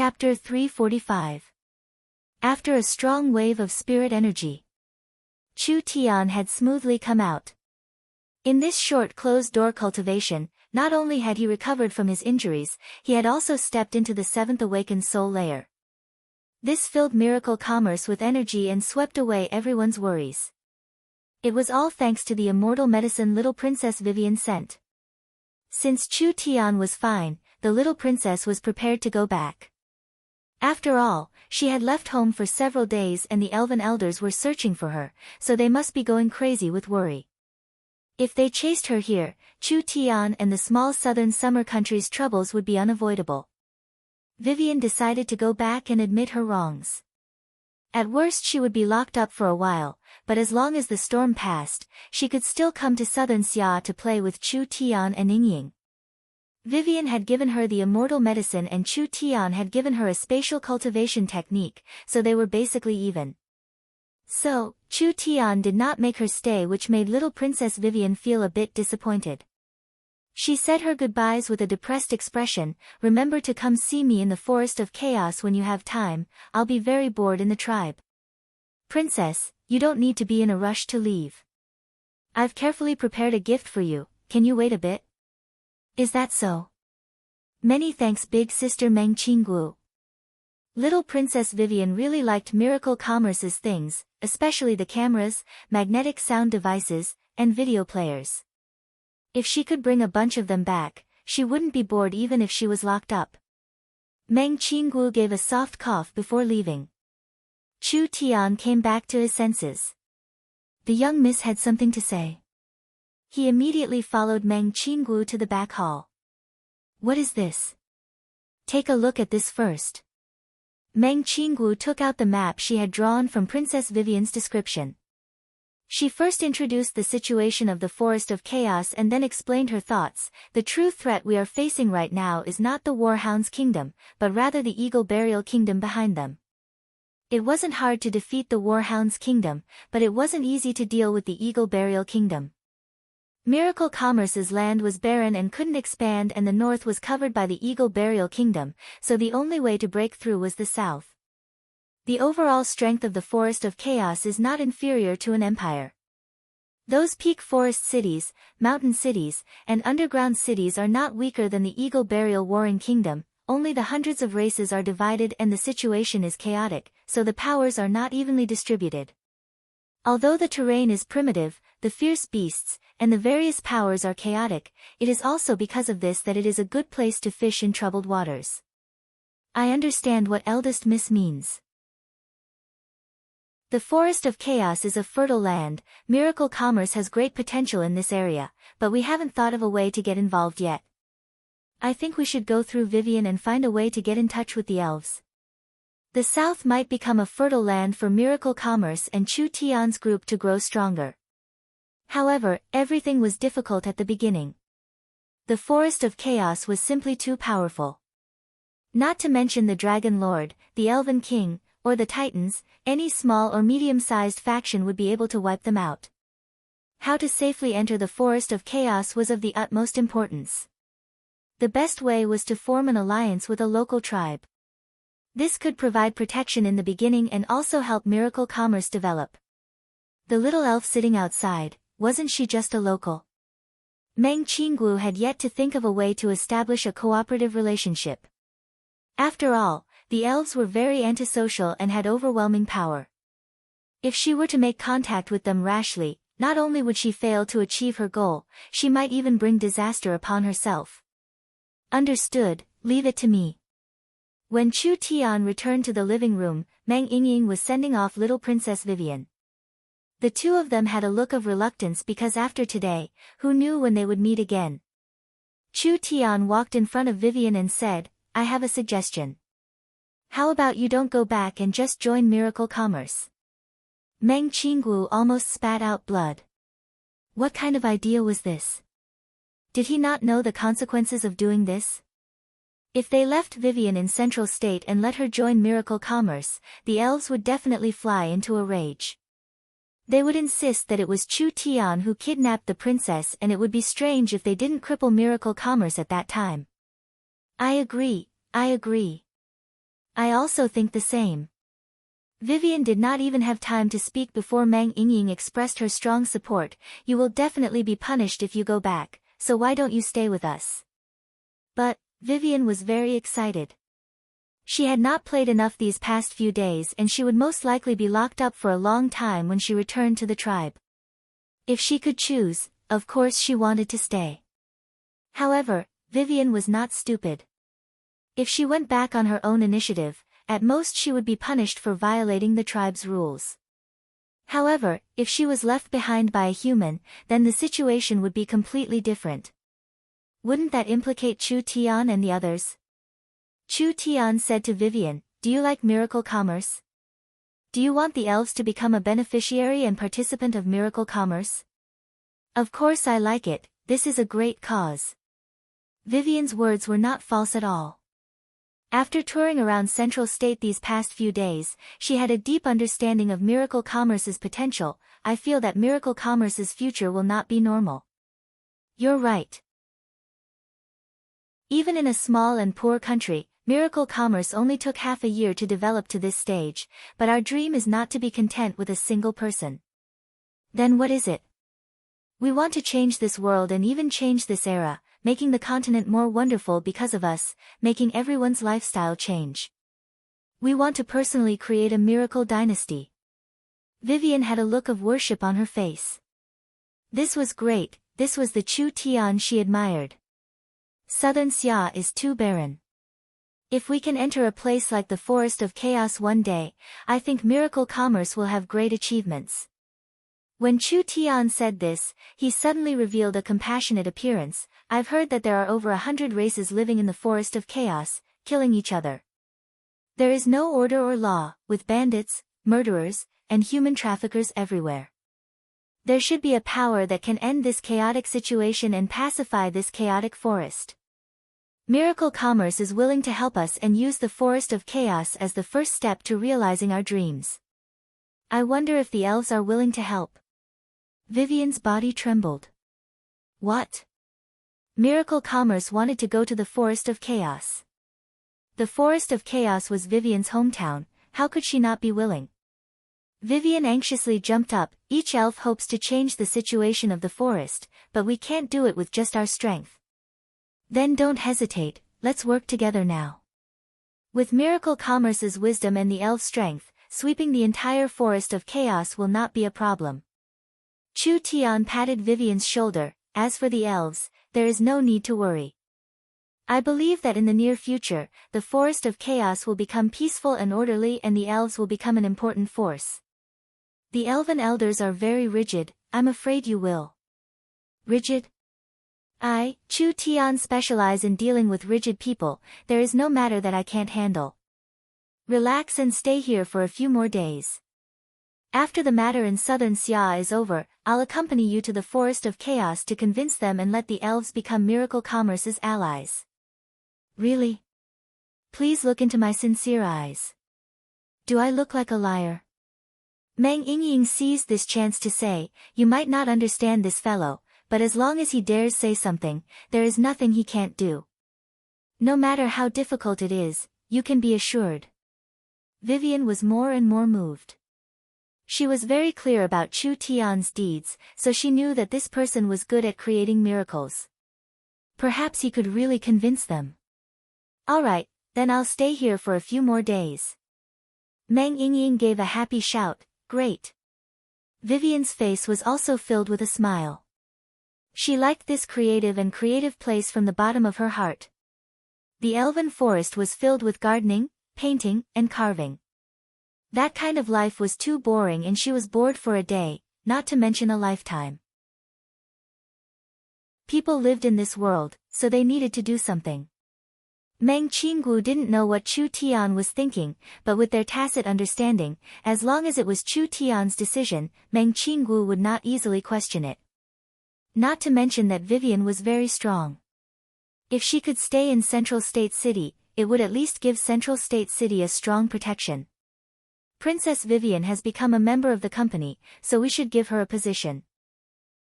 Chapter 345. After a strong wave of spirit energy, Chu Tian had smoothly come out. In this short closed-door cultivation, not only had he recovered from his injuries, he had also stepped into the seventh awakened soul layer. This filled Miracle Commerce with energy and swept away everyone's worries. It was all thanks to the immortal medicine little Princess Vivian sent. Since Chu Tian was fine, the little princess was prepared to go back. After all, she had left home for several days and the elven elders were searching for her, so they must be going crazy with worry. If they chased her here, Chu Tian and the small southern summer country's troubles would be unavoidable. Vivian decided to go back and admit her wrongs. At worst she would be locked up for a while, but as long as the storm passed, she could still come to southern Xia to play with Chu Tian and Yingying. Vivian had given her the immortal medicine and Chu Tian had given her a spatial cultivation technique, so they were basically even. So, Chu Tian did not make her stay, which made little Princess Vivian feel a bit disappointed. She said her goodbyes with a depressed expression. Remember to come see me in the Forest of Chaos when you have time, I'll be very bored in the tribe. Princess, you don't need to be in a rush to leave. I've carefully prepared a gift for you, can you wait a bit? Is that so? Many thanks big sister Meng Qinggu. Little Princess Vivian really liked Miracle Commerce's things, especially the cameras, magnetic sound devices, and video players. If she could bring a bunch of them back, she wouldn't be bored even if she was locked up. Meng Qinggu gave a soft cough before leaving. Chu Tian came back to his senses. The young miss had something to say. He immediately followed Meng Qinggu to the back hall. What is this? Take a look at this first. Meng Qinggu took out the map she had drawn from Princess Vivian's description. She first introduced the situation of the Forest of Chaos and then explained her thoughts. The true threat we are facing right now is not the Warhound's kingdom, but rather the Eagle Burial Kingdom behind them. It wasn't hard to defeat the Warhound's kingdom, but it wasn't easy to deal with the Eagle Burial Kingdom. Miracle Commerce's land was barren and couldn't expand and the north was covered by the Eagle Burial Kingdom, so the only way to break through was the south. The overall strength of the Forest of Chaos is not inferior to an empire. Those peak forest cities, mountain cities, and underground cities are not weaker than the Eagle Burial Warring Kingdom, only the hundreds of races are divided and the situation is chaotic, so the powers are not evenly distributed. Although the terrain is primitive, the fierce beasts, and the various powers are chaotic, it is also because of this that it is a good place to fish in troubled waters. I understand what eldest miss means. The Forest of Chaos is a fertile land. Miracle Commerce has great potential in this area, but we haven't thought of a way to get involved yet. I think we should go through Vivian and find a way to get in touch with the elves. The south might become a fertile land for Miracle Commerce and Chu Tian's group to grow stronger. However, everything was difficult at the beginning. The Forest of Chaos was simply too powerful. Not to mention the Dragon Lord, the Elven King, or the Titans, any small or medium-sized faction would be able to wipe them out. How to safely enter the Forest of Chaos was of the utmost importance. The best way was to form an alliance with a local tribe. This could provide protection in the beginning and also help Miracle Commerce develop. The little elf sitting outside, wasn't she just a local? Meng Qinggu had yet to think of a way to establish a cooperative relationship. After all, the elves were very antisocial and had overwhelming power. If she were to make contact with them rashly, not only would she fail to achieve her goal, she might even bring disaster upon herself. Understood, leave it to me. When Chu Tian returned to the living room, Meng Yingying was sending off little Princess Vivian. The two of them had a look of reluctance because after today, who knew when they would meet again? Chu Tian walked in front of Vivian and said, I have a suggestion. How about you don't go back and just join Miracle Commerce? Meng Qinggu almost spat out blood. What kind of idea was this? Did he not know the consequences of doing this? If they left Vivian in Central State and let her join Miracle Commerce, the elves would definitely fly into a rage. They would insist that it was Chu Tian who kidnapped the princess and it would be strange if they didn't cripple Miracle Commerce at that time. I agree. I also think the same. Vivian did not even have time to speak before Mang Yingying expressed her strong support. You will definitely be punished if you go back, so why don't you stay with us? But, Vivian was very excited. She had not played enough these past few days and she would most likely be locked up for a long time when she returned to the tribe. If she could choose, of course she wanted to stay. However, Vivian was not stupid. If she went back on her own initiative, at most she would be punished for violating the tribe's rules. However, if she was left behind by a human, then the situation would be completely different. Wouldn't that implicate Chu Tian and the others? Chu Tian said to Vivian, "Do you like miracle commerce? Do you want the elves to become a beneficiary and participant of miracle commerce?" "Of course I like it, this is a great cause." Vivian's words were not false at all. After touring around Central State these past few days, she had a deep understanding of miracle commerce's potential. I feel that miracle commerce's future will not be normal. You're right. Even in a small and poor country, miracle commerce only took half a year to develop to this stage, but our dream is not to be content with a single person. Then what is it? We want to change this world and even change this era, making the continent more wonderful because of us, making everyone's lifestyle change. We want to personally create a miracle dynasty. Vivian had a look of worship on her face. This was great, this was the Chu Tian she admired. Southern Xia is too barren. If we can enter a place like the Forest of Chaos one day, I think miracle commerce will have great achievements. When Chu Tian said this, he suddenly revealed a compassionate appearance. I've heard that there are over 100 races living in the Forest of Chaos, killing each other. There is no order or law, with bandits, murderers, and human traffickers everywhere. There should be a power that can end this chaotic situation and pacify this chaotic forest. Miracle Commerce is willing to help us and use the Forest of Chaos as the first step to realizing our dreams. I wonder if the elves are willing to help. Vivian's body trembled. What? Miracle Commerce wanted to go to the Forest of Chaos. The Forest of Chaos was Vivian's hometown, how could she not be willing? Vivian anxiously jumped up. Each elf hopes to change the situation of the forest, but we can't do it with just our strength. Then don't hesitate, let's work together now. With Miracle Commerce's wisdom and the elf strength, sweeping the entire Forest of Chaos will not be a problem. Chu Tian patted Vivian's shoulder. As for the elves, there is no need to worry. I believe that in the near future, the Forest of Chaos will become peaceful and orderly and the elves will become an important force. The elven elders are very rigid, I'm afraid you will. Rigid? Chu Tian specialize in dealing with rigid people, there is no matter that I can't handle. Relax and stay here for a few more days. After the matter in Southern Xia is over, I'll accompany you to the Forest of Chaos to convince them and let the elves become Miracle Commerce's allies. Really? Please look into my sincere eyes. Do I look like a liar? Mang Yingying seized this chance to say, you might not understand this fellow, but as long as he dares say something, there is nothing he can't do. No matter how difficult it is, you can be assured. Vivian was more and more moved. She was very clear about Chu Tian's deeds, so she knew that this person was good at creating miracles. Perhaps he could really convince them. Alright, then I'll stay here for a few more days. Mang Yingying gave a happy shout, great. Vivian's face was also filled with a smile. She liked this creative place from the bottom of her heart. The elven forest was filled with gardening, painting, and carving. That kind of life was too boring and she was bored for a day, not to mention a lifetime. People lived in this world, so they needed to do something. Meng Qinggu didn't know what Chu Tian was thinking, but with their tacit understanding, as long as it was Chu Tian's decision, Meng Qinggu would not easily question it. Not to mention that Vivian was very strong. If she could stay in Central State City, it would at least give Central State City a strong protection. Princess Vivian has become a member of the company, so we should give her a position.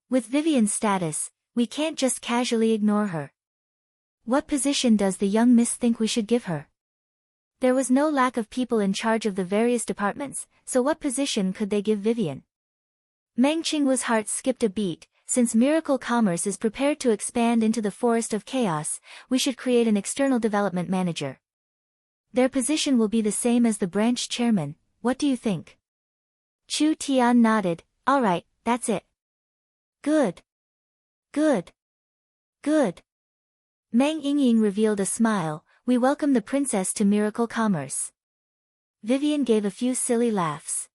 With Vivian's status, we can't just casually ignore her. What position does the young miss think we should give her? There was no lack of people in charge of the various departments, so what position could they give Vivian? Meng Qing's heart skipped a beat. Since Miracle Commerce is prepared to expand into the Forest of Chaos, we should create an external development manager. Their position will be the same as the branch chairman. What do you think? Chu Tian nodded. All right, that's it. Good. Good. Good. Meng Yingying revealed a smile. We welcome the princess to Miracle Commerce. Vivian gave a few silly laughs.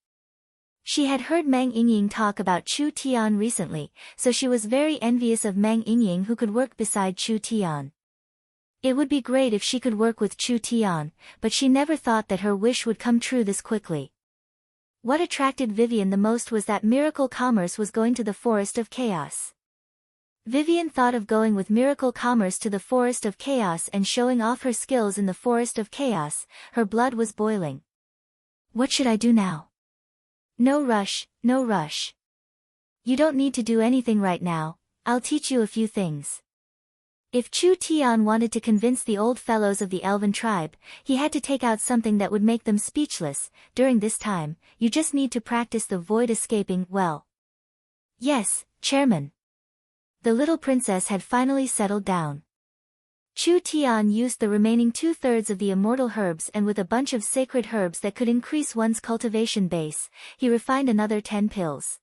She had heard Meng Yingying talk about Chu Tian recently, so she was very envious of Meng Yingying who could work beside Chu Tian. It would be great if she could work with Chu Tian, but she never thought that her wish would come true this quickly. What attracted Vivian the most was that Miracle Commerce was going to the Forest of Chaos. Vivian thought of going with Miracle Commerce to the Forest of Chaos and showing off her skills in the Forest of Chaos. Her blood was boiling. What should I do now? No rush, no rush. You don't need to do anything right now, I'll teach you a few things. If Chu Tian wanted to convince the old fellows of the Elven tribe, he had to take out something that would make them speechless. During this time, you just need to practice the void escaping well. Yes, Chairman. The little princess had finally settled down. Chu Tian used the remaining 2/3 of the immortal herbs, and with a bunch of sacred herbs that could increase one's cultivation base, he refined another 10 pills.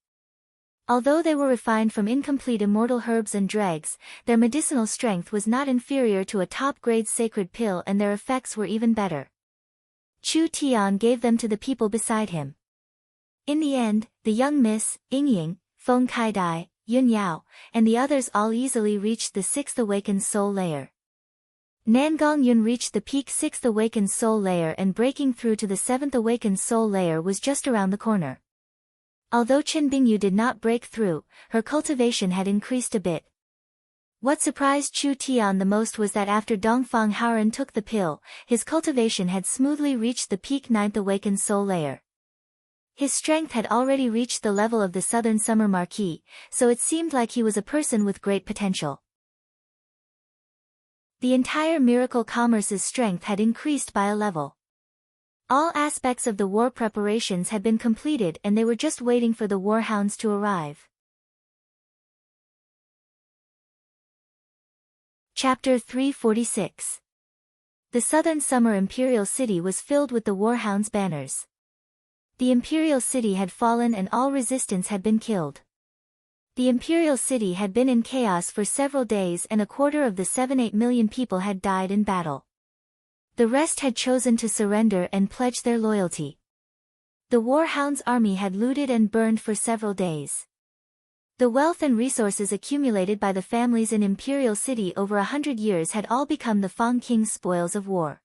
Although they were refined from incomplete immortal herbs and dregs, their medicinal strength was not inferior to a top-grade sacred pill, and their effects were even better. Chu Tian gave them to the people beside him. In the end, the young Miss, Yingying, Feng Kaidai, Yun Yao, and the others all easily reached the 6th awakened soul layer. Nangong Yun reached the peak 6th awakened soul layer, and breaking through to the 7th awakened soul layer was just around the corner. Although Chen Bingyu did not break through, her cultivation had increased a bit. What surprised Chu Tian the most was that after Dongfang Haoren took the pill, his cultivation had smoothly reached the peak 9th awakened soul layer. His strength had already reached the level of the Southern Summer Marquis, so it seemed like he was a person with great potential. The entire Miracle Commerce's strength had increased by a level. All aspects of the war preparations had been completed, and they were just waiting for the warhounds to arrive. Chapter 346. The Southern Summer Imperial City was filled with the warhounds' banners. The Imperial City had fallen and all resistance had been killed. The Imperial City had been in chaos for several days, and a quarter of the 7-8 million people had died in battle. The rest had chosen to surrender and pledge their loyalty. The Warhound's army had looted and burned for several days. The wealth and resources accumulated by the families in Imperial City over 100 years had all become the Fang King's spoils of war.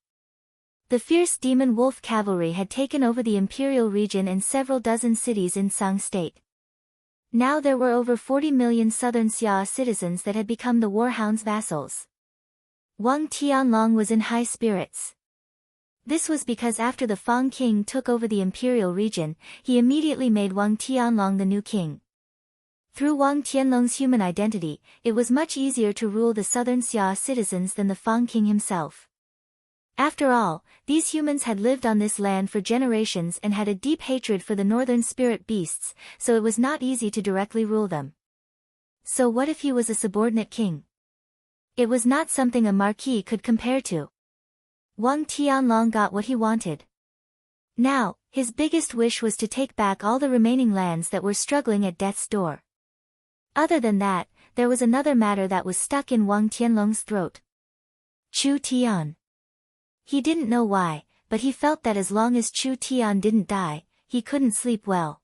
The fierce demon wolf cavalry had taken over the Imperial region and several dozen cities in Sang State. Now there were over 40 million Southern Xia citizens that had become the Warhound's vassals. Wang Tianlong was in high spirits. This was because after the Fang King took over the Imperial region, he immediately made Wang Tianlong the new king. Through Wang Tianlong's human identity, it was much easier to rule the Southern Xia citizens than the Fang King himself. After all, these humans had lived on this land for generations and had a deep hatred for the northern spirit beasts, so it was not easy to directly rule them. So what if he was a subordinate king? It was not something a marquis could compare to. Wang Tianlong got what he wanted. Now, his biggest wish was to take back all the remaining lands that were struggling at death's door. Other than that, there was another matter that was stuck in Wang Tianlong's throat. Chu Tian. He didn't know why, but he felt that as long as Chu Tian didn't die, he couldn't sleep well.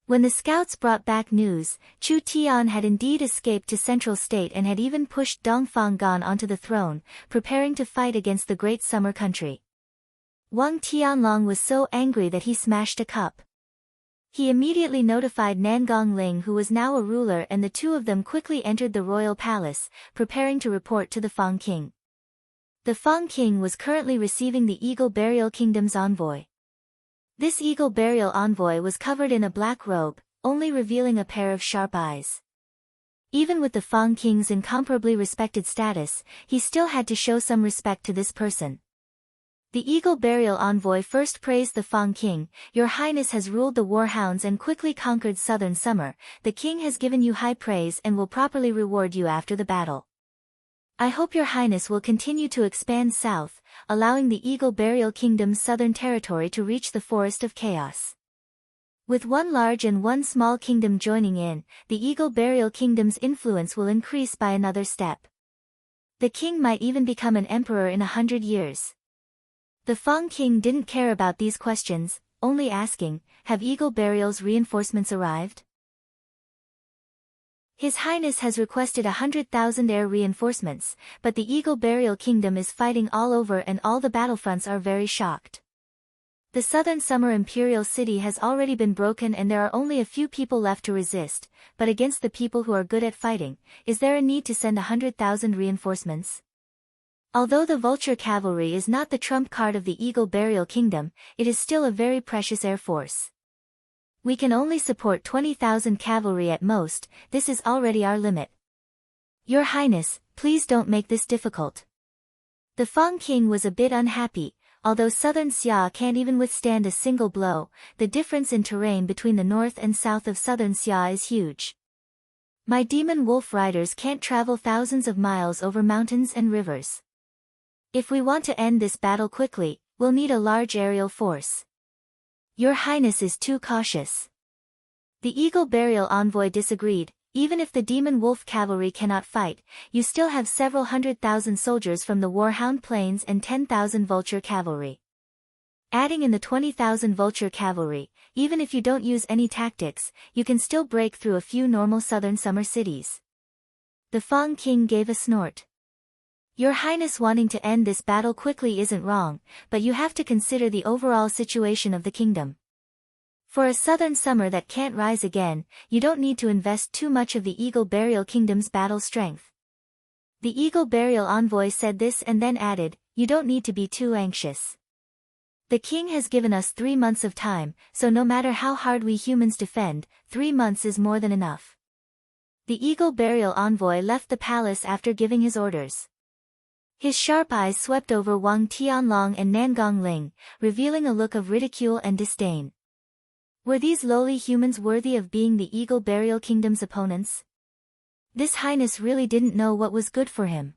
When the scouts brought back news, Chu Tian had indeed escaped to Central State and had even pushed Dongfang Gan onto the throne, preparing to fight against the Great Summer Country. Wang Tianlong was so angry that he smashed a cup. He immediately notified Nangong Ling, who was now a ruler, and the two of them quickly entered the royal palace, preparing to report to the Fang King. The Fang King was currently receiving the Eagle Burial Kingdom's envoy. This Eagle Burial envoy was covered in a black robe, only revealing a pair of sharp eyes. Even with the Fang King's incomparably respected status, he still had to show some respect to this person. The Eagle Burial Envoy first praised the Fang King. "Your Highness has ruled the warhounds and quickly conquered southern summer. The king has given you high praise and will properly reward you after the battle. I hope your Highness will continue to expand south, allowing the Eagle Burial Kingdom's southern territory to reach the Forest of Chaos." With one large and one small kingdom joining in, the Eagle Burial Kingdom's influence will increase by another step. The king might even become an emperor in 100 years. The Fang King didn't care about these questions, only asking, "Have Eagle Burial's reinforcements arrived?" His Highness has requested 100,000 air reinforcements, but the Eagle Burial Kingdom is fighting all over and all the battlefronts are very shocked. The southern summer imperial city has already been broken and there are only a few people left to resist, but against the people who are good at fighting, is there a need to send 100,000 reinforcements? Although the Vulture Cavalry is not the trump card of the Eagle Burial Kingdom, it is still a very precious air force. We can only support 20,000 cavalry at most, this is already our limit. Your Highness, please don't make this difficult. The Fang King was a bit unhappy. Although southern Xia can't even withstand a single blow, the difference in terrain between the north and south of southern Xia is huge. My demon wolf riders can't travel thousands of miles over mountains and rivers. If we want to end this battle quickly, we'll need a large aerial force. Your Highness is too cautious. The Eagle Burial Envoy disagreed. Even if the demon wolf cavalry cannot fight, you still have several 100,000 soldiers from the Warhound Plains and 10,000 vulture cavalry. Adding in the 20,000 vulture cavalry, even if you don't use any tactics, you can still break through a few normal southern summer cities. The Fang King gave a snort. Your Highness wanting to end this battle quickly isn't wrong, but you have to consider the overall situation of the kingdom. For a southern summer that can't rise again, you don't need to invest too much of the Eagle Burial Kingdom's battle strength. The Eagle Burial Envoy said this and then added, "You don't need to be too anxious. The king has given us 3 months of time, so no matter how hard we humans defend, 3 months is more than enough." The Eagle Burial Envoy left the palace after giving his orders. His sharp eyes swept over Wang Tianlong and Nangong Ling, revealing a look of ridicule and disdain. Were these lowly humans worthy of being the Eagle Burial Kingdom's opponents? This Highness really didn't know what was good for him.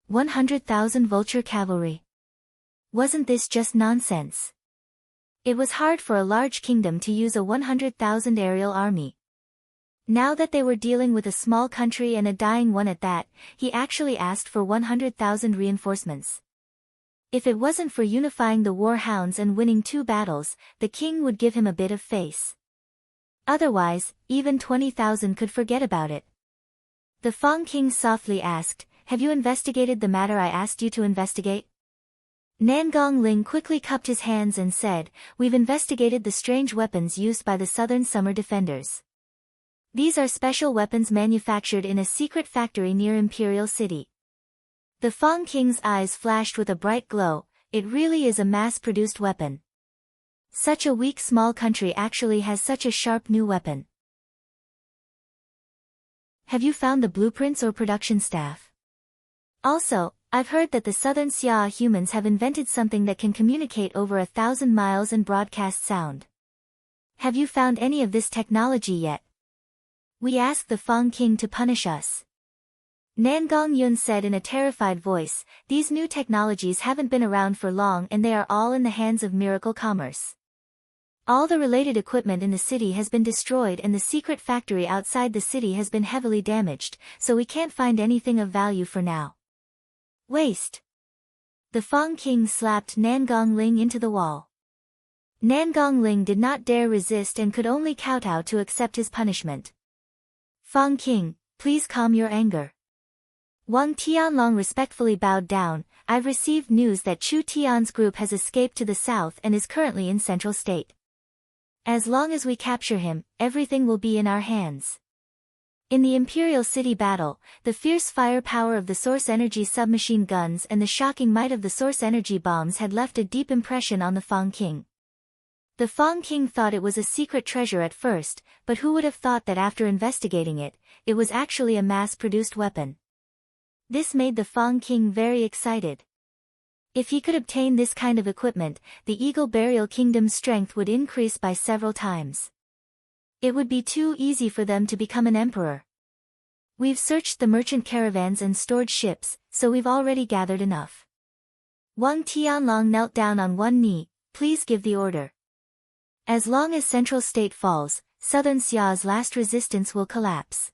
100,000 vulture cavalry. Wasn't this just nonsense? It was hard for a large kingdom to use a 100,000 aerial army. Now that they were dealing with a small country and a dying one at that, he actually asked for 100,000 reinforcements. If it wasn't for unifying the warhounds and winning 2 battles, the king would give him a bit of face. Otherwise, even 20,000 could forget about it. The Fang King softly asked, "Have you investigated the matter I asked you to investigate?" Nangong Ling quickly cupped his hands and said, "We've investigated the strange weapons used by the southern summer defenders. These are special weapons manufactured in a secret factory near Imperial City." The Fang King's eyes flashed with a bright glow. It really is a mass-produced weapon. Such a weak small country actually has such a sharp new weapon. Have you found the blueprints or production staff? Also, I've heard that the southern Xia humans have invented something that can communicate over 1,000 miles and broadcast sound. Have you found any of this technology yet? We asked the Fang King to punish us. Nangong Yun said in a terrified voice, "These new technologies haven't been around for long and they are all in the hands of Miracle Commerce. All the related equipment in the city has been destroyed and the secret factory outside the city has been heavily damaged, so we can't find anything of value for now." Waste. The Fang King slapped Nangong Ling into the wall. Nangong Ling did not dare resist and could only kowtow to accept his punishment. "Fang King, please calm your anger." Wang Tianlong respectfully bowed down. "I've received news that Chu Tian's group has escaped to the south and is currently in Central State. As long as we capture him, everything will be in our hands." In the Imperial City battle, the fierce firepower of the Source Energy submachine guns and the shocking might of the Source Energy bombs had left a deep impression on the Fang King. The Fang King thought it was a secret treasure at first, but who would have thought that after investigating it, it was actually a mass-produced weapon? This made the Fang King very excited. If he could obtain this kind of equipment, the Eagle Burial Kingdom's strength would increase by several times. It would be too easy for them to become an emperor. We've searched the merchant caravans and stored ships, so we've already gathered enough. Wang Tianlong knelt down on one knee. Please give the order. As long as Central State falls, Southern Xia's last resistance will collapse.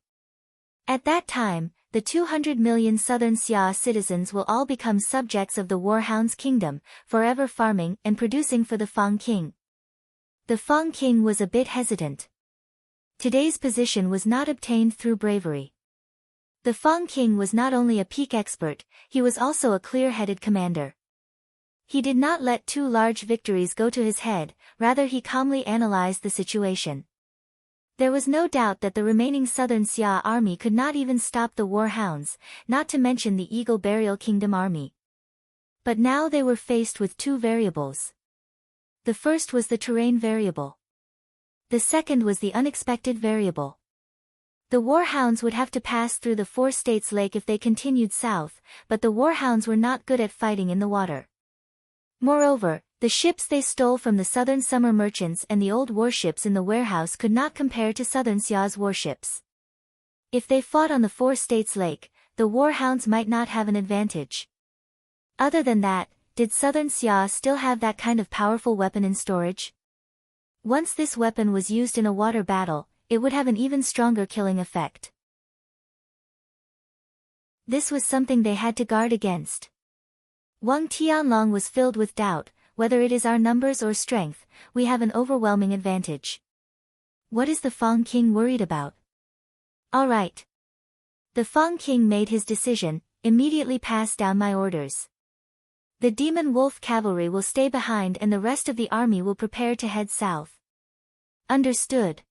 At that time, the 200 million Southern Xia citizens will all become subjects of the Warhound's kingdom, forever farming and producing for the Fang King. The Fang King was a bit hesitant. Today's position was not obtained through bravery. The Fang King was not only a peak expert, he was also a clear-headed commander. He did not let two large victories go to his head, rather he calmly analyzed the situation. There was no doubt that the remaining Southern Xia army could not even stop the Warhounds, not to mention the Eagle Burial Kingdom army. But now they were faced with two variables. The first was the terrain variable. The second was the unexpected variable. The Warhounds would have to pass through the Four States Lake if they continued south, but the Warhounds were not good at fighting in the water. Moreover, the ships they stole from the Southern Summer merchants and the old warships in the warehouse could not compare to Southern Xia's warships. If they fought on the Four States Lake, the Warhounds might not have an advantage. Other than that, did Southern Xia still have that kind of powerful weapon in storage? Once this weapon was used in a water battle, it would have an even stronger killing effect. This was something they had to guard against. Wang Tianlong was filled with doubt. Whether it is our numbers or strength, we have an overwhelming advantage. What is the Fang King worried about? All right. The Fang King made his decision, immediately pass down my orders. The Demon Wolf Cavalry will stay behind and the rest of the army will prepare to head south. Understood.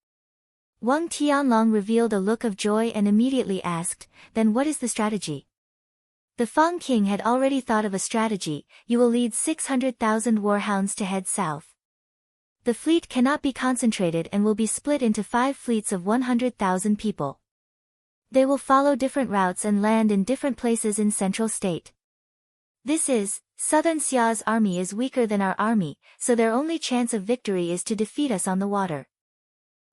Wang Tianlong revealed a look of joy and immediately asked, then what is the strategy? The Fang King had already thought of a strategy. You will lead 600,000 warhounds to head south. The fleet cannot be concentrated and will be split into 5 fleets of 100,000 people. They will follow different routes and land in different places in Central State. This is, Southern Xia's army is weaker than our army, so their only chance of victory is to defeat us on the water.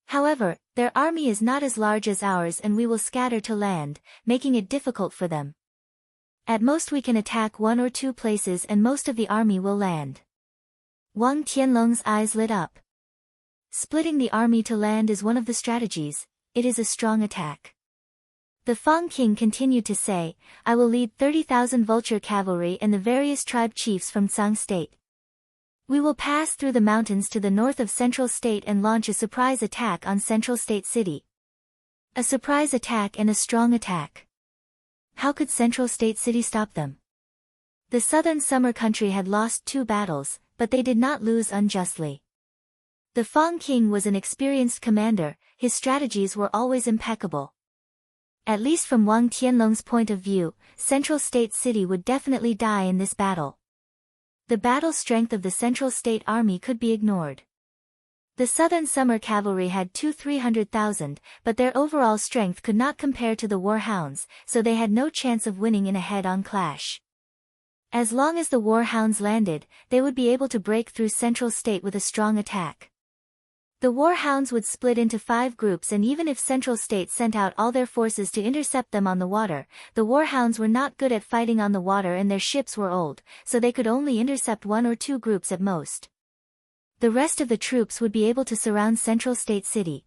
However, their army is not as large as ours and we will scatter to land, making it difficult for them. At most we can attack 1 or 2 places and most of the army will land. Wang Tianlong's eyes lit up. Splitting the army to land is one of the strategies. It is a strong attack. The Fang King continued to say, I will lead 30,000 vulture cavalry and the various tribe chiefs from Tsang State. We will pass through the mountains to the north of Central State and launch a surprise attack on Central State City. A surprise attack and a strong attack. How could Central State City stop them? The Southern Summer country had lost 2 battles, but they did not lose unjustly. The Fang King was an experienced commander, his strategies were always impeccable. At least from Wang Tianlong's point of view, Central State City would definitely die in this battle. The battle strength of the Central State Army could be ignored. The Southern Summer Cavalry had 300,000, but their overall strength could not compare to the Warhounds, so they had no chance of winning in a head-on clash. As long as the Warhounds landed, they would be able to break through Central State with a strong attack. The Warhounds would split into 5 groups and even if Central State sent out all their forces to intercept them on the water, the Warhounds were not good at fighting on the water and their ships were old, so they could only intercept 1 or 2 groups at most. The rest of the troops would be able to surround Central State City.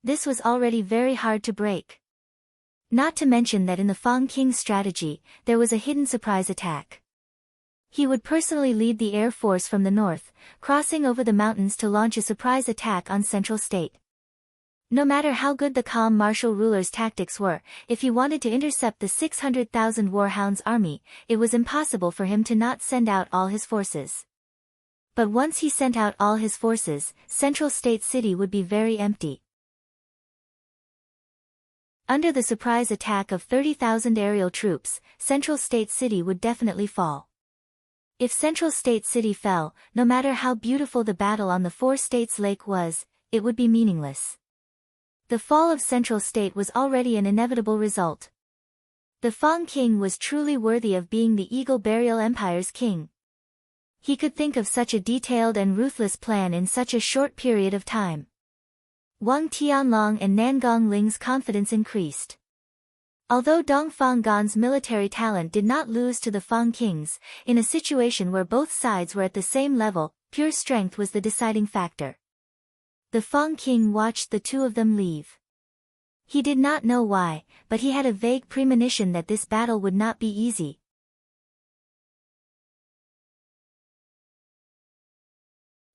This was already very hard to break. Not to mention that in the Fang King's strategy, there was a hidden surprise attack. He would personally lead the air force from the north, crossing over the mountains to launch a surprise attack on Central State. No matter how good the calm martial ruler's tactics were, if he wanted to intercept the 600,000 Warhounds army, it was impossible for him to not send out all his forces. But once he sent out all his forces, Central State City would be very empty. Under the surprise attack of 30,000 aerial troops, Central State City would definitely fall. If Central State City fell, no matter how beautiful the battle on the Four States Lake was, it would be meaningless. The fall of Central State was already an inevitable result. The Fang king was truly worthy of being the Eagle Burial Empire's king. He could think of such a detailed and ruthless plan in such a short period of time. Wang Tianlong and Nangong Ling's confidence increased. Although Dongfang Gan's military talent did not lose to the Fang kings, in a situation where both sides were at the same level, pure strength was the deciding factor. The Fang king watched the two of them leave. He did not know why, but he had a vague premonition that this battle would not be easy.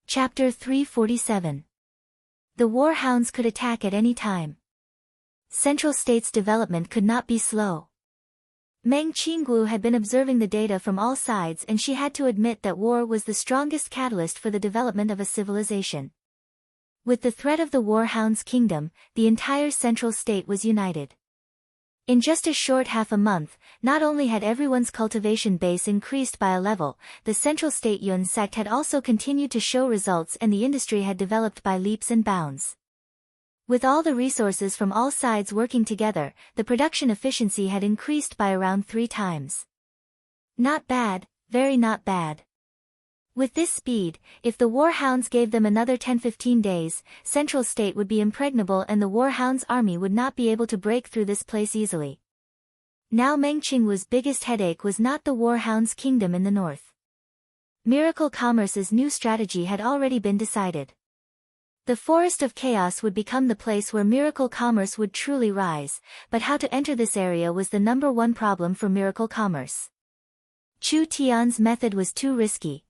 Chapter 347. The warhounds could attack at any time. Central State's development could not be slow. Meng Qinggu had been observing the data from all sides, and she had to admit that war was the strongest catalyst for the development of a civilization. With the threat of the warhounds' kingdom, the entire Central State was united. In just a short half a month, not only had everyone's cultivation base increased by a level, the Central State Yun sect had also continued to show results, and the industry had developed by leaps and bounds. With all the resources from all sides working together, the production efficiency had increased by around 3 times. Not bad, very not bad. With this speed, if the warhounds gave them another 10-15 days, Central State would be impregnable and the warhounds' army would not be able to break through this place easily. Now Meng Qingwu's biggest headache was not the warhounds' kingdom in the north. Miracle Commerce's new strategy had already been decided. The Forest of Chaos would become the place where Miracle Commerce would truly rise, but how to enter this area was the #1 problem for Miracle Commerce. Chu Tian's method was too risky.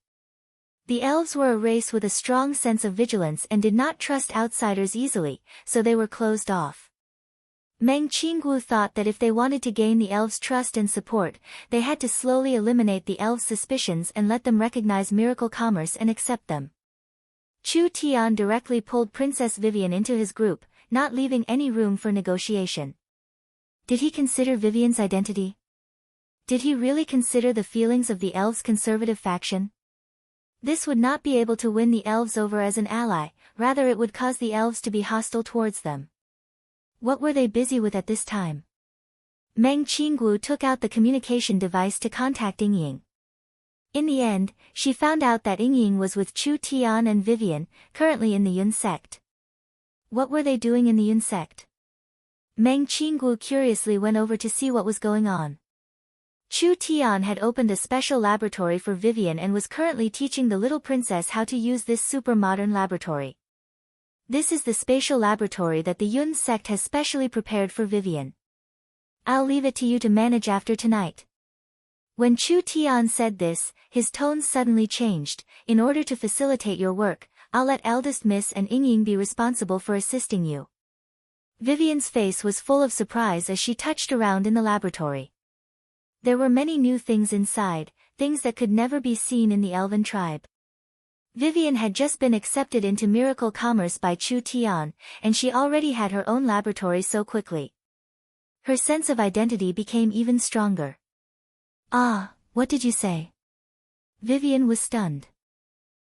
The elves were a race with a strong sense of vigilance and did not trust outsiders easily, so they were closed off. Meng Qinggu thought that if they wanted to gain the elves' trust and support, they had to slowly eliminate the elves' suspicions and let them recognize Miracle Commerce and accept them. Chu Tian directly pulled Princess Vivian into his group, not leaving any room for negotiation. Did he consider Vivian's identity? Did he really consider the feelings of the elves' conservative faction? This would not be able to win the elves over as an ally, rather it would cause the elves to be hostile towards them. What were they busy with at this time? Meng Qinggu took out the communication device to contact Yingying. In the end, she found out that Yingying was with Chu Tian and Vivian, currently in the Yun sect. What were they doing in the Yun sect? Meng Qinggu curiously went over to see what was going on. Chu Tian had opened a special laboratory for Vivian and was currently teaching the little princess how to use this super modern laboratory. This is the spatial laboratory that the Yun sect has specially prepared for Vivian. I'll leave it to you to manage after tonight. When Chu Tian said this, his tone suddenly changed. In order to facilitate your work, I'll let eldest miss and Yingying be responsible for assisting you. Vivian's face was full of surprise as she touched around in the laboratory. There were many new things inside, things that could never be seen in the elven tribe. Vivian had just been accepted into Miracle Commerce by Chu Tian, and she already had her own laboratory so quickly. Her sense of identity became even stronger. Ah, what did you say? Vivian was stunned.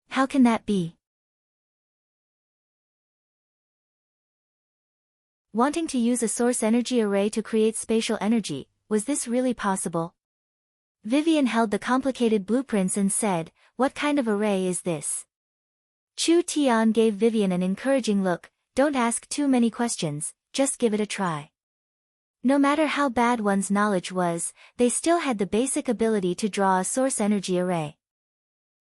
How can that be? Wanting to use a source energy array to create spatial energy, was this really possible? Vivian held the complicated blueprints and said, "What kind of array is this?" Chu Tian gave Vivian an encouraging look. "Don't ask too many questions, just give it a try." No matter how bad one's knowledge was, they still had the basic ability to draw a source energy array.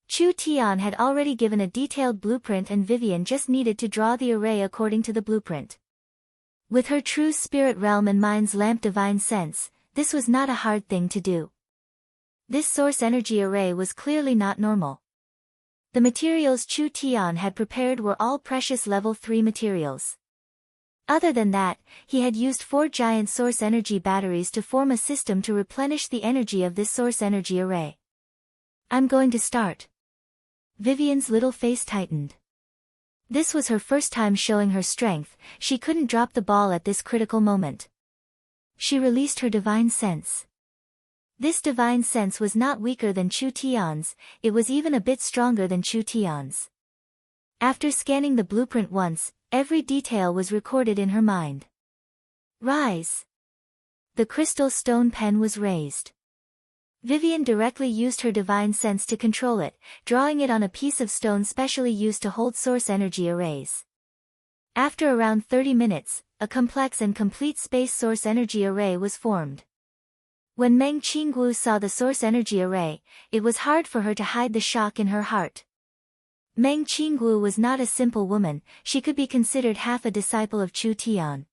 Chu Tian had already given a detailed blueprint and Vivian just needed to draw the array according to the blueprint. With her true spirit realm and mind's lamp divine sense, this was not a hard thing to do. This source energy array was clearly not normal. The materials Chu Tian had prepared were all precious level 3 materials. Other than that, he had used 4 giant source energy batteries to form a system to replenish the energy of this source energy array. I'm going to start. Vivian's little face tightened. This was her first time showing her strength, she couldn't drop the ball at this critical moment. She released her divine sense. This divine sense was not weaker than Chu Tian's, it was even a bit stronger than Chu Tian's. After scanning the blueprint once, every detail was recorded in her mind. Rise! The crystal stone pen was raised. Vivian directly used her divine sense to control it, drawing it on a piece of stone specially used to hold source energy arrays. After around 30 minutes, a complex and complete space source energy array was formed. When Meng Qinggu saw the source energy array, it was hard for her to hide the shock in her heart. Meng Qinggu was not a simple woman, she could be considered half a disciple of Chu Tian.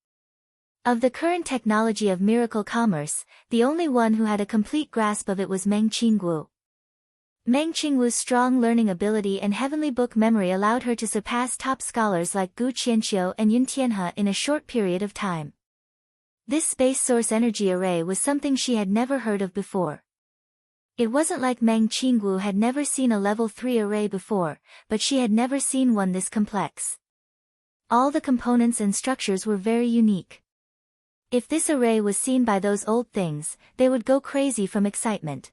Of the current technology of miracle commerce, the only one who had a complete grasp of it was Meng Qinggu. Meng Qinggu's strong learning ability and heavenly book memory allowed her to surpass top scholars like Gu Qianqiu and Yun Tianhe in a short period of time. This space source energy array was something she had never heard of before. It wasn't like Meng Qinggu had never seen a level 3 array before, but she had never seen one this complex. All the components and structures were very unique. If this array was seen by those old things, they would go crazy from excitement.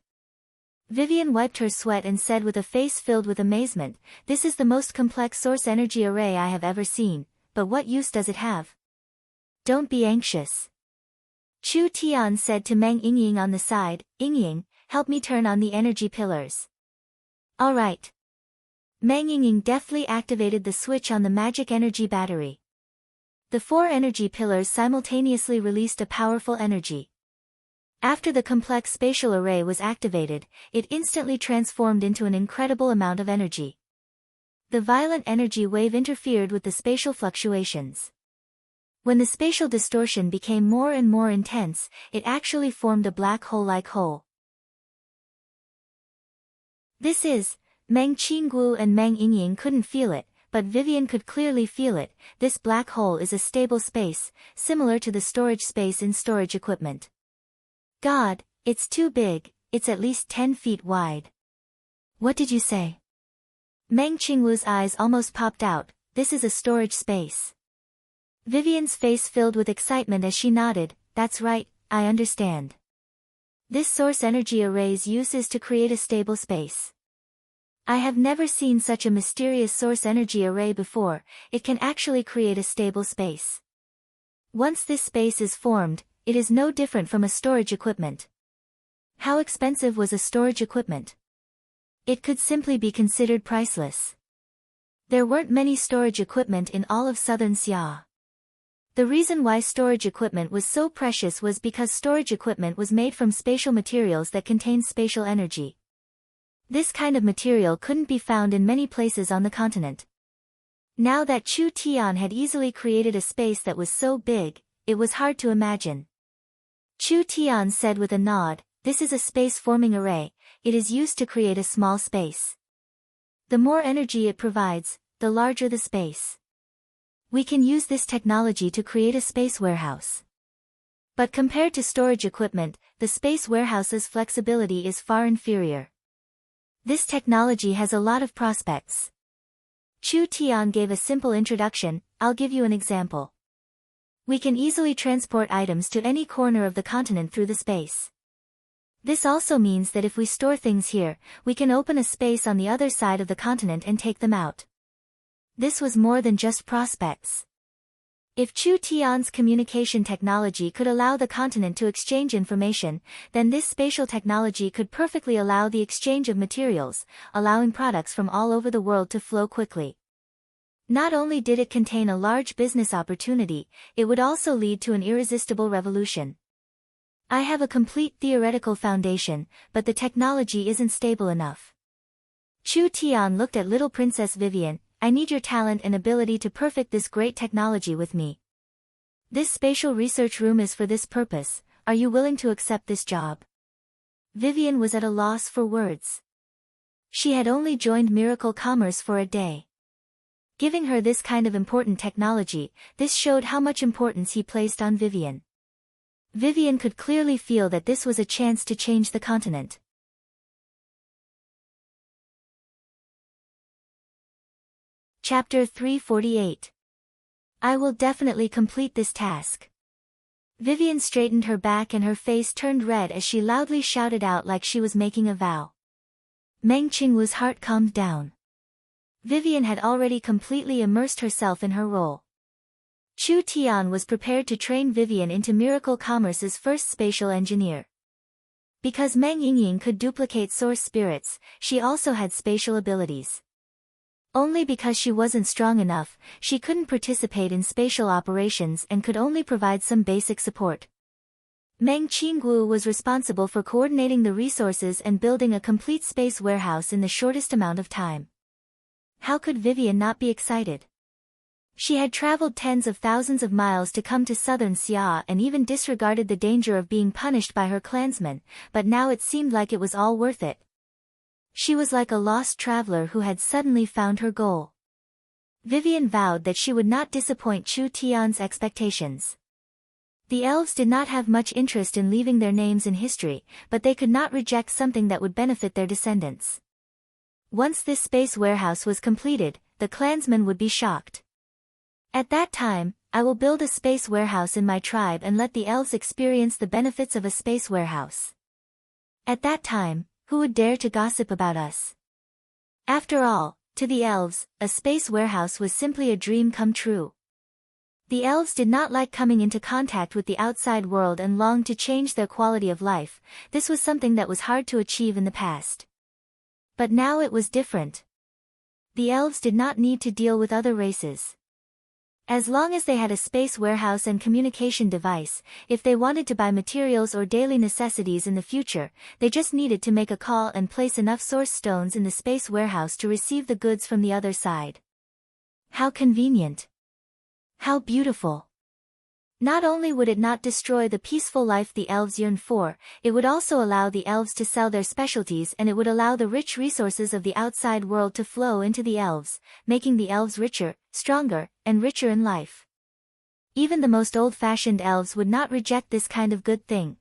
Vivian wiped her sweat and said with a face filled with amazement, "This is the most complex source energy array I have ever seen, but what use does it have?" "Don't be anxious." Chu Tian said to Meng Yingying on the side, "Yingying, help me turn on the energy pillars." "All right." Meng Yingying deftly activated the switch on the magic energy battery. The 4 energy pillars simultaneously released a powerful energy. After the complex spatial array was activated, it instantly transformed into an incredible amount of energy. The violent energy wave interfered with the spatial fluctuations. When the spatial distortion became more and more intense, it actually formed a black hole-like hole. Meng Qinggu and Meng Yingying couldn't feel it, but Vivian could clearly feel it. This black hole is a stable space, similar to the storage space in storage equipment. God, it's too big, it's at least 10 feet wide. What did you say? Meng Qinggu's eyes almost popped out. This is a storage space. Vivian's face filled with excitement as she nodded. That's right, I understand. This source energy array's use is to create a stable space. I have never seen such a mysterious source energy array before. It can actually create a stable space. Once this space is formed, it is no different from a storage equipment. How expensive was a storage equipment? It could simply be considered priceless. There weren't many storage equipment in all of southern Xia. The reason why storage equipment was so precious was because storage equipment was made from spatial materials that contained spatial energy. This kind of material couldn't be found in many places on the continent. Now that Chu Tian had easily created a space that was so big, it was hard to imagine. Chu Tian said with a nod, "This is a space-forming array, it is used to create a small space. The more energy it provides, the larger the space. We can use this technology to create a space warehouse." But compared to storage equipment, the space warehouse's flexibility is far inferior. This technology has a lot of prospects. Chu Tian gave a simple introduction. "I'll give you an example. We can easily transport items to any corner of the continent through the space. This also means that if we store things here, we can open a space on the other side of the continent and take them out." This was more than just prospects. If Chu Tian's communication technology could allow the continent to exchange information, then this spatial technology could perfectly allow the exchange of materials, allowing products from all over the world to flow quickly. Not only did it contain a large business opportunity, it would also lead to an irresistible revolution. I have a complete theoretical foundation, but the technology isn't stable enough. Chu Tian looked at little Princess Vivian. "I need your talent and ability to perfect this great technology with me. This spatial research room is for this purpose. Are you willing to accept this job?" Vivian was at a loss for words. She had only joined Miracle Commerce for a day. Giving her this kind of important technology, this showed how much importance he placed on Vivian. Vivian could clearly feel that this was a chance to change the continent. Chapter 348. I will definitely complete this task. Vivian straightened her back and her face turned red as she loudly shouted out like she was making a vow. Meng Qingwu's heart calmed down. Vivian had already completely immersed herself in her role. Chu Tian was prepared to train Vivian into Miracle Commerce's first spatial engineer. Because Meng Yingying could duplicate source spirits, she also had spatial abilities. Only because she wasn't strong enough, she couldn't participate in spatial operations and could only provide some basic support. Meng Qingguo was responsible for coordinating the resources and building a complete space warehouse in the shortest amount of time. How could Vivian not be excited? She had traveled tens of thousands of miles to come to southern Xia and even disregarded the danger of being punished by her clansmen, but now it seemed like it was all worth it. She was like a lost traveler who had suddenly found her goal. Vivian vowed that she would not disappoint Chu Tian's expectations. The elves did not have much interest in leaving their names in history, but they could not reject something that would benefit their descendants. Once this space warehouse was completed, the clansmen would be shocked. At that time, I will build a space warehouse in my tribe and let the elves experience the benefits of a space warehouse. At that time, who would dare to gossip about us? After all, to the elves, a space warehouse was simply a dream come true. The elves did not like coming into contact with the outside world and longed to change their quality of life. This was something that was hard to achieve in the past. But now it was different. The elves did not need to deal with other races. As long as they had a space warehouse and communication device, if they wanted to buy materials or daily necessities in the future, they just needed to make a call and place enough source stones in the space warehouse to receive the goods from the other side. How convenient! How beautiful! Not only would it not destroy the peaceful life the elves yearned for, it would also allow the elves to sell their specialties, and it would allow the rich resources of the outside world to flow into the elves, making the elves richer, stronger, and richer in life. Even the most old-fashioned elves would not reject this kind of good thing.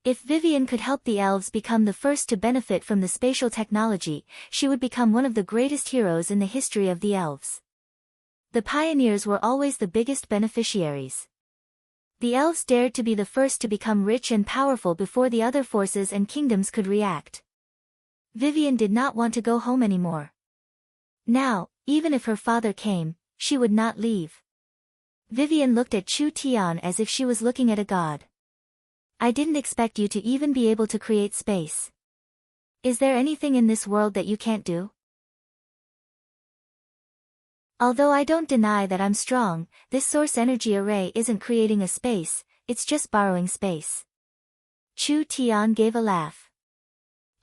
If Vivian could help the elves become the first to benefit from the spatial technology, she would become one of the greatest heroes in the history of the elves. The pioneers were always the biggest beneficiaries. The elves dared to be the first to become rich and powerful before the other forces and kingdoms could react. Vivian did not want to go home anymore. Now, even if her father came, she would not leave. Vivian looked at Chu Tian as if she was looking at a god. I didn't expect you to even be able to create space. Is there anything in this world that you can't do? Although I don't deny that I'm strong, this source energy array isn't creating a space, it's just borrowing space. Chu Tian gave a laugh.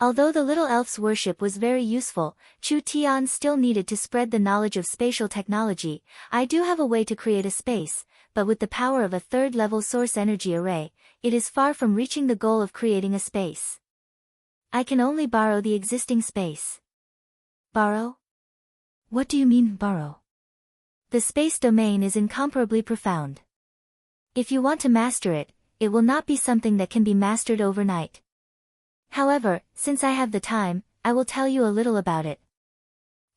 Although the little elf's worship was very useful, Chu Tian still needed to spread the knowledge of spatial technology. I do have a way to create a space, but with the power of a third-level source energy array, it is far from reaching the goal of creating a space. I can only borrow the existing space. Borrow? What do you mean, borrow? The space domain is incomparably profound. If you want to master it, it will not be something that can be mastered overnight. However, since I have the time, I will tell you a little about it.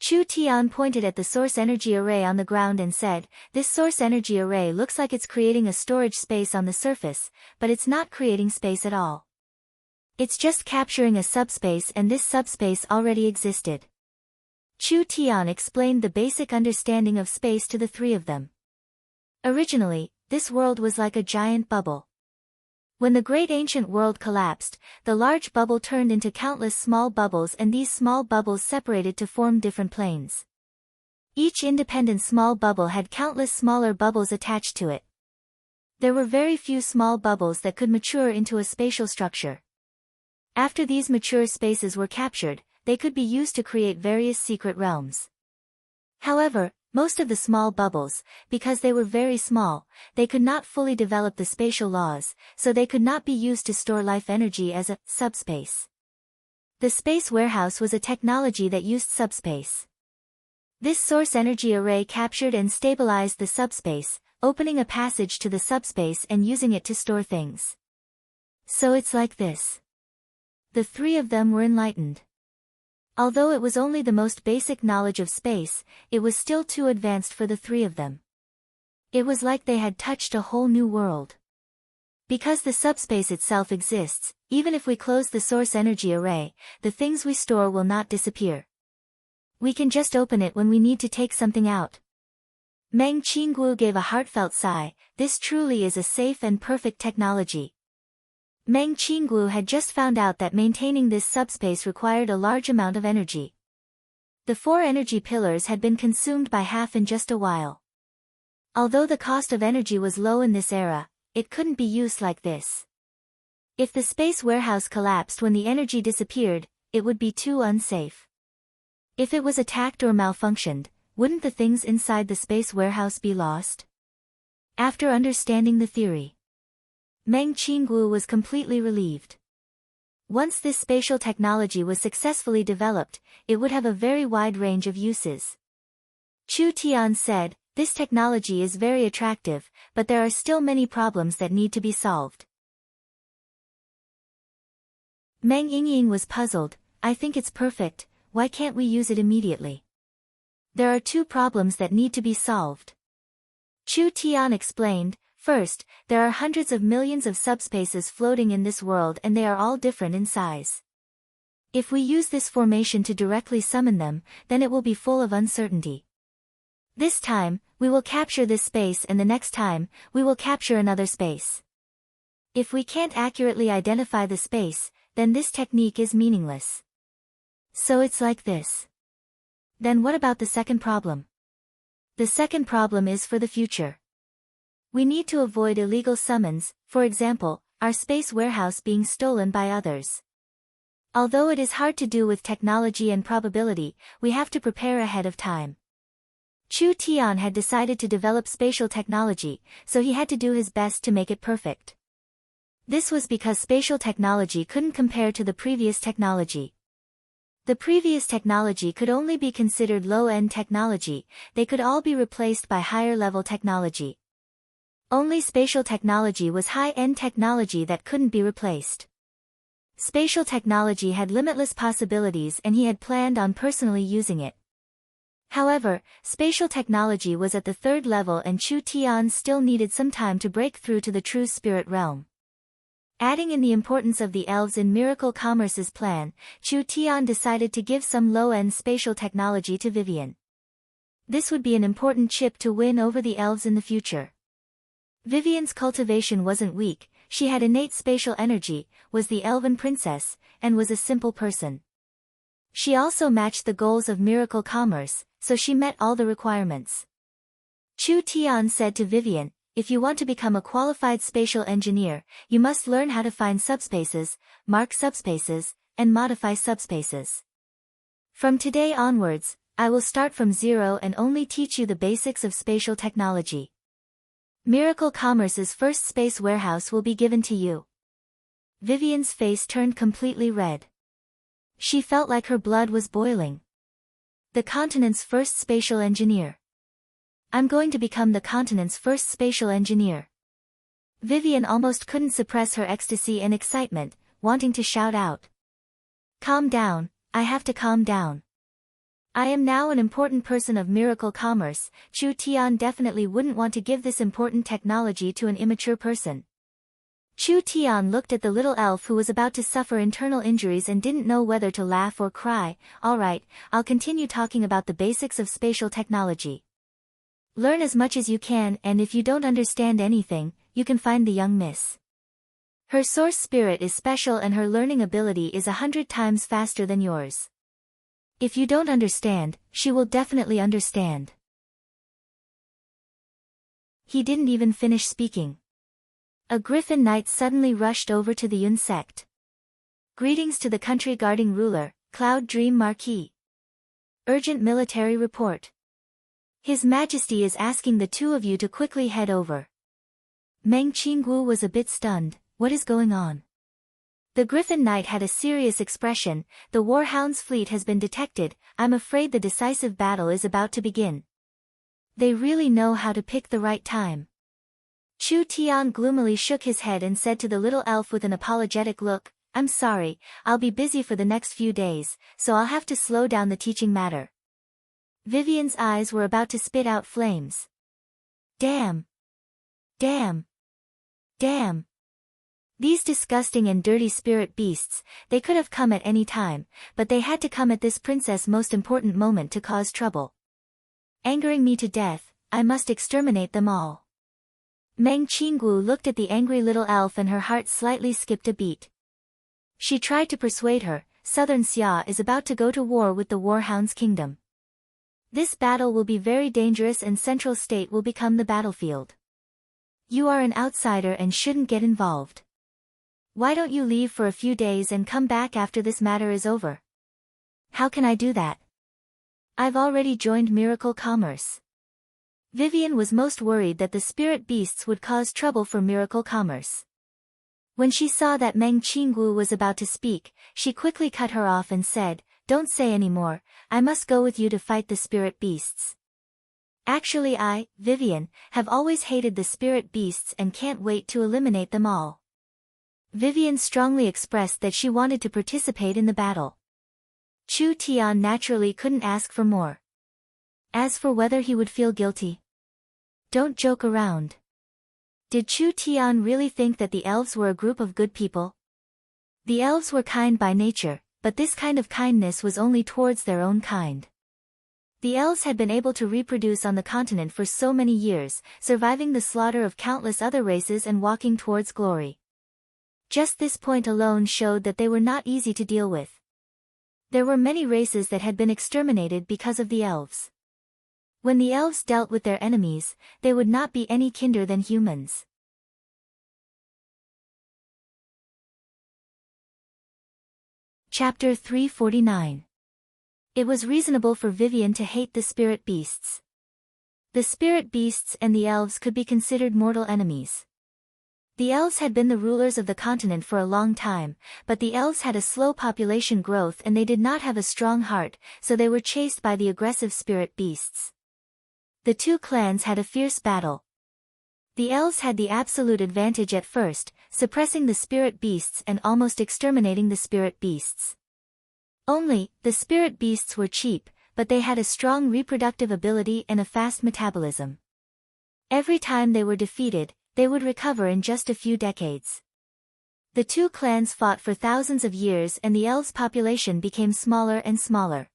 Chu Tian pointed at the source energy array on the ground and said, this source energy array looks like it's creating a storage space on the surface, but it's not creating space at all. It's just capturing a subspace, and this subspace already existed. Chu Tian explained the basic understanding of space to the three of them. Originally, this world was like a giant bubble. When the great ancient world collapsed, the large bubble turned into countless small bubbles, and these small bubbles separated to form different planes. Each independent small bubble had countless smaller bubbles attached to it. There were very few small bubbles that could mature into a spatial structure. After these mature spaces were captured, they could be used to create various secret realms. However, most of the small bubbles, because they were very small, they could not fully develop the spatial laws, so they could not be used to store life energy as a subspace. The space warehouse was a technology that used subspace. This source energy array captured and stabilized the subspace, opening a passage to the subspace and using it to store things. So it's like this. The three of them were enlightened. Although it was only the most basic knowledge of space, it was still too advanced for the three of them. It was like they had touched a whole new world. Because the subspace itself exists, even if we close the source energy array, the things we store will not disappear. We can just open it when we need to take something out. Meng Qingguo gave a heartfelt sigh. This truly is a safe and perfect technology. Meng Qingguo had just found out that maintaining this subspace required a large amount of energy. The 4 energy pillars had been consumed by half in just a while. Although the cost of energy was low in this era, it couldn't be used like this. If the space warehouse collapsed when the energy disappeared, it would be too unsafe. If it was attacked or malfunctioned, wouldn't the things inside the space warehouse be lost? After understanding the theory, Meng Qingguo was completely relieved. Once this spatial technology was successfully developed, it would have a very wide range of uses. Chu Tian said, "This technology is very attractive, but there are still many problems that need to be solved." Meng Yingying was puzzled. "I think it's perfect, why can't we use it immediately?" "There are 2 problems that need to be solved." Chu Tian explained. First, there are hundreds of millions of subspaces floating in this world and they are all different in size. If we use this formation to directly summon them, then it will be full of uncertainty. This time, we will capture this space and the next time, we will capture another space. If we can't accurately identify the space, then this technique is meaningless. So it's like this. Then what about the second problem? The second problem is for the future. We need to avoid illegal summons, for example, our space warehouse being stolen by others. Although it is hard to do with technology and probability, we have to prepare ahead of time. Chu Tian had decided to develop spatial technology, so he had to do his best to make it perfect. This was because spatial technology couldn't compare to the previous technology. The previous technology could only be considered low-end technology, they could all be replaced by higher-level technology. Only spatial technology was high-end technology that couldn't be replaced. Spatial technology had limitless possibilities and he had planned on personally using it. However, spatial technology was at the 3rd level and Chu Tian still needed some time to break through to the true spirit realm. Adding in the importance of the elves in Miracle Commerce's plan, Chu Tian decided to give some low-end spatial technology to Vivian. This would be an important chip to win over the elves in the future. Vivian's cultivation wasn't weak, she had innate spatial energy, was the elven princess, and was a simple person. She also matched the goals of Miracle Commerce, so she met all the requirements. Chu Tian said to Vivian, "If you want to become a qualified spatial engineer, you must learn how to find subspaces, mark subspaces, and modify subspaces. From today onwards, I will start from zero and only teach you the basics of spatial technology. Miracle Commerce's first space warehouse will be given to you." Vivian's face turned completely red. She felt like her blood was boiling. The continent's first spatial engineer. "I'm going to become the continent's first spatial engineer." Vivian almost couldn't suppress her ecstasy and excitement, wanting to shout out. "Calm down, I have to calm down. I am now an important person of Miracle Commerce." Chu Tian definitely wouldn't want to give this important technology to an immature person. Chu Tian looked at the little elf who was about to suffer internal injuries and didn't know whether to laugh or cry. "Alright, I'll continue talking about the basics of spatial technology. Learn as much as you can and if you don't understand anything, you can find the young miss. Her source spirit is special and her learning ability is 100 times faster than yours. If you don't understand, she will definitely understand." He didn't even finish speaking. A griffin knight suddenly rushed over to the Yun sect. "Greetings to the country guarding ruler, Cloud Dream Marquis. Urgent military report. His Majesty is asking the 2 of you to quickly head over." Meng Qingguo was a bit stunned. What is going on? The Griffin Knight had a serious expression. "The Warhound's fleet has been detected, I'm afraid the decisive battle is about to begin." They really know how to pick the right time. Chu Tian gloomily shook his head and said to the little elf with an apologetic look, "I'm sorry, I'll be busy for the next few days, so I'll have to slow down the teaching matter." Vivian's eyes were about to spit out flames. Damn! Damn! Damn! These disgusting and dirty spirit beasts, they could have come at any time, but they had to come at this princess' most important moment to cause trouble. Angering me to death, I must exterminate them all. Meng Qinggu looked at the angry little elf and her heart slightly skipped a beat. She tried to persuade her, Southern Xia is about to go to war with the Warhound's kingdom. This battle will be very dangerous and Central State will become the battlefield. You are an outsider and shouldn't get involved. Why don't you leave for a few days and come back after this matter is over? How can I do that? I've already joined Miracle Commerce. Vivian was most worried that the spirit beasts would cause trouble for Miracle Commerce. When she saw that Meng Qinggu was about to speak, she quickly cut her off and said, "Don't say any more, I must go with you to fight the spirit beasts." Actually I, Vivian, have always hated the spirit beasts and can't wait to eliminate them all. Vivian strongly expressed that she wanted to participate in the battle. Chu Tian naturally couldn't ask for more. As for whether he would feel guilty, don't joke around. Did Chu Tian really think that the elves were a group of good people? The elves were kind by nature, but this kind of kindness was only towards their own kind. The elves had been able to reproduce on the continent for so many years, surviving the slaughter of countless other races and walking towards glory. Just this point alone showed that they were not easy to deal with. There were many races that had been exterminated because of the elves. When the elves dealt with their enemies, they would not be any kinder than humans. Chapter 349. It was reasonable for Vivian to hate the spirit beasts. The spirit beasts and the elves could be considered mortal enemies. The elves had been the rulers of the continent for a long time, but the elves had a slow population growth and they did not have a strong heart, so they were chased by the aggressive spirit beasts. The two clans had a fierce battle. The elves had the absolute advantage at first, suppressing the spirit beasts and almost exterminating the spirit beasts. Only, the spirit beasts were cheap, but they had a strong reproductive ability and a fast metabolism. Every time they were defeated, they would recover in just a few decades. The two clans fought for thousands of years and the elves' population became smaller and smaller.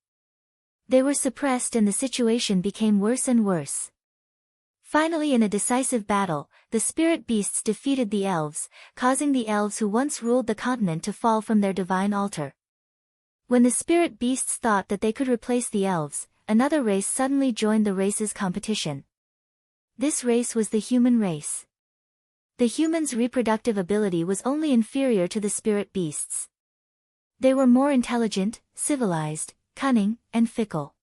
They were suppressed and the situation became worse and worse. Finally, in a decisive battle, the spirit beasts defeated the elves, causing the elves who once ruled the continent to fall from their divine altar. When the spirit beasts thought that they could replace the elves, another race suddenly joined the race's competition. This race was the human race. The humans' reproductive ability was only inferior to the spirit beasts. They were more intelligent, civilized, cunning, and fickle.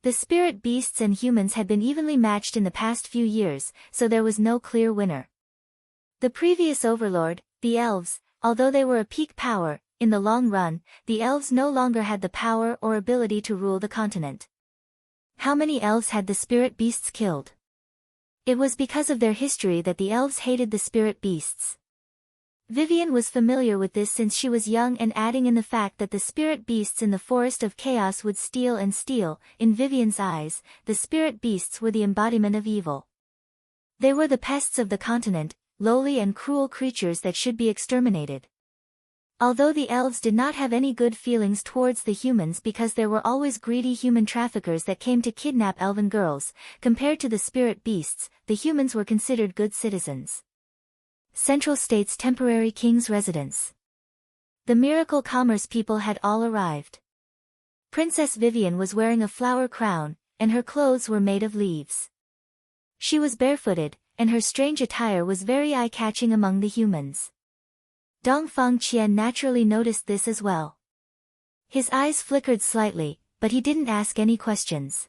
The spirit beasts and humans had been evenly matched in the past few years, so there was no clear winner. The previous overlord, the elves, although they were a peak power, in the long run, the elves no longer had the power or ability to rule the continent. How many elves had the spirit beasts killed? It was because of their history that the elves hated the spirit beasts. Vivian was familiar with this since she was young, and adding in the fact that the spirit beasts in the Forest of Chaos would steal and steal, in Vivian's eyes, the spirit beasts were the embodiment of evil. They were the pests of the continent, lowly and cruel creatures that should be exterminated. Although the elves did not have any good feelings towards the humans because there were always greedy human traffickers that came to kidnap elven girls, compared to the spirit beasts, the humans were considered good citizens. Central State's temporary king's residence. The Miracle Commerce people had all arrived. Princess Vivian was wearing a flower crown, and her clothes were made of leaves. She was barefooted, and her strange attire was very eye-catching among the humans. Dongfang Qian naturally noticed this as well. His eyes flickered slightly, but he didn't ask any questions.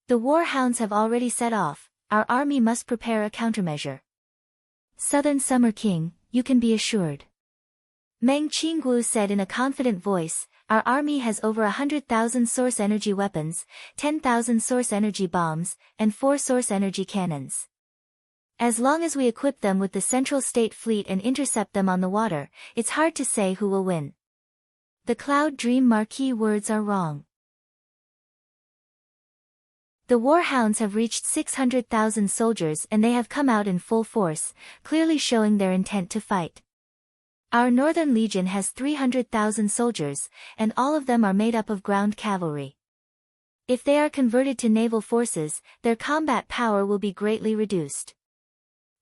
The warhounds have already set off, our army must prepare a countermeasure. Southern Summer King, you can be assured. Meng Qinggu said in a confident voice, our army has over 100,000 source energy weapons, 10,000 source energy bombs, and 4 source energy cannons. As long as we equip them with the Central State Fleet and intercept them on the water, it's hard to say who will win. The Cloud Dream Marquis words are wrong. The warhounds have reached 600,000 soldiers and they have come out in full force, clearly showing their intent to fight. Our Northern Legion has 300,000 soldiers, and all of them are made up of ground cavalry. If they are converted to naval forces, their combat power will be greatly reduced.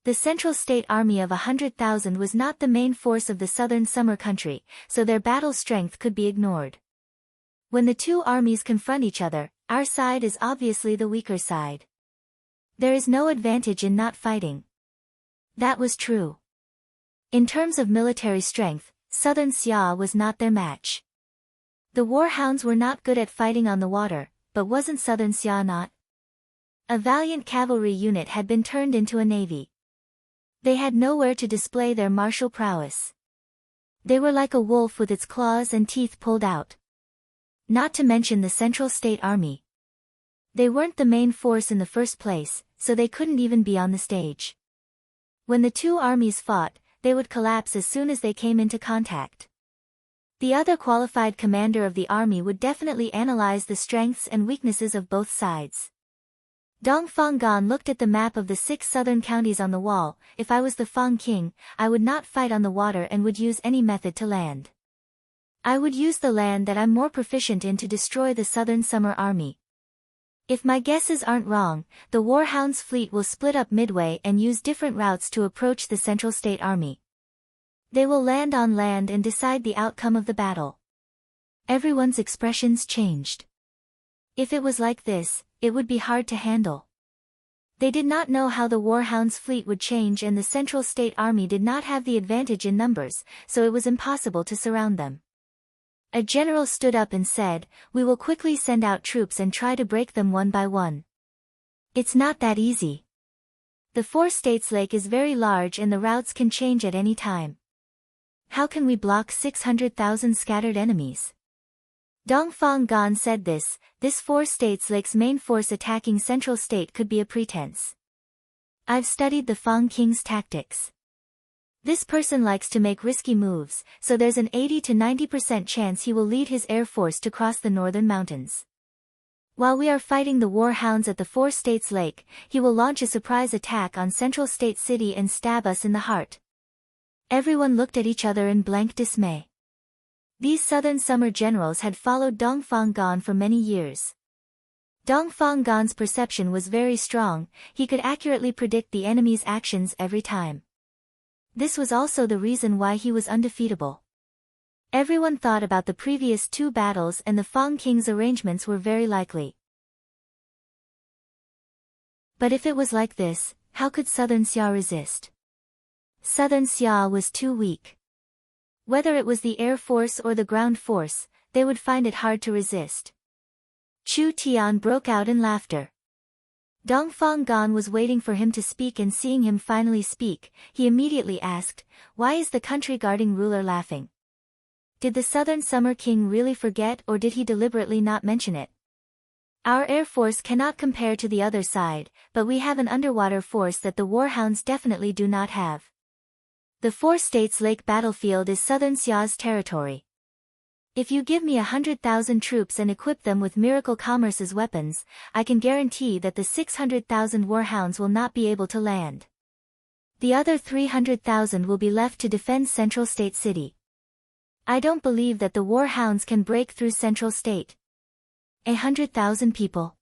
The Central State Army of 100,000 was not the main force of the southern summer country, so their battle strength could be ignored. When the two armies confront each other, our side is obviously the weaker side. There is no advantage in not fighting. That was true. In terms of military strength, Southern Xia was not their match. The warhounds were not good at fighting on the water, but wasn't Southern Xia not? A valiant cavalry unit had been turned into a navy. They had nowhere to display their martial prowess. They were like a wolf with its claws and teeth pulled out. Not to mention the Central State Army. They weren't the main force in the first place, so they couldn't even be on the stage. When the two armies fought, they would collapse as soon as they came into contact. The other qualified commander of the army would definitely analyze the strengths and weaknesses of both sides. Dong Fanggan looked at the map of the 6 southern counties on the wall. If I was the Fang king, I would not fight on the water and would use any method to land. I would use the land that I'm more proficient in to destroy the southern summer army. If my guesses aren't wrong, the Warhound's fleet will split up midway and use different routes to approach the Central State Army. They will land on land and decide the outcome of the battle. Everyone's expressions changed. If it was like this, it would be hard to handle. They did not know how the Warhound's fleet would change, and the Central State Army did not have the advantage in numbers, so it was impossible to surround them. A general stood up and said, "We will quickly send out troops and try to break them one by one." It's not that easy. The Four States Lake is very large and the routes can change at any time. How can we block 600,000 scattered enemies? Dong Fanggan said this Four States Lake's main force attacking Central State could be a pretense. I've studied the Fang King's tactics. This person likes to make risky moves, so there's an 80 to 90% chance he will lead his air force to cross the northern mountains. While we are fighting the Warhounds at the Four States Lake, he will launch a surprise attack on Central State City and stab us in the heart. Everyone looked at each other in blank dismay. These southern summer generals had followed Dong Fanggan for many years. Dong Fanggan's perception was very strong, he could accurately predict the enemy's actions every time. This was also the reason why he was undefeatable. Everyone thought about the previous 2 battles, and the Fang King's arrangements were very likely. But if it was like this, how could Southern Xia resist? Southern Xia was too weak. Whether it was the air force or the ground force, they would find it hard to resist. Chu Tian broke out in laughter. Dong Fanggan was waiting for him to speak, and seeing him finally speak, he immediately asked, "Why is the country guarding ruler laughing? Did the Southern Summer King really forget, or did he deliberately not mention it? Our air force cannot compare to the other side, but we have an underwater force that the Warhounds definitely do not have. The Four States Lake battlefield is Southern Xia's territory. If you give me 100,000 troops and equip them with Miracle Commerce's weapons, I can guarantee that the 600,000 Warhounds will not be able to land. The other 300,000 will be left to defend Central State City. I don't believe that the Warhounds can break through Central State." 100,000 people.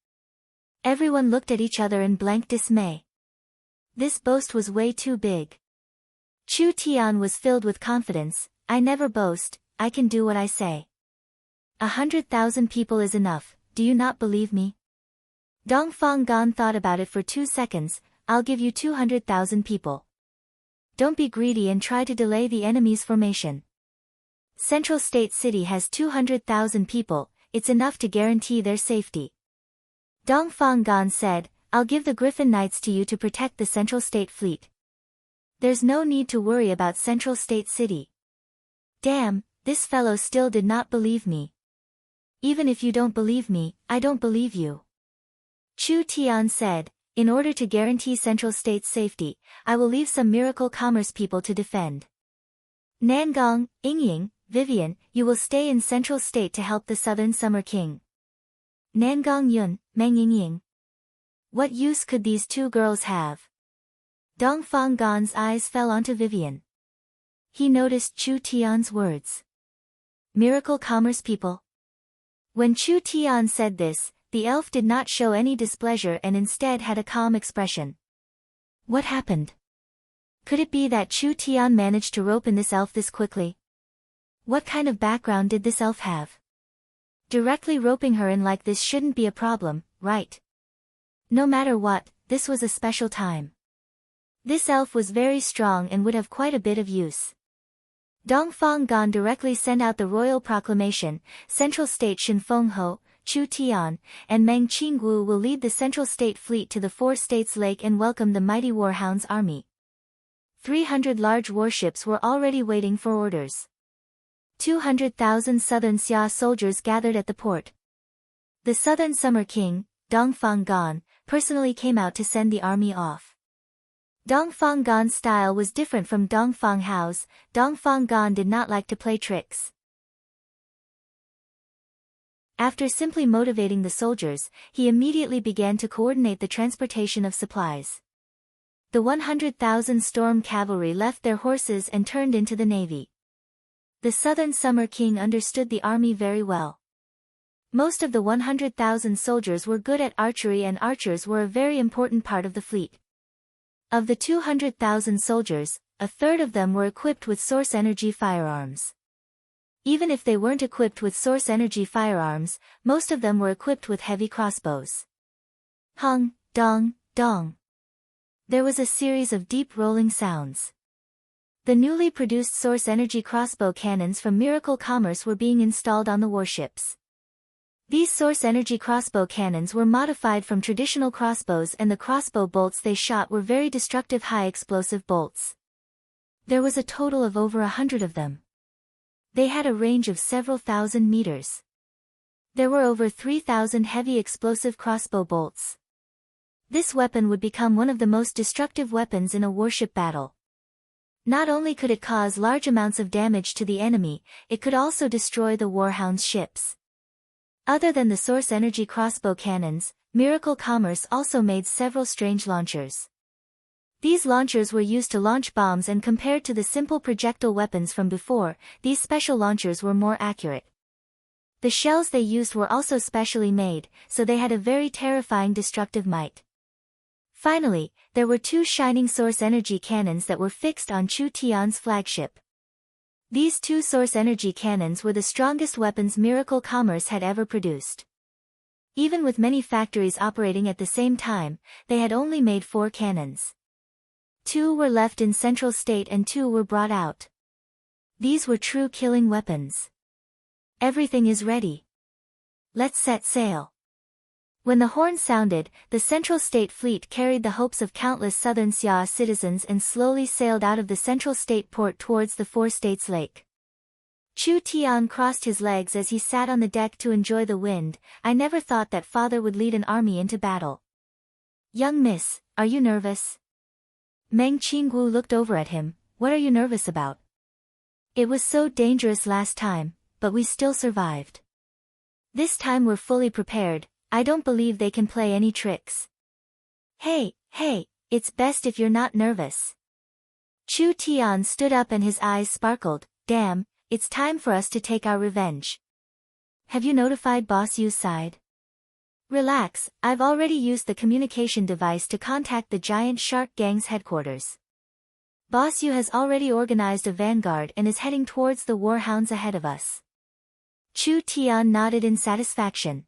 Everyone looked at each other in blank dismay. This boast was way too big. Chu Tian was filled with confidence. "I never boast, I can do what I say. 100,000 people is enough, do you not believe me?" Dong Fanggan thought about it for 2 seconds. "I'll give you 200,000 people. Don't be greedy and try to delay the enemy's formation. Central State City has 200,000 people, it's enough to guarantee their safety." Dong Fanggan said, "I'll give the Griffin Knights to you to protect the Central State Fleet. There's no need to worry about Central State City." Damn, this fellow still did not believe me. "Even if you don't believe me, I don't believe you." Chu Tian said, "In order to guarantee Central State's safety, I will leave some Miracle Commerce people to defend. Nangong, Yingying, Vivian, you will stay in Central State to help the Southern Summer King. Nangong Yun, Meng Yingying. What use could these 2 girls have?" Dong Fanggan's eyes fell onto Vivian. He noticed Chu Tian's words. Miracle Commerce people. When Chu Tian said this, the elf did not show any displeasure and instead had a calm expression. What happened? Could it be that Chu Tian managed to rope in this elf this quickly? What kind of background did this elf have? Directly roping her in like this shouldn't be a problem, right? No matter what, this was a special time. This elf was very strong and would have quite a bit of use. Dongfang Gan directly sent out the royal proclamation, Central State Shinfeng Ho, Chu Tian, and Meng Qingwu will lead the Central State Fleet to the Four States Lake and welcome the mighty Warhound's army. 300 large warships were already waiting for orders. 200,000 Southern Xia soldiers gathered at the port. The Southern Summer King, Dongfang Gan, personally came out to send the army off. Dongfang Gan's style was different from Dongfang Hao's. Dongfang Gan did not like to play tricks. After simply motivating the soldiers, he immediately began to coordinate the transportation of supplies. The 100,000 storm cavalry left their horses and turned into the navy. The Southern Summer King understood the army very well. Most of the 100,000 soldiers were good at archery and archers were a very important part of the fleet. Of the 200,000 soldiers, a third of them were equipped with source energy firearms. Even if they weren't equipped with source energy firearms, most of them were equipped with heavy crossbows. Hung, dong, dong. There was a series of deep rolling sounds. The newly produced source energy crossbow cannons from Miracle Commerce were being installed on the warships. These source energy crossbow cannons were modified from traditional crossbows and the crossbow bolts they shot were very destructive high-explosive bolts. There was a total of over 100 of them. They had a range of several thousand meters. There were over 3,000 heavy explosive crossbow bolts. This weapon would become one of the most destructive weapons in a warship battle. Not only could it cause large amounts of damage to the enemy, it could also destroy the Warhound's ships. Other than the source energy crossbow cannons, Miracle Commerce also made several strange launchers. These launchers were used to launch bombs and compared to the simple projectile weapons from before, these special launchers were more accurate. The shells they used were also specially made, so they had a very terrifying destructive might. Finally, there were 2 shining source energy cannons that were fixed on Chu Tian's flagship. These 2 source energy cannons were the strongest weapons Miracle Commerce had ever produced. Even with many factories operating at the same time, they had only made 4 cannons. 2 were left in Central State and 2 were brought out. These were true killing weapons. Everything is ready. Let's set sail. When the horn sounded, the Central State Fleet carried the hopes of countless Southern Xia citizens and slowly sailed out of the Central State port towards the Four States Lake. Chu Tian crossed his legs as he sat on the deck to enjoy the wind. I never thought that father would lead an army into battle. Young miss, are you nervous? Meng Qingwu looked over at him. What are you nervous about? It was so dangerous last time, but we still survived. This time we're fully prepared. I don't believe they can play any tricks. Hey, it's best if you're not nervous. Chu Tian stood up and his eyes sparkled. Damn, it's time for us to take our revenge. Have you notified Boss Yu's side? Relax, I've already used the communication device to contact the giant shark gang's headquarters. Boss Yu has already organized a vanguard and is heading towards the warhounds ahead of us. Chu Tian nodded in satisfaction.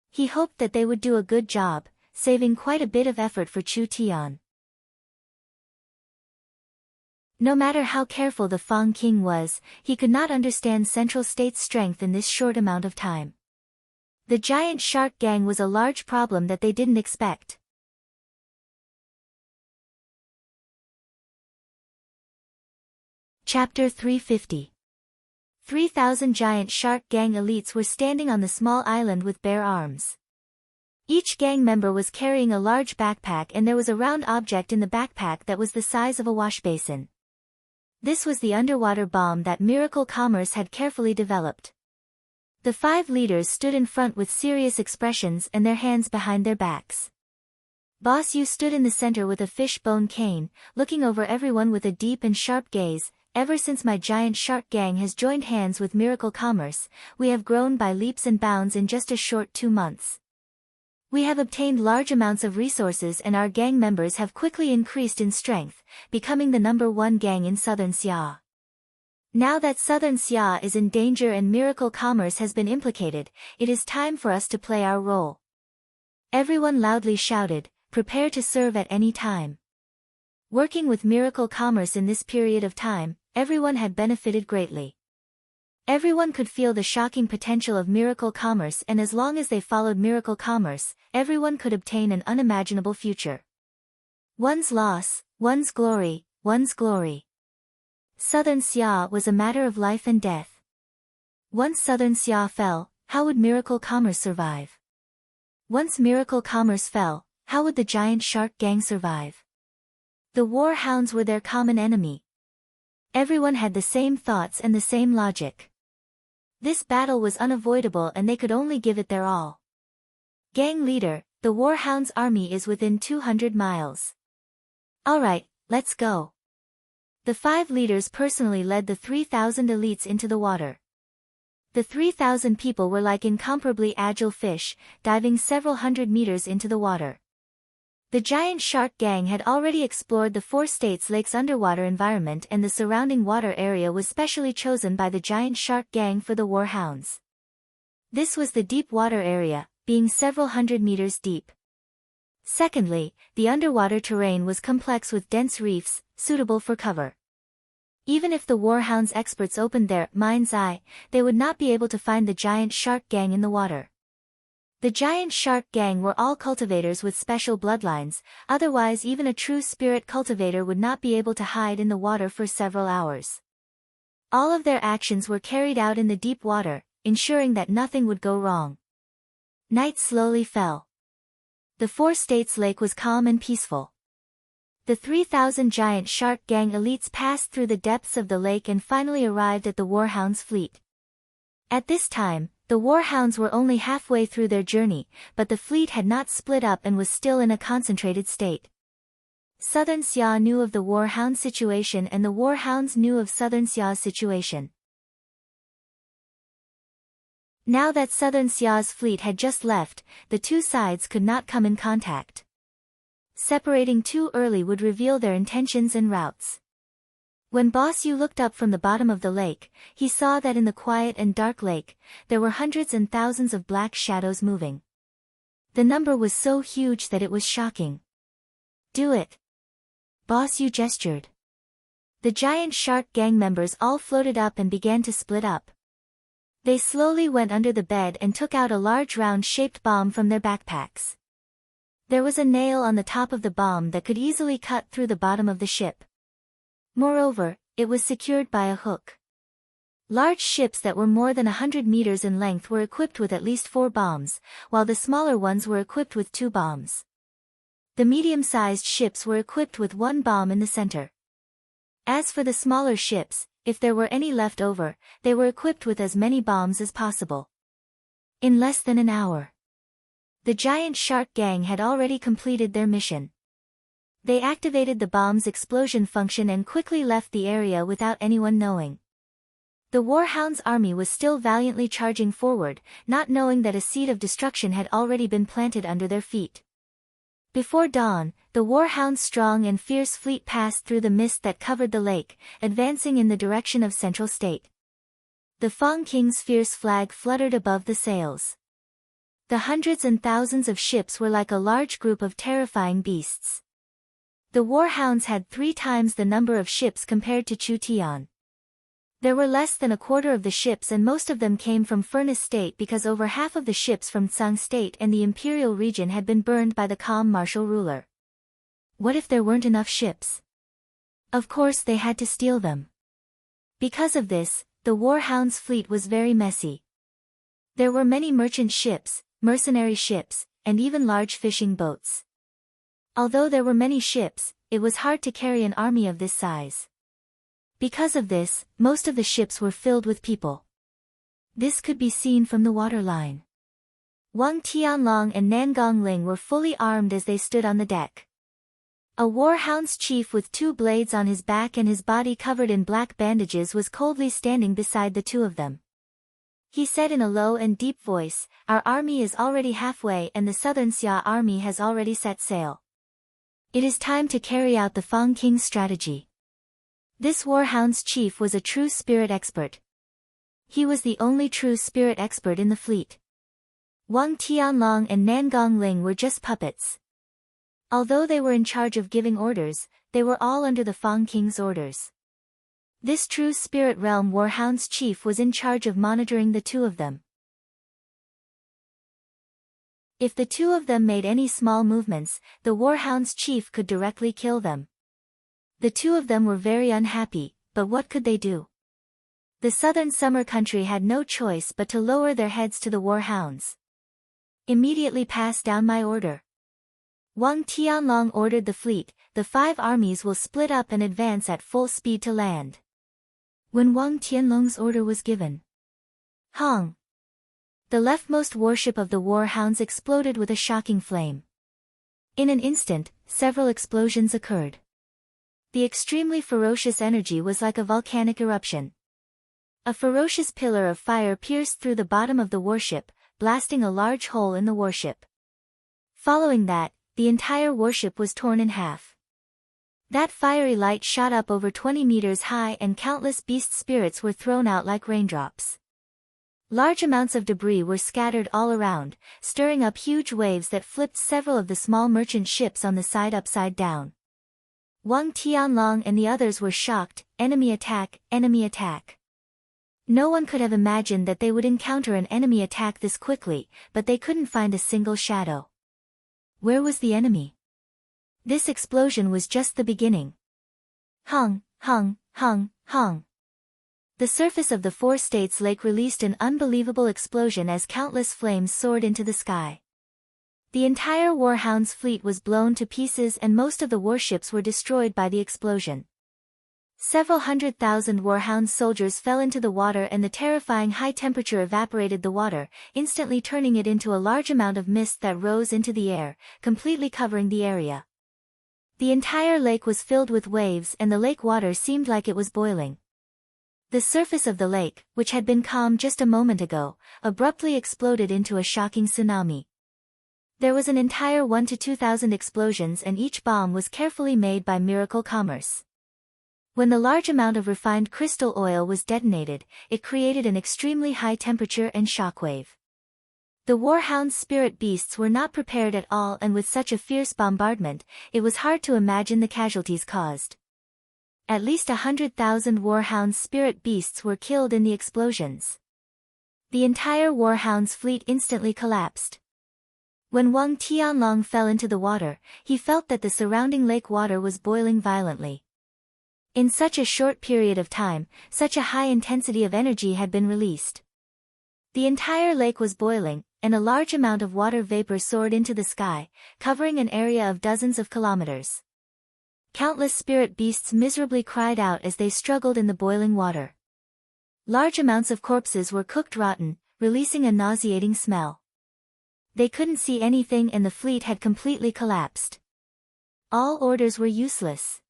He hoped that they would do a good job, saving quite a bit of effort for Chu Tian. No matter how careful the Fang King was, he could not understand Central State's strength in this short amount of time. The giant shark gang was a large problem that they didn't expect. Chapter 350. 3,000 giant shark gang elites were standing on the small island with bare arms. Each gang member was carrying a large backpack and there was a round object in the backpack that was the size of a wash basin. This was the underwater bomb that Miracle Commerce had carefully developed. The 5 leaders stood in front with serious expressions and their hands behind their backs. Boss Yu stood in the center with a fishbone cane, looking over everyone with a deep and sharp gaze. Ever since my giant shark gang has joined hands with Miracle Commerce, we have grown by leaps and bounds in just a short 2 months. We have obtained large amounts of resources and our gang members have quickly increased in strength, becoming the #1 gang in Southern Xia. Now that Southern Xia is in danger and miracle commerce has been implicated, it is time for us to play our role. Everyone loudly shouted, prepare to serve at any time. Working with miracle commerce in this period of time, everyone had benefited greatly. Everyone could feel the shocking potential of miracle commerce, and as long as they followed miracle commerce, everyone could obtain an unimaginable future. One's loss, one's glory, one's glory. Southern Xia was a matter of life and death. Once Southern Xia fell, how would miracle commerce survive? Once miracle commerce fell, how would the giant shark gang survive? The war hounds were their common enemy. Everyone had the same thoughts and the same logic. This battle was unavoidable and they could only give it their all. Gang leader, the war hounds' army is within 200 miles. Alright, let's go. The 5 leaders personally led the 3,000 elites into the water. The 3,000 people were like incomparably agile fish, diving several hundred meters into the water. The giant shark gang had already explored the 4 states' lake's underwater environment, and the surrounding water area was specially chosen by the giant shark gang for the war hounds. This was the deep water area, being several hundred meters deep. Secondly, the underwater terrain was complex with dense reefs, suitable for cover. Even if the war hounds experts opened their mind's eye, they would not be able to find the giant shark gang in the water. The giant shark gang were all cultivators with special bloodlines, otherwise even a true spirit cultivator would not be able to hide in the water for several hours. All of their actions were carried out in the deep water, ensuring that nothing would go wrong. Night slowly fell. The 4 states' lake was calm and peaceful. The 3,000 giant shark gang elites passed through the depths of the lake and finally arrived at the warhounds' fleet. At this time, the warhounds were only halfway through their journey, but the fleet had not split up and was still in a concentrated state. Southern Xia knew of the warhound situation and the warhounds knew of Southern Xia's situation. Now that Southern Xia's fleet had just left, the 2 sides could not come in contact. Separating too early would reveal their intentions and routes. When Boss Yu looked up from the bottom of the lake, he saw that in the quiet and dark lake, there were hundreds and thousands of black shadows moving. The number was so huge that it was shocking. Do it. Boss Yu gestured. The giant shark gang members all floated up and began to split up. They slowly went under the bed and took out a large round-shaped bomb from their backpacks. There was a nail on the top of the bomb that could easily cut through the bottom of the ship. Moreover, it was secured by a hook. Large ships that were more than 100 meters in length were equipped with at least 4 bombs, while the smaller ones were equipped with 2 bombs. The medium-sized ships were equipped with 1 bomb in the center. As for the smaller ships, if there were any left over, they were equipped with as many bombs as possible. In less than an hour, the giant shark gang had already completed their mission. They activated the bomb's explosion function and quickly left the area without anyone knowing. The warhounds' army was still valiantly charging forward, not knowing that a seed of destruction had already been planted under their feet. Before dawn, the warhounds' strong and fierce fleet passed through the mist that covered the lake, advancing in the direction of Central State. The Fong King's fierce flag fluttered above the sails. The hundreds and thousands of ships were like a large group of terrifying beasts. The warhounds had 3 times the number of ships compared to Chu Tian. There were less than a quarter of the ships and most of them came from Furnace State because over half of the ships from Tsang State and the Imperial region had been burned by the calm martial ruler. What if there weren't enough ships? Of course they had to steal them. Because of this, the warhounds' fleet was very messy. There were many merchant ships, mercenary ships, and even large fishing boats. Although there were many ships, it was hard to carry an army of this size. Because of this, most of the ships were filled with people. This could be seen from the waterline. Wang Tianlong and Nangong Ling were fully armed as they stood on the deck. A warhound's chief with 2 blades on his back and his body covered in black bandages was coldly standing beside the 2 of them. He said in a low and deep voice, "Our army is already halfway and the southern Xia army has already set sail. It is time to carry out the Fang King's strategy." This warhound's chief was a true spirit expert. He was the only true spirit expert in the fleet. Wang Tianlong and Nangong Ling were just puppets. Although they were in charge of giving orders, they were all under the Fang King's orders. This true spirit realm warhound's chief was in charge of monitoring the two of them. If the two of them made any small movements, the warhound's chief could directly kill them. The two of them were very unhappy, but what could they do? The southern summer country had no choice but to lower their heads to the warhounds. "Immediately pass down my order." Wang Tianlong ordered the fleet, "The 5 armies will split up and advance at full speed to land." When Wang Tianlong's order was given, Hong! The leftmost warship of the warhounds exploded with a shocking flame. In an instant, several explosions occurred. The extremely ferocious energy was like a volcanic eruption. A ferocious pillar of fire pierced through the bottom of the warship, blasting a large hole in the warship. Following that, the entire warship was torn in half. That fiery light shot up over 20 meters high and countless beast spirits were thrown out like raindrops. Large amounts of debris were scattered all around, stirring up huge waves that flipped several of the small merchant ships on the side upside down. Wang Tianlong and the others were shocked. Enemy attack, enemy attack. No one could have imagined that they would encounter an enemy attack this quickly, but they couldn't find a single shadow. Where was the enemy? This explosion was just the beginning. Hung, hung, hung, hung. The surface of the Four States Lake released an unbelievable explosion as countless flames soared into the sky. The entire warhound's fleet was blown to pieces and most of the warships were destroyed by the explosion. Several 100,000 warhound soldiers fell into the water and the terrifying high temperature evaporated the water, instantly turning it into a large amount of mist that rose into the air, completely covering the area. The entire lake was filled with waves and the lake water seemed like it was boiling. The surface of the lake, which had been calm just a moment ago, abruptly exploded into a shocking tsunami. There was an entire 1 to 2,000 explosions and each bomb was carefully made by Miracle Commerce. When the large amount of refined crystal oil was detonated, it created an extremely high temperature and shockwave. The warhound's spirit beasts were not prepared at all and with such a fierce bombardment, it was hard to imagine the casualties caused. At least 100,000 warhound's spirit beasts were killed in the explosions. The entire warhound's fleet instantly collapsed. When Wang Tianlong fell into the water, he felt that the surrounding lake water was boiling violently. In such a short period of time, such a high intensity of energy had been released. The entire lake was boiling, and a large amount of water vapor soared into the sky, covering an area of dozens of kilometers. Countless spirit beasts miserably cried out as they struggled in the boiling water. Large amounts of corpses were cooked rotten, releasing a nauseating smell. They couldn't see anything and the fleet had completely collapsed. All orders were useless.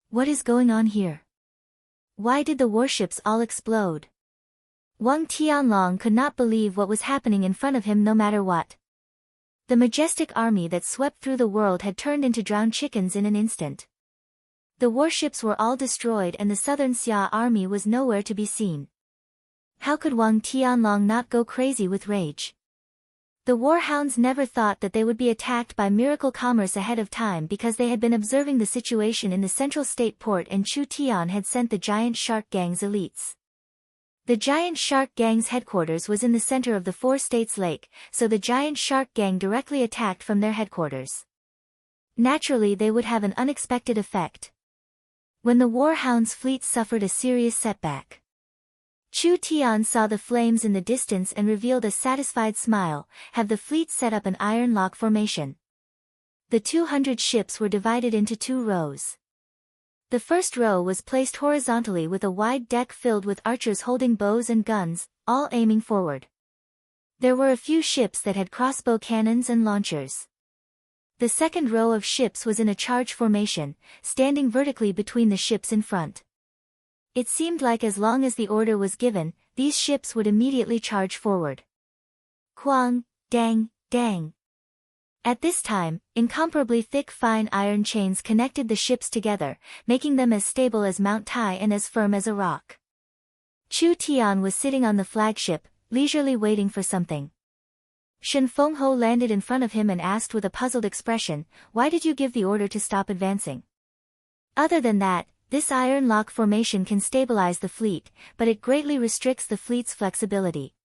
What is going on here? Why did the warships all explode? Wang Tianlong could not believe what was happening in front of him no matter what. The majestic army that swept through the world had turned into drowned chickens in an instant. The warships were all destroyed and the southern Xia army was nowhere to be seen. How could Wang Tianlong not go crazy with rage? The warhounds never thought that they would be attacked by Miracle Commerce ahead of time because they had been observing the situation in the central state port and Chu Tian had sent the Giant Shark Gang's elites. The Giant Shark Gang's headquarters was in the center of the Four States Lake, so the Giant Shark Gang directly attacked from their headquarters. Naturally they would have an unexpected effect. When the warhounds' fleet suffered a serious setback, Chu Tian saw the flames in the distance and revealed a satisfied smile. Have the fleet set up an iron lock formation. The 200 ships were divided into 2 rows. The first row was placed horizontally with a wide deck filled with archers holding bows and guns, all aiming forward. There were a few ships that had crossbow cannons and launchers. The second row of ships was in a charge formation, standing vertically between the ships in front. It seemed like as long as the order was given, these ships would immediately charge forward. Quang, dang, dang. At this time, incomparably thick fine iron chains connected the ships together, making them as stable as Mount Tai and as firm as a rock. Chu Tian was sitting on the flagship, leisurely waiting for something. Shen Fengho landed in front of him and asked with a puzzled expression, "Why did you give the order to stop advancing?" Other than that, this iron lock formation can stabilize the fleet, but it greatly restricts the fleet's flexibility.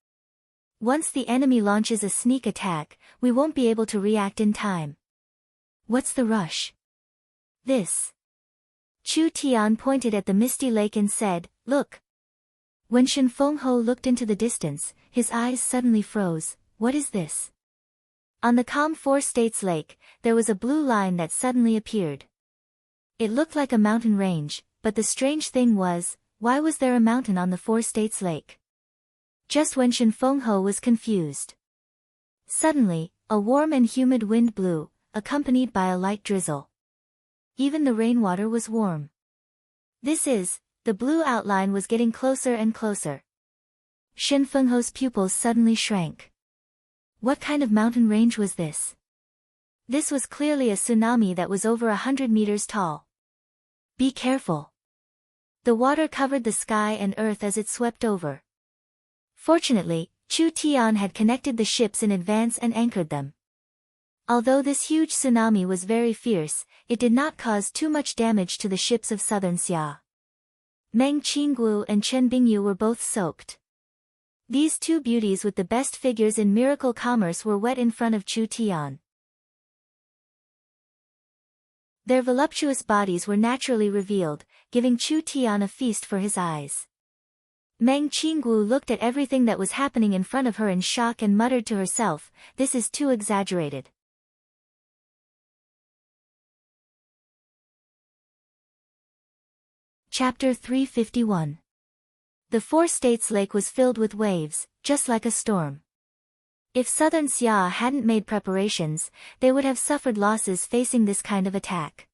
Once the enemy launches a sneak attack, we won't be able to react in time. What's the rush? This. Chu Tian pointed at the misty lake and said, "Look." When Shen Fengho looked into the distance, his eyes suddenly froze. What is this? On the calm Four States Lake, there was a blue line that suddenly appeared. It looked like a mountain range, but the strange thing was, why was there a mountain on the Four States Lake? Just when Shen Fengho was confused. Suddenly, a warm and humid wind blew, accompanied by a light drizzle. Even the rainwater was warm. The blue outline was getting closer and closer. Shen Fengho's pupils suddenly shrank. What kind of mountain range was this? This was clearly a tsunami that was over 100 meters tall. Be careful. The water covered the sky and earth as it swept over. Fortunately, Chu Tian had connected the ships in advance and anchored them. Although this huge tsunami was very fierce, it did not cause too much damage to the ships of southern Xia. Meng Qingguo and Chen Bingyu were both soaked. These two beauties with the best figures in miracle commerce were wet in front of Chu Tian. Their voluptuous bodies were naturally revealed, giving Chu Tian a feast for his eyes. Meng Qingguo looked at everything that was happening in front of her in shock and muttered to herself, "This is too exaggerated." Chapter 351. The Four States Lake was filled with waves, just like a storm. If southern Xia hadn't made preparations, they would have suffered losses facing this kind of attack.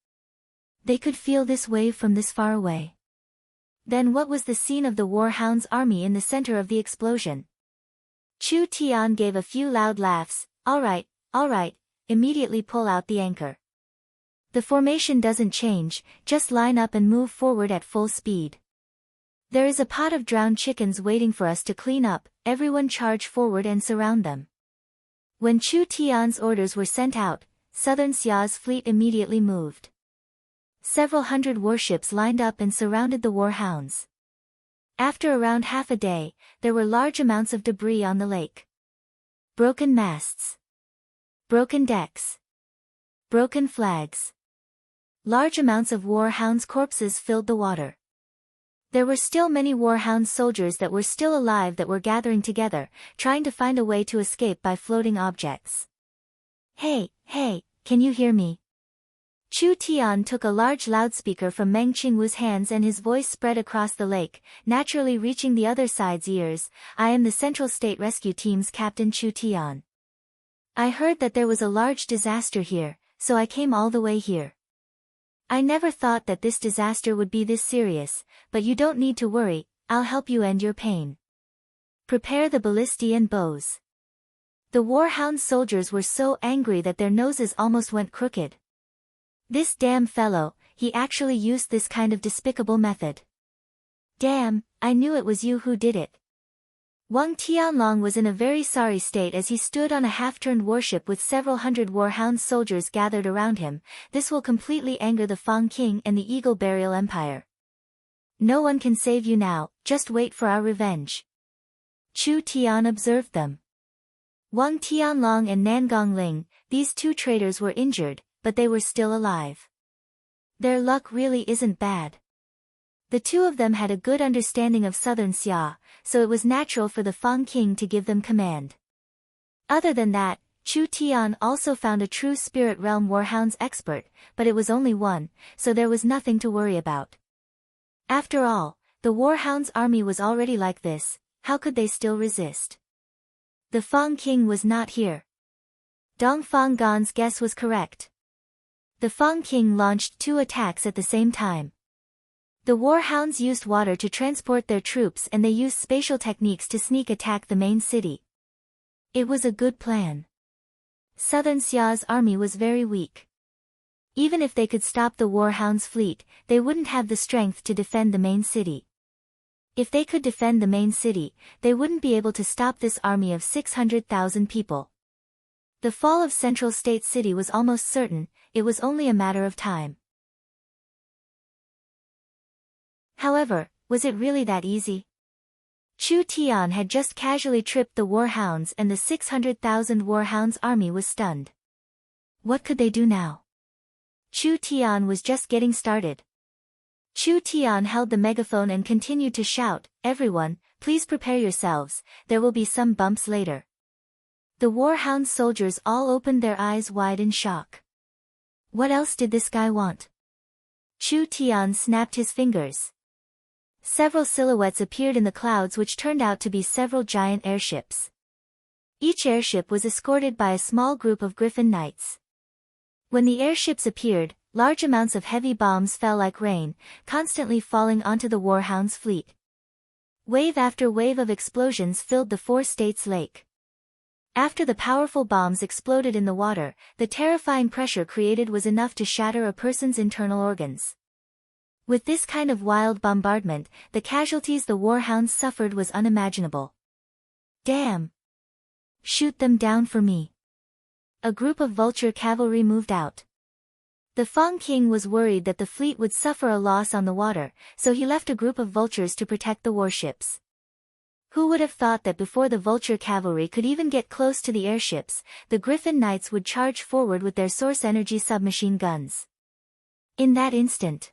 They could feel this wave from this far away. Then what was the scene of the Warhound's army in the center of the explosion? Chu Tian gave a few loud laughs. All right, immediately pull out the anchor. The formation doesn't change, just line up and move forward at full speed. There is a pot of drowned chickens waiting for us to clean up, everyone charge forward and surround them. When Chu Tian's orders were sent out, southern Xia's fleet immediately moved. Several hundred warships lined up and surrounded the warhounds. After around half a day, there were large amounts of debris on the lake. Broken masts. Broken decks. Broken flags. Large amounts of warhounds' corpses filled the water. There were still many warhound soldiers that were still alive that were gathering together, trying to find a way to escape by floating objects. Hey, can you hear me? Chu Tian took a large loudspeaker from Meng Qingwu's hands and his voice spread across the lake, naturally reaching the other side's ears. I am the Central State Rescue Team's Captain Chu Tian. I heard that there was a large disaster here, so I came all the way here. I never thought that this disaster would be this serious, but you don't need to worry, I'll help you end your pain. Prepare the ballistae and bows. The warhound soldiers were so angry that their noses almost went crooked. This damn fellow, he actually used this kind of despicable method. Damn, I knew it was you who did it. Wang Tianlong was in a very sorry state as he stood on a half-turned warship with several hundred warhound soldiers gathered around him. This will completely anger the Fang King and the Eagle Burial Empire. No one can save you now, just wait for our revenge. Chu Tian observed them. Wang Tianlong and Nangong Ling, these two traitors were injured, but they were still alive. Their luck really isn't bad. The two of them had a good understanding of southern Xia, so it was natural for the Fang King to give them command. Other than that, Chu Tian also found a true spirit realm warhounds expert, but it was only one, so there was nothing to worry about. After all, the warhounds' army was already like this, how could they still resist? The Fang King was not here. Dong Fang Gan's guess was correct. The Fang King launched two attacks at the same time. The warhounds used water to transport their troops, and they used spatial techniques to sneak attack the main city. It was a good plan. Southern Xia's army was very weak. Even if they could stop the warhounds' fleet, they wouldn't have the strength to defend the main city. If they could defend the main city, they wouldn't be able to stop this army of 600,000 people. The fall of Central State City was almost certain, it was only a matter of time. However, was it really that easy? Chu Tian had just casually tripped the warhounds, and the 600,000 warhounds' army was stunned. What could they do now? Chu Tian was just getting started. Chu Tian held the megaphone and continued to shout, "Everyone, please prepare yourselves, there will be some bumps later." The warhound soldiers all opened their eyes wide in shock. What else did this guy want? Chu Tian snapped his fingers. Several silhouettes appeared in the clouds, which turned out to be several giant airships. Each airship was escorted by a small group of Griffin Knights. When the airships appeared, large amounts of heavy bombs fell like rain, constantly falling onto the warhounds' fleet. Wave after wave of explosions filled the four states' lake. After the powerful bombs exploded in the water, the terrifying pressure created was enough to shatter a person's internal organs. With this kind of wild bombardment, the casualties the warhounds suffered was unimaginable. Damn! Shoot them down for me. A group of vulture cavalry moved out. The Fang King was worried that the fleet would suffer a loss on the water, so he left a group of vultures to protect the warships. Who would have thought that before the vulture cavalry could even get close to the airships, the Griffin Knights would charge forward with their source energy submachine guns. In that instant,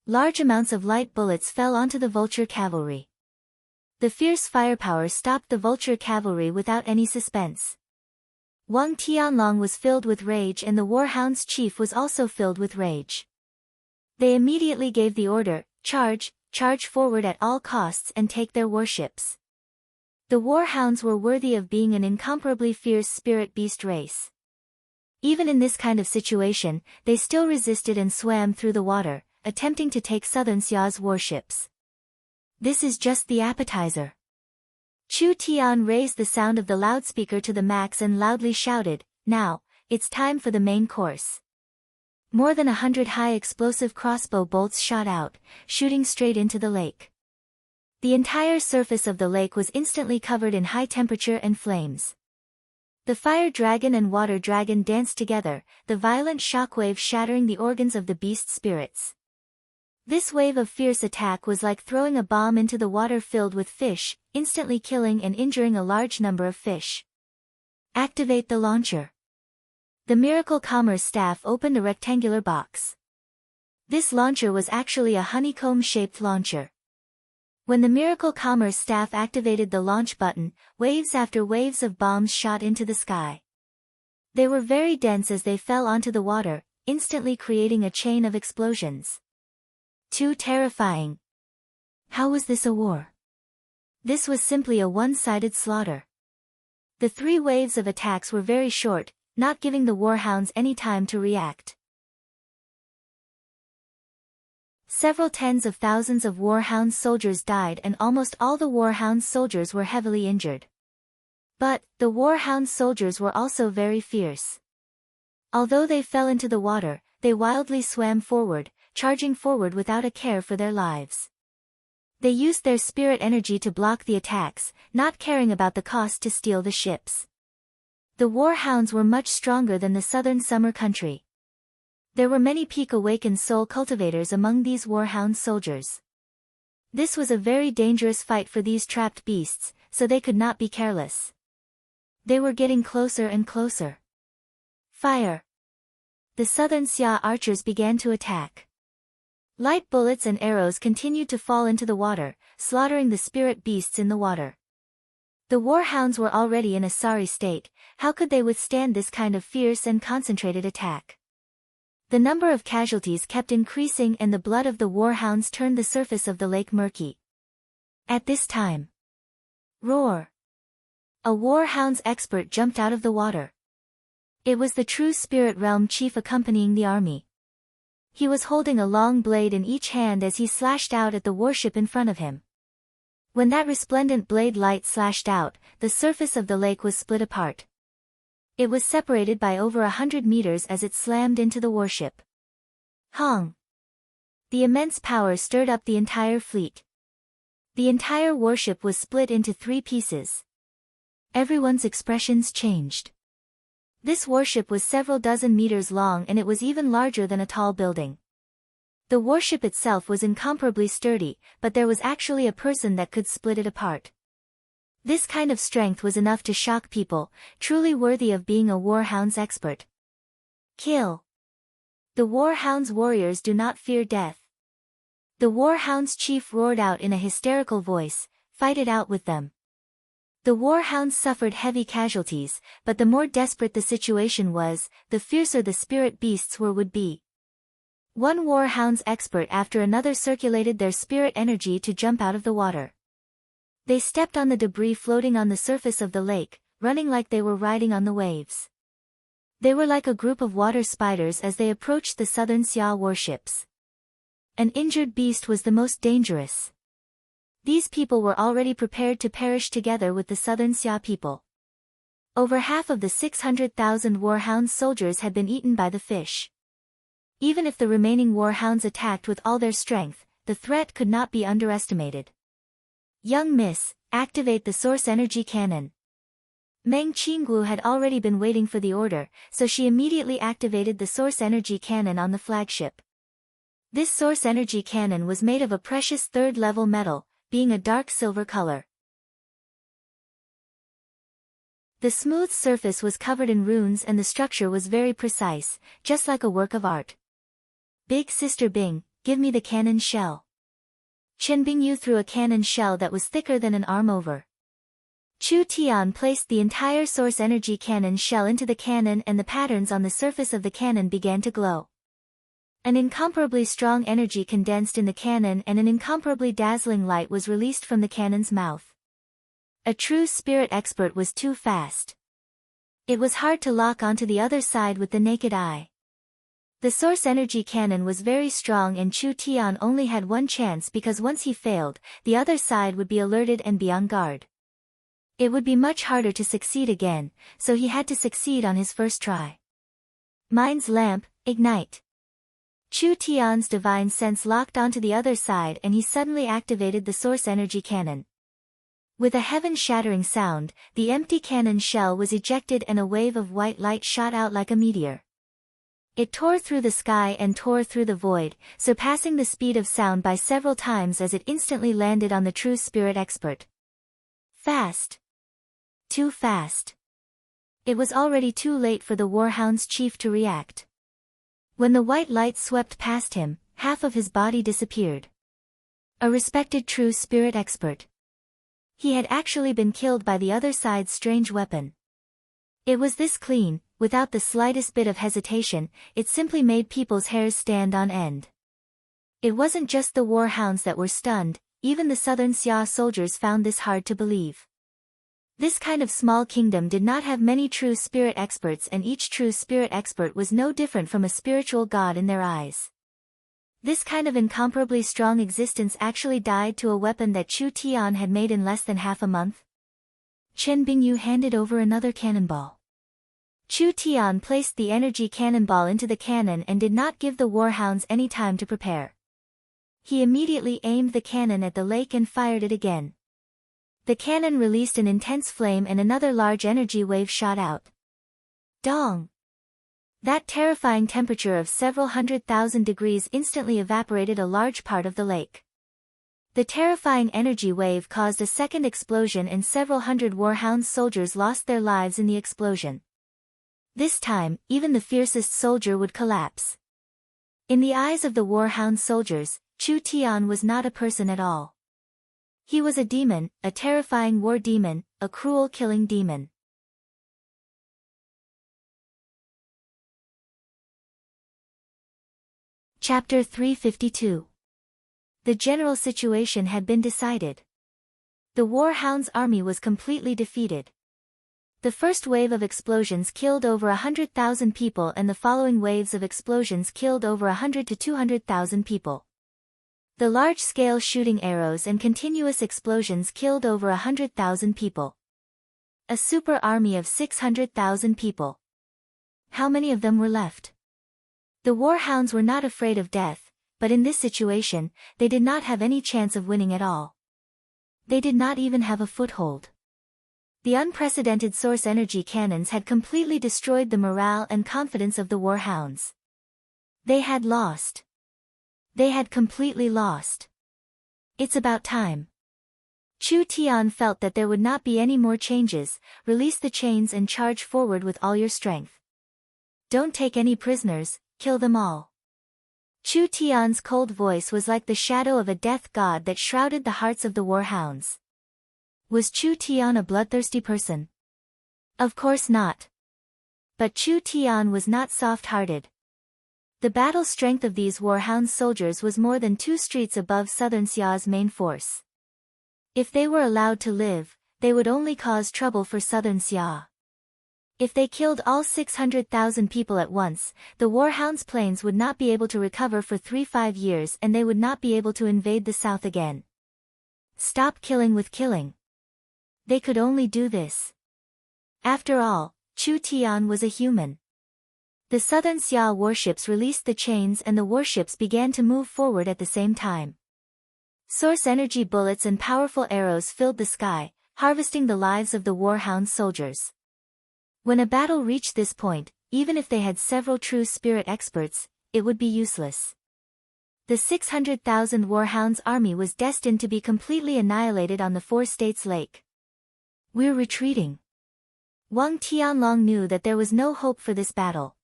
large amounts of light bullets fell onto the vulture cavalry. The fierce firepower stopped the vulture cavalry without any suspense. Wang Tianlong was filled with rage, and the warhounds' chief was also filled with rage. They immediately gave the order, charge forward at all costs and take their warships. The warhounds were worthy of being an incomparably fierce spirit beast race. Even in this kind of situation, they still resisted and swam through the water, attempting to take Southern Xia's warships. This is just the appetizer. Chu Tian raised the sound of the loudspeaker to the max and loudly shouted, "Now, it's time for the main course." More than 100 high explosive crossbow bolts shot out, shooting straight into the lake. The entire surface of the lake was instantly covered in high temperature and flames. The fire dragon and water dragon danced together, the violent shockwave shattering the organs of the beast spirits. This wave of fierce attack was like throwing a bomb into the water filled with fish, instantly killing and injuring a large number of fish. Activate the launcher. The Miracle Commerce staff opened a rectangular box. This launcher was actually a honeycomb-shaped launcher. When the Miracle Commerce staff activated the launch button, waves after waves of bombs shot into the sky. They were very dense as they fell onto the water, instantly creating a chain of explosions. Too terrifying. How was this a war? This was simply a one-sided slaughter. The three waves of attacks were very short, not giving the warhounds any time to react. Several tens of thousands of warhound soldiers died, and almost all the warhound soldiers were heavily injured. But, the warhound soldiers were also very fierce. Although they fell into the water, they wildly swam forward, charging forward without a care for their lives. They used their spirit energy to block the attacks, not caring about the cost to steal the ships. The warhounds were much stronger than the southern summer country. There were many peak awakened soul cultivators among these warhound soldiers. This was a very dangerous fight for these trapped beasts, so they could not be careless. They were getting closer and closer. Fire! The southern Xia archers began to attack. Light bullets and arrows continued to fall into the water, slaughtering the spirit beasts in the water. The warhounds were already in a sorry state, how could they withstand this kind of fierce and concentrated attack? The number of casualties kept increasing, and the blood of the warhounds turned the surface of the lake murky. At this time, roar! A warhounds expert jumped out of the water. It was the true spirit realm chief accompanying the army. He was holding a long blade in each hand as he slashed out at the warship in front of him. When that resplendent blade light slashed out, the surface of the lake was split apart. It was separated by over 100 meters as it slammed into the warship. Hong! The immense power stirred up the entire fleet. The entire warship was split into 3 pieces. Everyone's expressions changed. This warship was several dozen meters long and it was even larger than a tall building. The warship itself was incomparably sturdy, but there was actually a person that could split it apart. This kind of strength was enough to shock people, truly worthy of being a warhound's expert. Kill! The warhound's warriors do not fear death. The warhound's chief roared out in a hysterical voice, "Fight it out with them." The warhounds suffered heavy casualties, but the more desperate the situation was, the fiercer the spirit beasts would be. One warhound's expert after another circulated their spirit energy to jump out of the water. They stepped on the debris floating on the surface of the lake, running like they were riding on the waves. They were like a group of water spiders as they approached the southern Xia warships. An injured beast was the most dangerous. These people were already prepared to perish together with the southern Xia people. Over half of the 600,000 warhound soldiers had been eaten by the fish. Even if the remaining warhounds attacked with all their strength, the threat could not be underestimated. "Young miss, activate the source energy cannon." Meng Qinggu had already been waiting for the order, so she immediately activated the source energy cannon on the flagship. This source energy cannon was made of a precious third-level metal, being a dark silver color. The smooth surface was covered in runes and the structure was very precise, just like a work of art. "Big Sister Bing, give me the cannon shell." Chen Bingyu threw a cannon shell that was thicker than an arm over. Chu Tian placed the entire source energy cannon shell into the cannon and the patterns on the surface of the cannon began to glow. An incomparably strong energy condensed in the cannon and an incomparably dazzling light was released from the cannon's mouth. A true spirit expert was too fast. It was hard to lock onto the other side with the naked eye. The source energy cannon was very strong and Chu Tian only had one chance because once he failed, the other side would be alerted and be on guard. It would be much harder to succeed again, so he had to succeed on his first try. Mind's lamp, ignite. Chu Tian's divine sense locked onto the other side and he suddenly activated the source energy cannon. With a heaven-shattering sound, the empty cannon shell was ejected and a wave of white light shot out like a meteor. It tore through the sky and tore through the void, surpassing the speed of sound by several times as it instantly landed on the true spirit expert. Fast. Too fast. It was already too late for the warhound's chief to react. When the white light swept past him, half of his body disappeared. A respected true spirit expert. He had actually been killed by the other side's strange weapon. It was this clean, without the slightest bit of hesitation, it simply made people's hairs stand on end. It wasn't just the warhounds that were stunned, even the southern Xia soldiers found this hard to believe. This kind of small kingdom did not have many true spirit experts and each true spirit expert was no different from a spiritual god in their eyes. This kind of incomparably strong existence actually died to a weapon that Chu Tian had made in less than half a month. Chen Bingyu handed over another cannonball. Chu Tian placed the energy cannonball into the cannon and did not give the warhounds any time to prepare. He immediately aimed the cannon at the lake and fired it again. The cannon released an intense flame and another large energy wave shot out. Dong! That terrifying temperature of several 100,000 degrees instantly evaporated a large part of the lake. The terrifying energy wave caused a second explosion and several hundred warhound soldiers lost their lives in the explosion. This time, even the fiercest soldier would collapse. In the eyes of the warhound soldiers, Chu Tian was not a person at all. He was a demon, a terrifying war demon, a cruel killing demon. Chapter 352. The general situation had been decided. The warhound's army was completely defeated. The first wave of explosions killed over 100,000 people and the following waves of explosions killed over 100 to 200,000 people. The large-scale shooting arrows and continuous explosions killed over 100,000 people. A super army of 600,000 people. How many of them were left? The warhounds were not afraid of death, but in this situation, they did not have any chance of winning at all. They did not even have a foothold. The unprecedented source energy cannons had completely destroyed the morale and confidence of the warhounds. They had lost. They had completely lost. It's about time. Chu Tian felt that there would not be any more changes. Release the chains and charge forward with all your strength. Don't take any prisoners, kill them all. Chu Tian's cold voice was like the shadow of a death god that shrouded the hearts of the warhounds. Was Chu Tian a bloodthirsty person? Of course not. But Chu Tian was not soft-hearted. The battle strength of these warhound soldiers was more than 2 streets above Southern Xia's main force. If they were allowed to live, they would only cause trouble for Southern Xia. If they killed all 600,000 people at once, the warhounds' planes would not be able to recover for 3-5 years and they would not be able to invade the south again. Stop killing with killing. They could only do this. After all, Chu Tian was a human. The Southern Xia warships released the chains and the warships began to move forward at the same time. Source energy bullets and powerful arrows filled the sky, harvesting the lives of the warhound soldiers. When a battle reached this point, even if they had several true spirit experts, it would be useless. The 600,000 warhounds' army was destined to be completely annihilated on the Four States Lake. We're retreating. Wang Tianlong knew that there was no hope for this battle.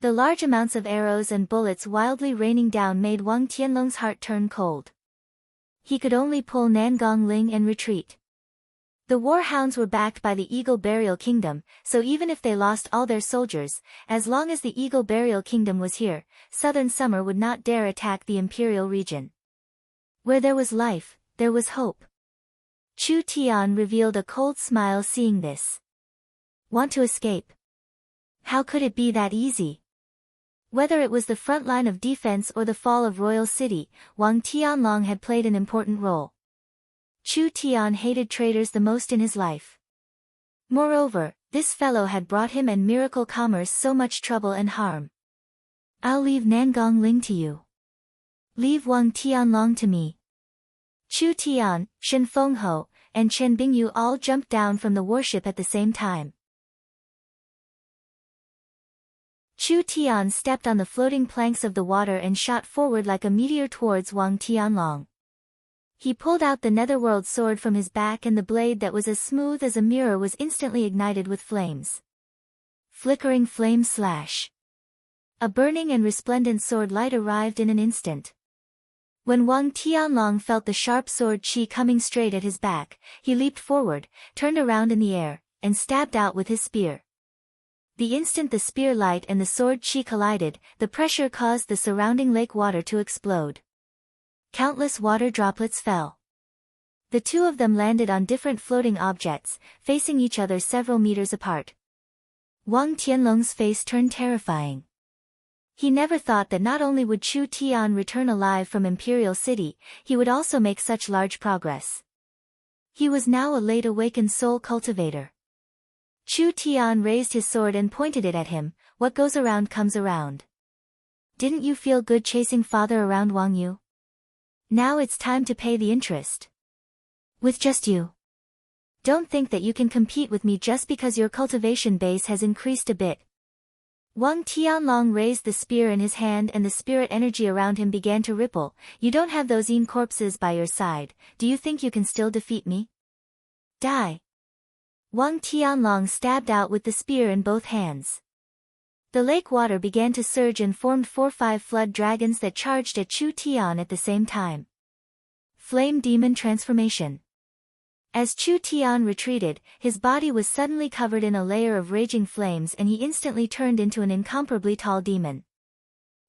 The large amounts of arrows and bullets wildly raining down made Wang Tianlong's heart turn cold. He could only pull Nangong Ling and retreat. The warhounds were backed by the Eagle Burial Kingdom, so even if they lost all their soldiers, as long as the Eagle Burial Kingdom was here, Southern Summer would not dare attack the Imperial region. Where there was life, there was hope. Chu Tian revealed a cold smile seeing this. Want to escape? How could it be that easy? Whether it was the front line of defense or the fall of Royal City, Wang Tianlong had played an important role. Chu Tian hated traitors the most in his life. Moreover, this fellow had brought him and Miracle Commerce so much trouble and harm. I'll leave Nangong Ling to you. Leave Wang Tianlong to me. Chu Tian, Shen Fengho, and Chen Bingyu all jumped down from the warship at the same time. Chu Tian stepped on the floating planks of the water and shot forward like a meteor towards Wang Tianlong. He pulled out the netherworld sword from his back and the blade that was as smooth as a mirror was instantly ignited with flames. Flickering flame slash. A burning and resplendent sword light arrived in an instant. When Wang Tianlong felt the sharp sword chi coming straight at his back, he leaped forward, turned around in the air, and stabbed out with his spear. The instant the spear light and the sword chi collided, the pressure caused the surrounding lake water to explode. Countless water droplets fell. The two of them landed on different floating objects, facing each other several meters apart. Wang Tianlong's face turned terrifying. He never thought that not only would Chu Tian return alive from Imperial City, he would also make such large progress. He was now a late-awakened soul cultivator. Chu Tian raised his sword and pointed it at him. What goes around comes around. Didn't you feel good chasing father around Wang Yu? Now it's time to pay the interest. With just you. Don't think that you can compete with me just because your cultivation base has increased a bit. Wang Tianlong raised the spear in his hand and the spirit energy around him began to ripple. You don't have those corpses by your side, do you think you can still defeat me? Die. Wang Tianlong stabbed out with the spear in both hands. The lake water began to surge and formed 4-5 flood dragons that charged at Chu Tian at the same time. Flame Demon Transformation. As Chu Tian retreated, his body was suddenly covered in a layer of raging flames and he instantly turned into an incomparably tall demon.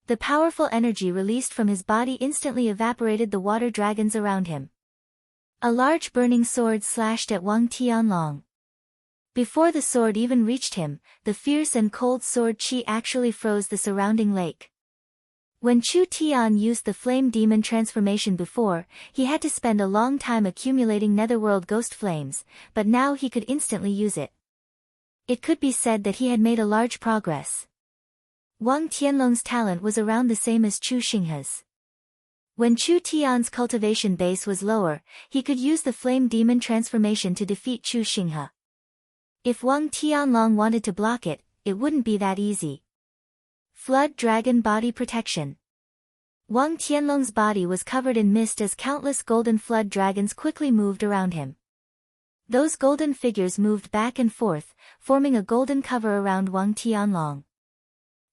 The powerful energy released from his body instantly evaporated the water dragons around him. A large burning sword slashed at Wang Tianlong. Before the sword even reached him, the fierce and cold sword chi actually froze the surrounding lake. When Chu Tian used the flame demon transformation before, he had to spend a long time accumulating netherworld ghost flames, but now he could instantly use it. It could be said that he had made a large progress. Wang Tianlong's talent was around the same as Chu Xinghe's. When Chu Tian's cultivation base was lower, he could use the flame demon transformation to defeat Chu Xinghe. If Wang Tianlong wanted to block it, it wouldn't be that easy. Flood Dragon Body Protection. Wang Tianlong's body was covered in mist as countless golden flood dragons quickly moved around him. Those golden figures moved back and forth, forming a golden cover around Wang Tianlong.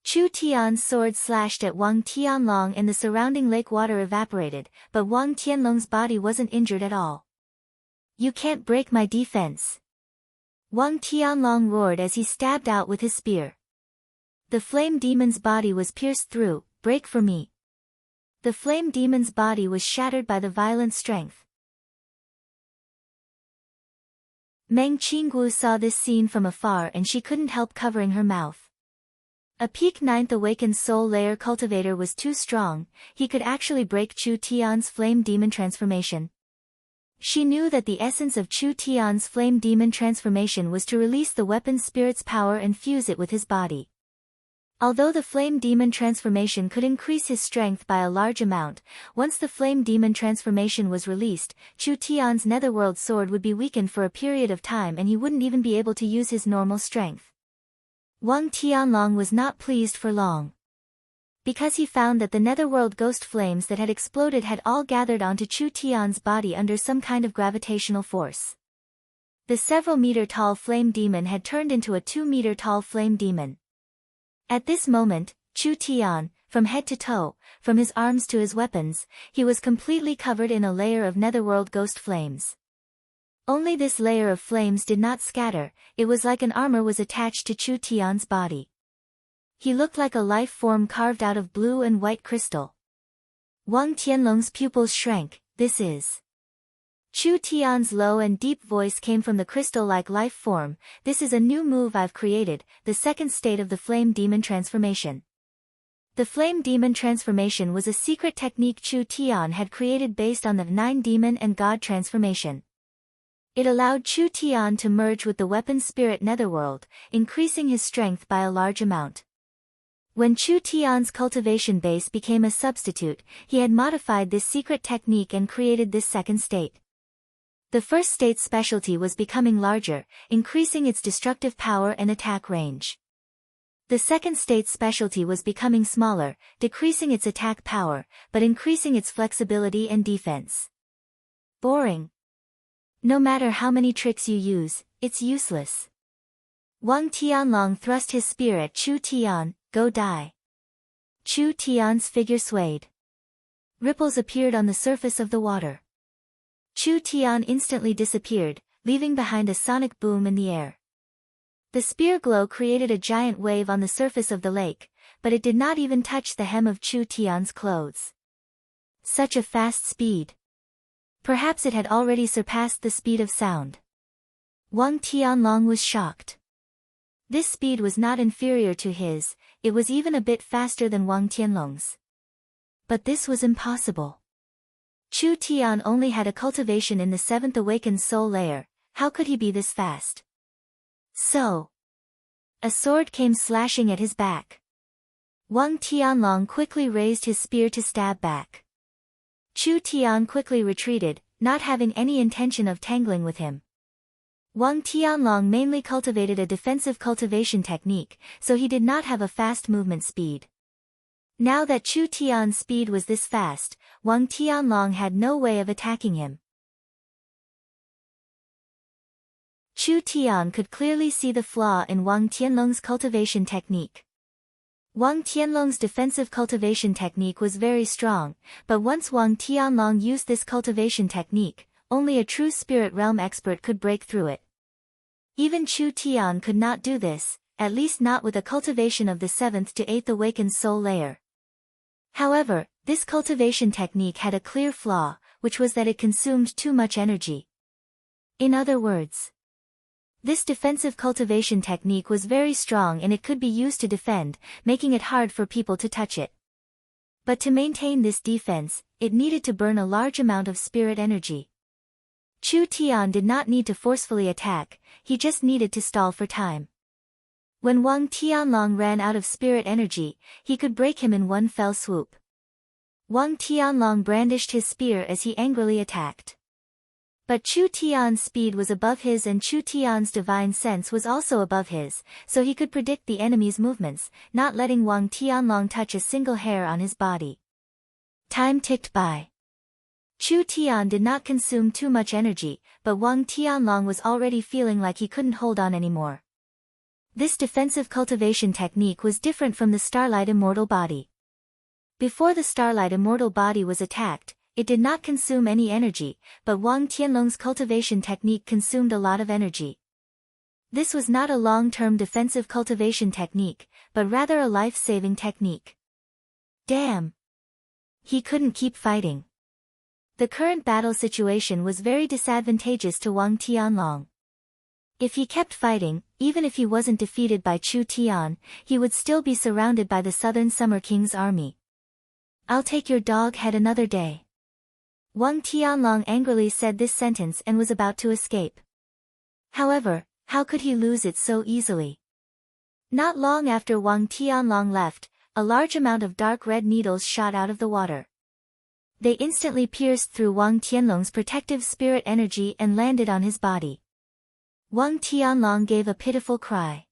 Chu Tian's sword slashed at Wang Tianlong and the surrounding lake water evaporated, but Wang Tianlong's body wasn't injured at all. "You can't break my defense!" Wang Tianlong roared as he stabbed out with his spear. The flame demon's body was pierced through. "Break for me!" The flame demon's body was shattered by the violent strength. Meng Qinggu saw this scene from afar and she couldn't help covering her mouth. A peak 9th awakened soul layer cultivator was too strong, he could actually break Chu Tian's flame demon transformation. She knew that the essence of Chu Tian's flame demon transformation was to release the weapon's spirit's power and fuse it with his body. Although the flame demon transformation could increase his strength by a large amount, once the flame demon transformation was released, Chu Tian's netherworld sword would be weakened for a period of time and he wouldn't even be able to use his normal strength. Wang Tianlong was not pleased for long. Because he found that the netherworld ghost flames that had exploded had all gathered onto Chu Tian's body under some kind of gravitational force. The several-meter-tall flame demon had turned into a 2-meter-tall flame demon. At this moment, Chu Tian, from head to toe, from his arms to his weapons, he was completely covered in a layer of netherworld ghost flames. Only this layer of flames did not scatter, it was like an armor was attached to Chu Tian's body. He looked like a life form carved out of blue and white crystal. Wang Tianlong's pupils shrank. "This is..." Chu Tian's low and deep voice came from the crystal-like life form. "This is a new move I've created, the second state of the flame demon transformation." The flame demon transformation was a secret technique Chu Tian had created based on the 9 demon and god transformation. It allowed Chu Tian to merge with the weapon spirit netherworld, increasing his strength by a large amount. When Chu Tian's cultivation base became a substitute, he had modified this secret technique and created this second state. The first state's specialty was becoming larger, increasing its destructive power and attack range. The second state's specialty was becoming smaller, decreasing its attack power, but increasing its flexibility and defense. Boring. No matter how many tricks you use, it's useless. Wang Tianlong thrust his spear at Chu Tian. "Go die." Chu Tian's figure swayed. Ripples appeared on the surface of the water. Chu Tian instantly disappeared, leaving behind a sonic boom in the air. The spear glow created a giant wave on the surface of the lake, but it did not even touch the hem of Chu Tian's clothes. Such a fast speed. Perhaps it had already surpassed the speed of sound. Wang Tianlong was shocked. This speed was not inferior to his, it was even a bit faster than Wang Tianlong's. But this was impossible. Chu Tian only had a cultivation in the 7th awakened soul layer, how could he be this fast? So. A sword came slashing at his back. Wang Tianlong quickly raised his spear to stab back. Chu Tian quickly retreated, not having any intention of tangling with him. Wang Tianlong mainly cultivated a defensive cultivation technique, so he did not have a fast movement speed. Now that Chu Tian's speed was this fast, Wang Tianlong had no way of attacking him. Chu Tian could clearly see the flaw in Wang Tianlong's cultivation technique. Wang Tianlong's defensive cultivation technique was very strong, but once Wang Tianlong used this cultivation technique, only a true spirit realm expert could break through it. Even Chu Tian could not do this, at least not with a cultivation of the 7th to 8th awakened soul layer. However, this cultivation technique had a clear flaw, which was that it consumed too much energy. In other words, This defensive cultivation technique was very strong and it could be used to defend, making it hard for people to touch it. But to maintain this defense, it needed to burn a large amount of spirit energy. Chu Tian did not need to forcefully attack, he just needed to stall for time. When Wang Tianlong ran out of spirit energy, he could break him in one fell swoop. Wang Tianlong brandished his spear as he angrily attacked. But Chu Tian's speed was above his and Chu Tian's divine sense was also above his, so he could predict the enemy's movements, not letting Wang Tianlong touch a single hair on his body. Time ticked by. Chu Tian did not consume too much energy, but Wang Tianlong was already feeling like he couldn't hold on anymore. This defensive cultivation technique was different from the Starlight Immortal Body. Before the Starlight Immortal Body was attacked, it did not consume any energy, but Wang Tianlong's cultivation technique consumed a lot of energy. This was not a long-term defensive cultivation technique, but rather a life-saving technique. Damn! He couldn't keep fighting. The current battle situation was very disadvantageous to Wang Tianlong. If he kept fighting, even if he wasn't defeated by Chu Tian, he would still be surrounded by the Southern Summer King's army. I'll take your dog head another day. Wang Tianlong angrily said this sentence and was about to escape. However, how could he lose it so easily? Not long after Wang Tianlong left, a large amount of dark red needles shot out of the water. They instantly pierced through Wang Tianlong's protective spirit energy and landed on his body. Wang Tianlong gave a pitiful cry.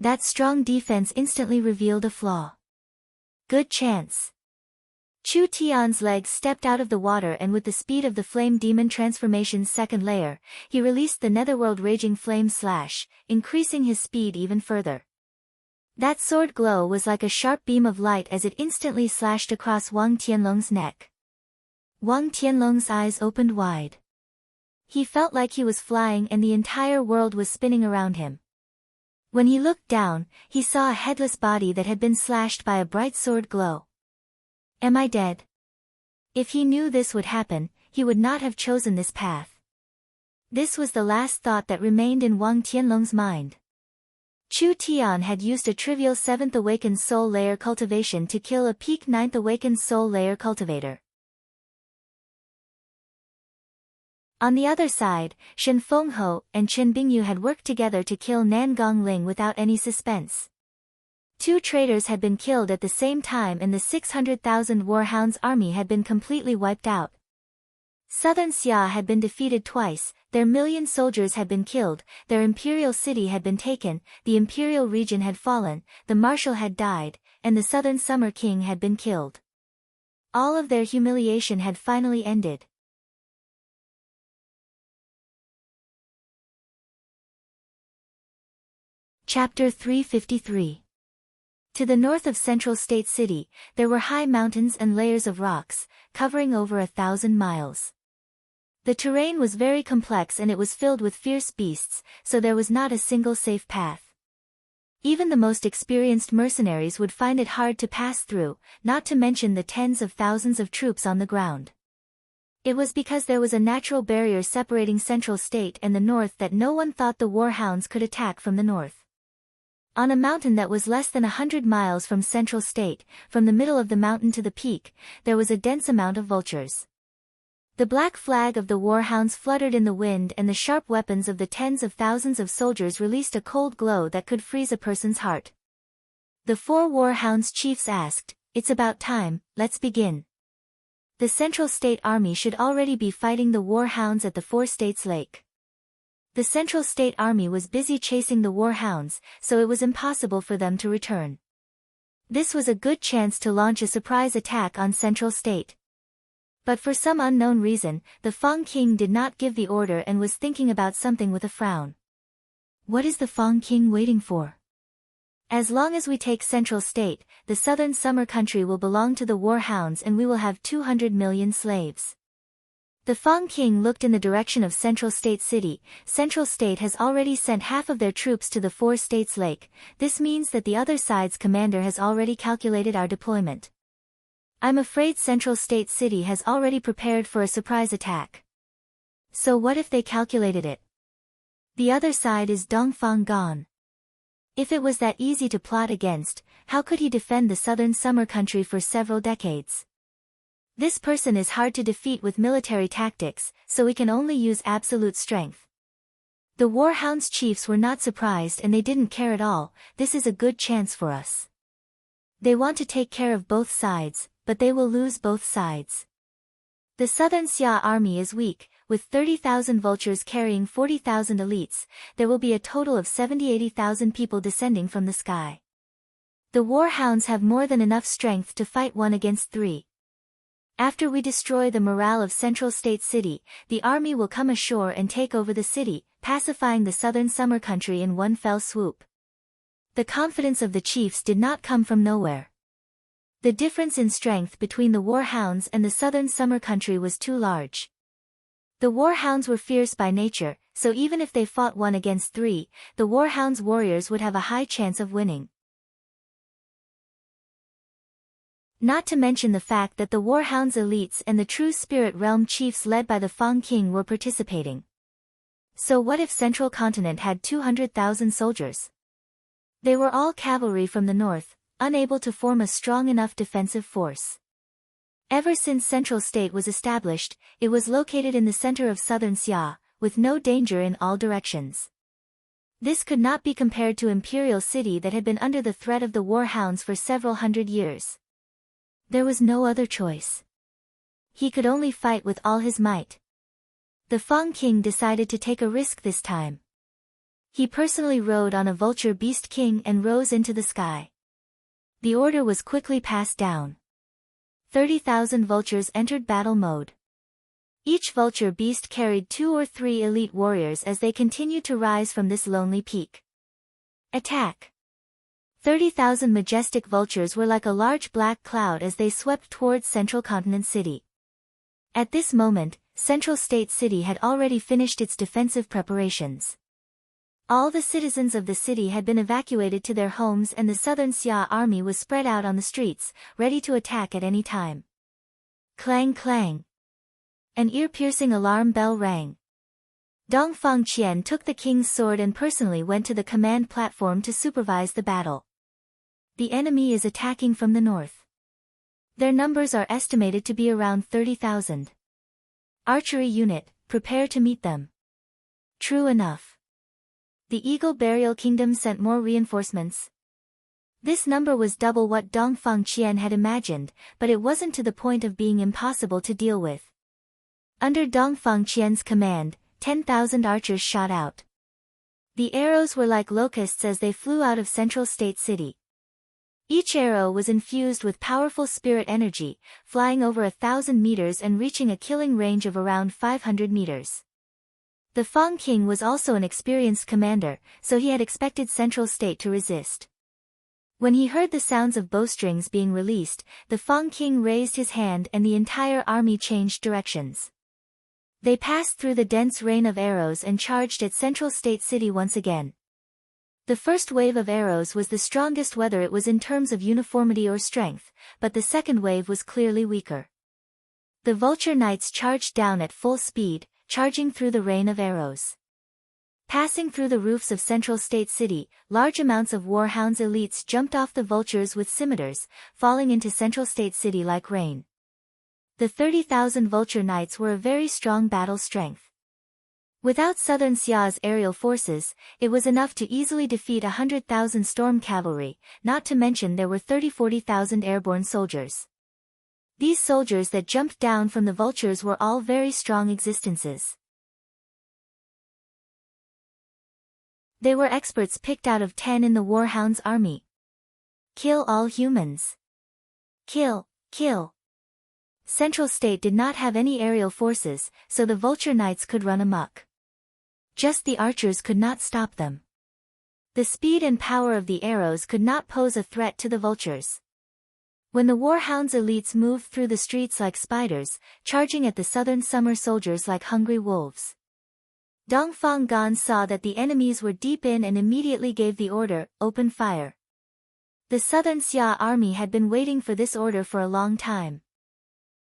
That strong defense instantly revealed a flaw. Good chance. Chu Tian's legs stepped out of the water and with the speed of the Flame Demon Transformation's second layer, he released the Netherworld Raging Flame Slash, increasing his speed even further. That sword glow was like a sharp beam of light as it instantly slashed across Wang Tianlong's neck. Wang Tianlong's eyes opened wide. He felt like he was flying and the entire world was spinning around him. When he looked down, he saw a headless body that had been slashed by a bright sword glow. Am I dead? If he knew this would happen, he would not have chosen this path. This was the last thought that remained in Wang Tianlong's mind. Chu Tian had used a trivial 7th Awakened Soul Layer cultivation to kill a peak 9th Awakened Soul Layer cultivator. On the other side, Shen Fengho and Chen Bingyu had worked together to kill Nan Gongling without any suspense. 2 traitors had been killed at the same time and the 600,000 Warhounds army had been completely wiped out. Southern Xia had been defeated twice, their million soldiers had been killed, their imperial city had been taken, the imperial region had fallen, the marshal had died, and the Southern Summer King had been killed. All of their humiliation had finally ended. Chapter 353. To the north of Central State City, there were high mountains and layers of rocks, covering over 1,000 miles. The terrain was very complex and it was filled with fierce beasts, so there was not a single safe path. Even the most experienced mercenaries would find it hard to pass through, not to mention the tens of thousands of troops on the ground. It was because there was a natural barrier separating Central State and the north that no one thought the Warhounds could attack from the north. On a mountain that was less than 100 miles from Central State, from the middle of the mountain to the peak, there was a dense amount of vultures. The black flag of the Warhounds fluttered in the wind and the sharp weapons of the tens of thousands of soldiers released a cold glow that could freeze a person's heart. The 4 Warhounds chiefs asked, "It's about time, let's begin." The Central State Army should already be fighting the Warhounds at the 4 States Lake. The Central State Army was busy chasing the Warhounds, so it was impossible for them to return. This was a good chance to launch a surprise attack on Central State. But for some unknown reason, the Fang King did not give the order and was thinking about something with a frown. What is the Fang King waiting for? As long as we take Central State, the Southern Summer Country will belong to the Warhounds and we will have 200 million slaves. The Fang King looked in the direction of Central State City. Central State has already sent half of their troops to the 4 States Lake. This means that the other side's commander has already calculated our deployment. I'm afraid Central State City has already prepared for a surprise attack. So what if they calculated it? The other side is Dongfang gone. If it was that easy to plot against, how could he defend the southern summer country for several decades? This person is hard to defeat with military tactics, so we can only use absolute strength. The Warhound's chiefs were not surprised and they didn't care at all. This is a good chance for us. They want to take care of both sides, but they will lose both sides. The southern Xia army is weak, with 30,000 vultures carrying 40,000 elites. There will be a total of 70,000-80,000 people descending from the sky. The Warhounds have more than enough strength to fight 1 against 3. After we destroy the morale of Central State City, the army will come ashore and take over the city, pacifying the southern summer country in one fell swoop. The confidence of the chiefs did not come from nowhere. The difference in strength between the Warhounds and the southern summer country was too large. The Warhounds were fierce by nature, so even if they fought 1 against 3, the Warhounds' warriors would have a high chance of winning. Not to mention the fact that the Warhounds' elites and the true Spirit Realm chiefs led by the Fang King were participating. So what if Central Continent had 200,000 soldiers? They were all cavalry from the north, unable to form a strong enough defensive force. Ever since Central State was established, it was located in the center of southern Xia, with no danger in all directions. This could not be compared to Imperial City that had been under the threat of the Warhounds for several hundred years. There was no other choice. He could only fight with all his might. The Fang King decided to take a risk this time. He personally rode on a vulture beast king and rose into the sky. The order was quickly passed down. 30,000 vultures entered battle mode. Each vulture beast carried 2 or 3 elite warriors as they continued to rise from this lonely peak. Attack! 30,000 majestic vultures were like a large black cloud as they swept towards Central Continent City. At this moment, Central State City had already finished its defensive preparations. All the citizens of the city had been evacuated to their homes and the southern Xia army was spread out on the streets, ready to attack at any time. Clang clang! An ear-piercing alarm bell rang. Dongfang Qian took the king's sword and personally went to the command platform to supervise the battle. The enemy is attacking from the north. Their numbers are estimated to be around 30,000. Archery unit, prepare to meet them. True enough. The Eagle Burial Kingdom sent more reinforcements. This number was double what Dongfang Qian had imagined, but it wasn't to the point of being impossible to deal with. Under Dongfang Qian's command, 10,000 archers shot out. The arrows were like locusts as they flew out of Central State City. Each arrow was infused with powerful spirit energy, flying over 1,000 meters and reaching a killing range of around 500 meters. The Fang King was also an experienced commander, so he had expected Central State to resist. When he heard the sounds of bowstrings being released, the Fang King raised his hand and the entire army changed directions. They passed through the dense rain of arrows and charged at Central State City once again. The first wave of arrows was the strongest whether it was in terms of uniformity or strength, but the second wave was clearly weaker. The Vulture Knights charged down at full speed, charging through the rain of arrows. Passing through the roofs of Central State City, large amounts of Warhounds elites jumped off the vultures with scimitars, falling into Central State City like rain. The 30,000 Vulture Knights were a very strong battle strength. Without Southern Xia's aerial forces, it was enough to easily defeat 100,000 storm cavalry, not to mention there were 30,000-40,000 airborne soldiers. These soldiers that jumped down from the vultures were all very strong existences. They were experts picked out of 10 in the Warhound's army. Kill all humans. Kill, kill. Central State did not have any aerial forces, so the Vulture Knights could run amok. Just the archers could not stop them. The speed and power of the arrows could not pose a threat to the vultures. When the Warhound's elites moved through the streets like spiders, charging at the southern summer soldiers like hungry wolves. Dongfang Gan saw that the enemies were deep in and immediately gave the order, open fire. The southern Xia army had been waiting for this order for a long time.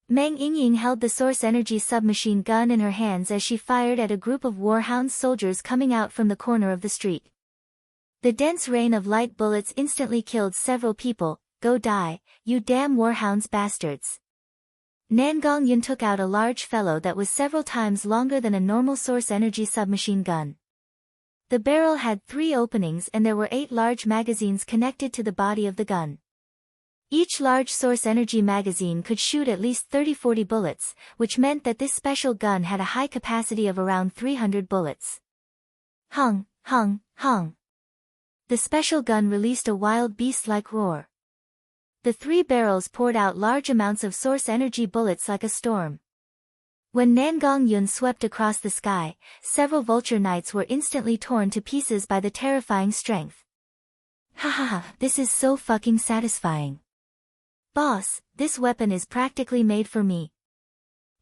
Meng Yingying held the source energy submachine gun in her hands as she fired at a group of Warhound's soldiers coming out from the corner of the street. The dense rain of light bullets instantly killed several people. Go die, you damn Warhounds bastards. Nangong Yun took out a large fellow that was several times longer than a normal source energy submachine gun. The barrel had 3 openings and there were 8 large magazines connected to the body of the gun. Each large source energy magazine could shoot at least 30-40 bullets, which meant that this special gun had a high capacity of around 300 bullets. Hung, hung, hung. The special gun released a wild beast-like roar. The 3 barrels poured out large amounts of source energy bullets like a storm. When Nangong Yun swept across the sky, several vulture knights were instantly torn to pieces by the terrifying strength. Ha ha ha, this is so fucking satisfying. Boss, this weapon is practically made for me.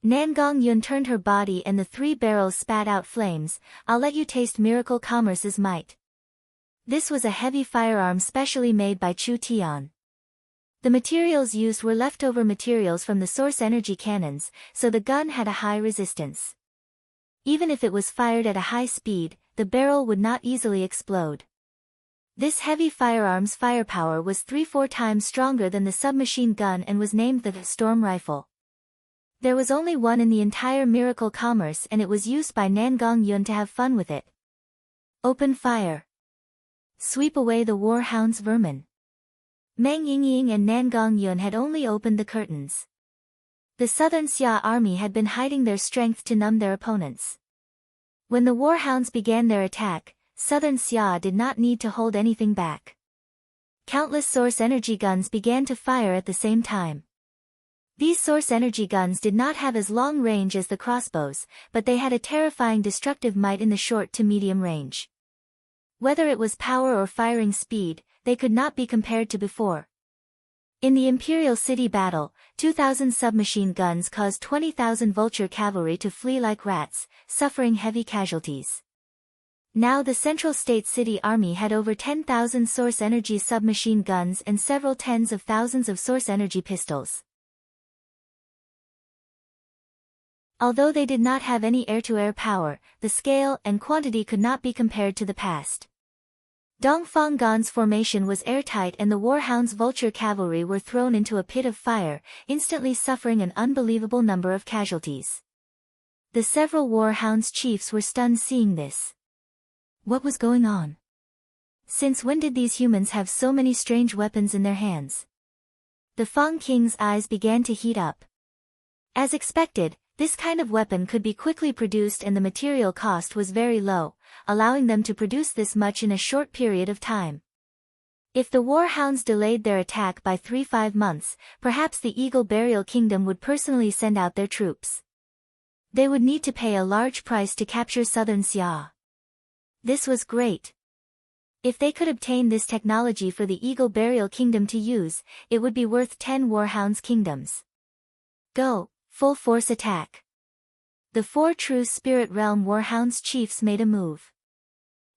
Nangong Yun turned her body and the 3 barrels spat out flames. I'll let you taste Miracle Commerce's might. This was a heavy firearm specially made by Chu Tian. The materials used were leftover materials from the source energy cannons, so the gun had a high resistance. Even if it was fired at a high speed, the barrel would not easily explode. This heavy firearm's firepower was 3-4 times stronger than the submachine gun and was named the Storm Rifle. There was only one in the entire Miracle Commerce and it was used by Nangong Yun to have fun with it. Open fire. Sweep away the Warhound's vermin. Meng Yingying and Nangong Yun had only opened the curtains. The Southern Xia army had been hiding their strength to numb their opponents. When the Warhounds began their attack, Southern Xia did not need to hold anything back. Countless source energy guns began to fire at the same time. These source energy guns did not have as long range as the crossbows, but they had a terrifying destructive might in the short to medium range. Whether it was power or firing speed, they could not be compared to before. In the Imperial City battle, 2,000 submachine guns caused 20,000 vulture cavalry to flee like rats, suffering heavy casualties. Now the Central State City Army had over 10,000 source energy submachine guns and several tens of thousands of source energy pistols. Although they did not have any air-to-air power, the scale and quantity could not be compared to the past. Dongfang Gan's formation was airtight and the Warhound's vulture cavalry were thrown into a pit of fire, instantly suffering an unbelievable number of casualties. The several Warhound's chiefs were stunned seeing this. What was going on? Since when did these humans have so many strange weapons in their hands? The Fang King's eyes began to heat up. As expected, this kind of weapon could be quickly produced and the material cost was very low, allowing them to produce this much in a short period of time. If the Warhounds delayed their attack by 3-5 months, perhaps the Eagle Burial Kingdom would personally send out their troops. They would need to pay a large price to capture Southern Xia. This was great. If they could obtain this technology for the Eagle Burial Kingdom to use, it would be worth 10 Warhounds kingdoms. Go, full force attack. The 4 true Spirit Realm Warhounds chiefs made a move.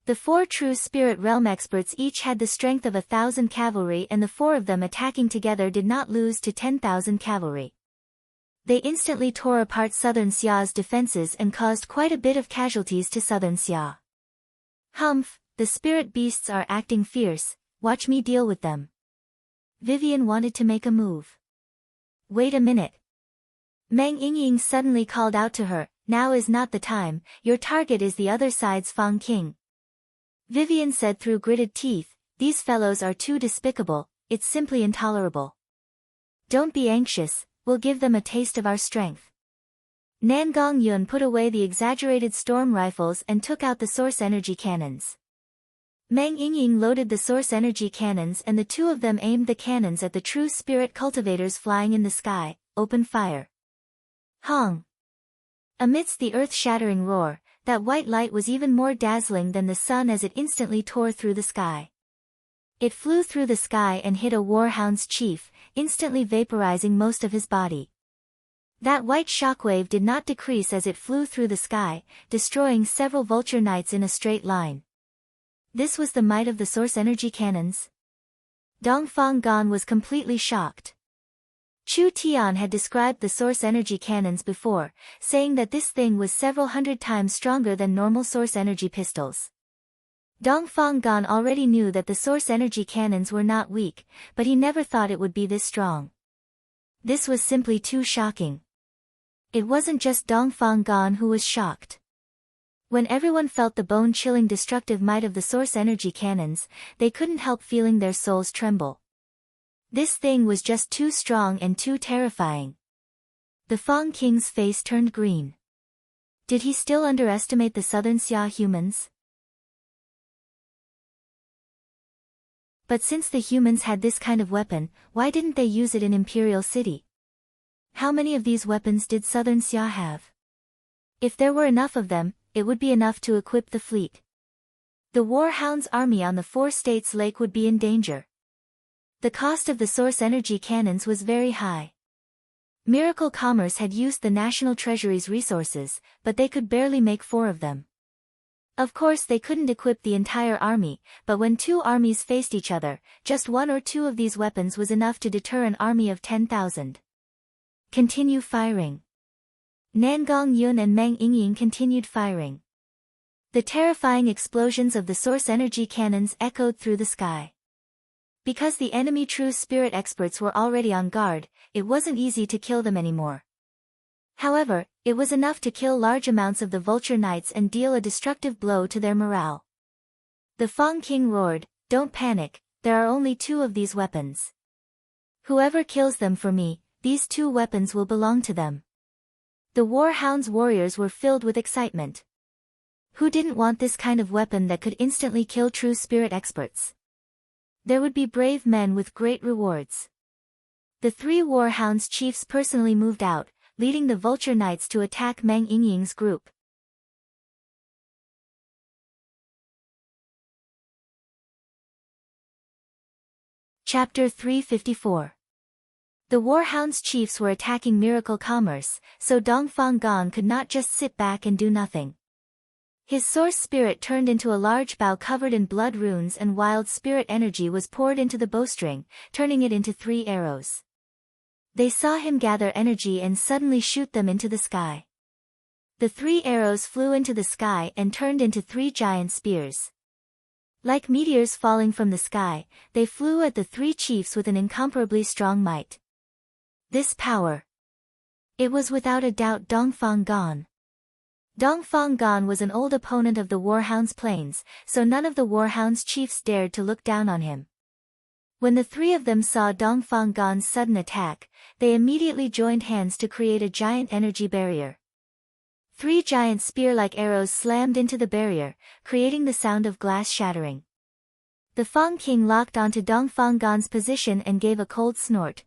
The 4 true Spirit Realm experts each had the strength of 1,000 cavalry and the 4 of them attacking together did not lose to 10,000 cavalry. They instantly tore apart Southern Xia's defenses and caused quite a bit of casualties to Southern Xia. Humph, the spirit beasts are acting fierce, watch me deal with them. Vivian wanted to make a move. Wait a minute. Meng Yingying suddenly called out to her, now is not the time, your target is the other side's Fang King. Vivian said through gritted teeth, these fellows are too despicable, it's simply intolerable. Don't be anxious, we'll give them a taste of our strength. Nangong Yun put away the exaggerated storm rifles and took out the source energy cannons. Meng Yingying loaded the source energy cannons and the 2 of them aimed the cannons at the true spirit cultivators flying in the sky, open fire. Hong! Amidst the earth-shattering roar, that white light was even more dazzling than the sun as it instantly tore through the sky. It flew through the sky and hit a Warhound's chief, instantly vaporizing most of his body. That white shockwave did not decrease as it flew through the sky, destroying several vulture knights in a straight line. This was the might of the source energy cannons? Dongfang Gan was completely shocked. Chu Tian had described the source energy cannons before, saying that this thing was several hundred times stronger than normal source energy pistols. Dongfang Gan already knew that the source energy cannons were not weak, but he never thought it would be this strong. This was simply too shocking. It wasn't just Dongfang Gan who was shocked. When everyone felt the bone-chilling destructive might of the source energy cannons, they couldn't help feeling their souls tremble. This thing was just too strong and too terrifying. The Fang King's face turned green. Did he still underestimate the Southern Xia humans? But since the humans had this kind of weapon, why didn't they use it in Imperial City? How many of these weapons did Southern Xia have? If there were enough of them, it would be enough to equip the fleet. The War Hound's army on the Four States Lake would be in danger. The cost of the source energy cannons was very high. Miracle Commerce had used the National Treasury's resources, but they could barely make 4 of them. Of course they couldn't equip the entire army, but when 2 armies faced each other, just 1 or 2 of these weapons was enough to deter an army of 10,000. Continue firing. Nangong Yun and Meng Yingying continued firing. The terrifying explosions of the source energy cannons echoed through the sky. Because the enemy true spirit experts were already on guard, it wasn't easy to kill them anymore. However, it was enough to kill large amounts of the Vulture Knights and deal a destructive blow to their morale. The Fang King roared, "Don't panic, there are only 2 of these weapons. Whoever kills them for me, these 2 weapons will belong to them." The War Hound's warriors were filled with excitement. Who didn't want this kind of weapon that could instantly kill true spirit experts? There would be brave men with great rewards. The 3 War Hound's chiefs personally moved out, leading the Vulture Knights to attack Meng Yingying's group. Chapter 354. The War Hound's chiefs were attacking Miracle Commerce, so Dongfang Gan could not just sit back and do nothing. His source spirit turned into a large bow covered in blood runes, and wild spirit energy was poured into the bowstring, turning it into 3 arrows. They saw him gather energy and suddenly shoot them into the sky. The 3 arrows flew into the sky and turned into 3 giant spears. Like meteors falling from the sky, they flew at the 3 chiefs with an incomparably strong might. This power. It was without a doubt Dongfang Gan. Dongfang Gan was an old opponent of the Warhound's plains, so none of the Warhound's chiefs dared to look down on him. When the 3 of them saw Dongfang Gan's sudden attack, they immediately joined hands to create a giant energy barrier. 3 giant spear-like arrows slammed into the barrier, creating the sound of glass shattering. The Fang King locked onto Dongfang Gan's position and gave a cold snort.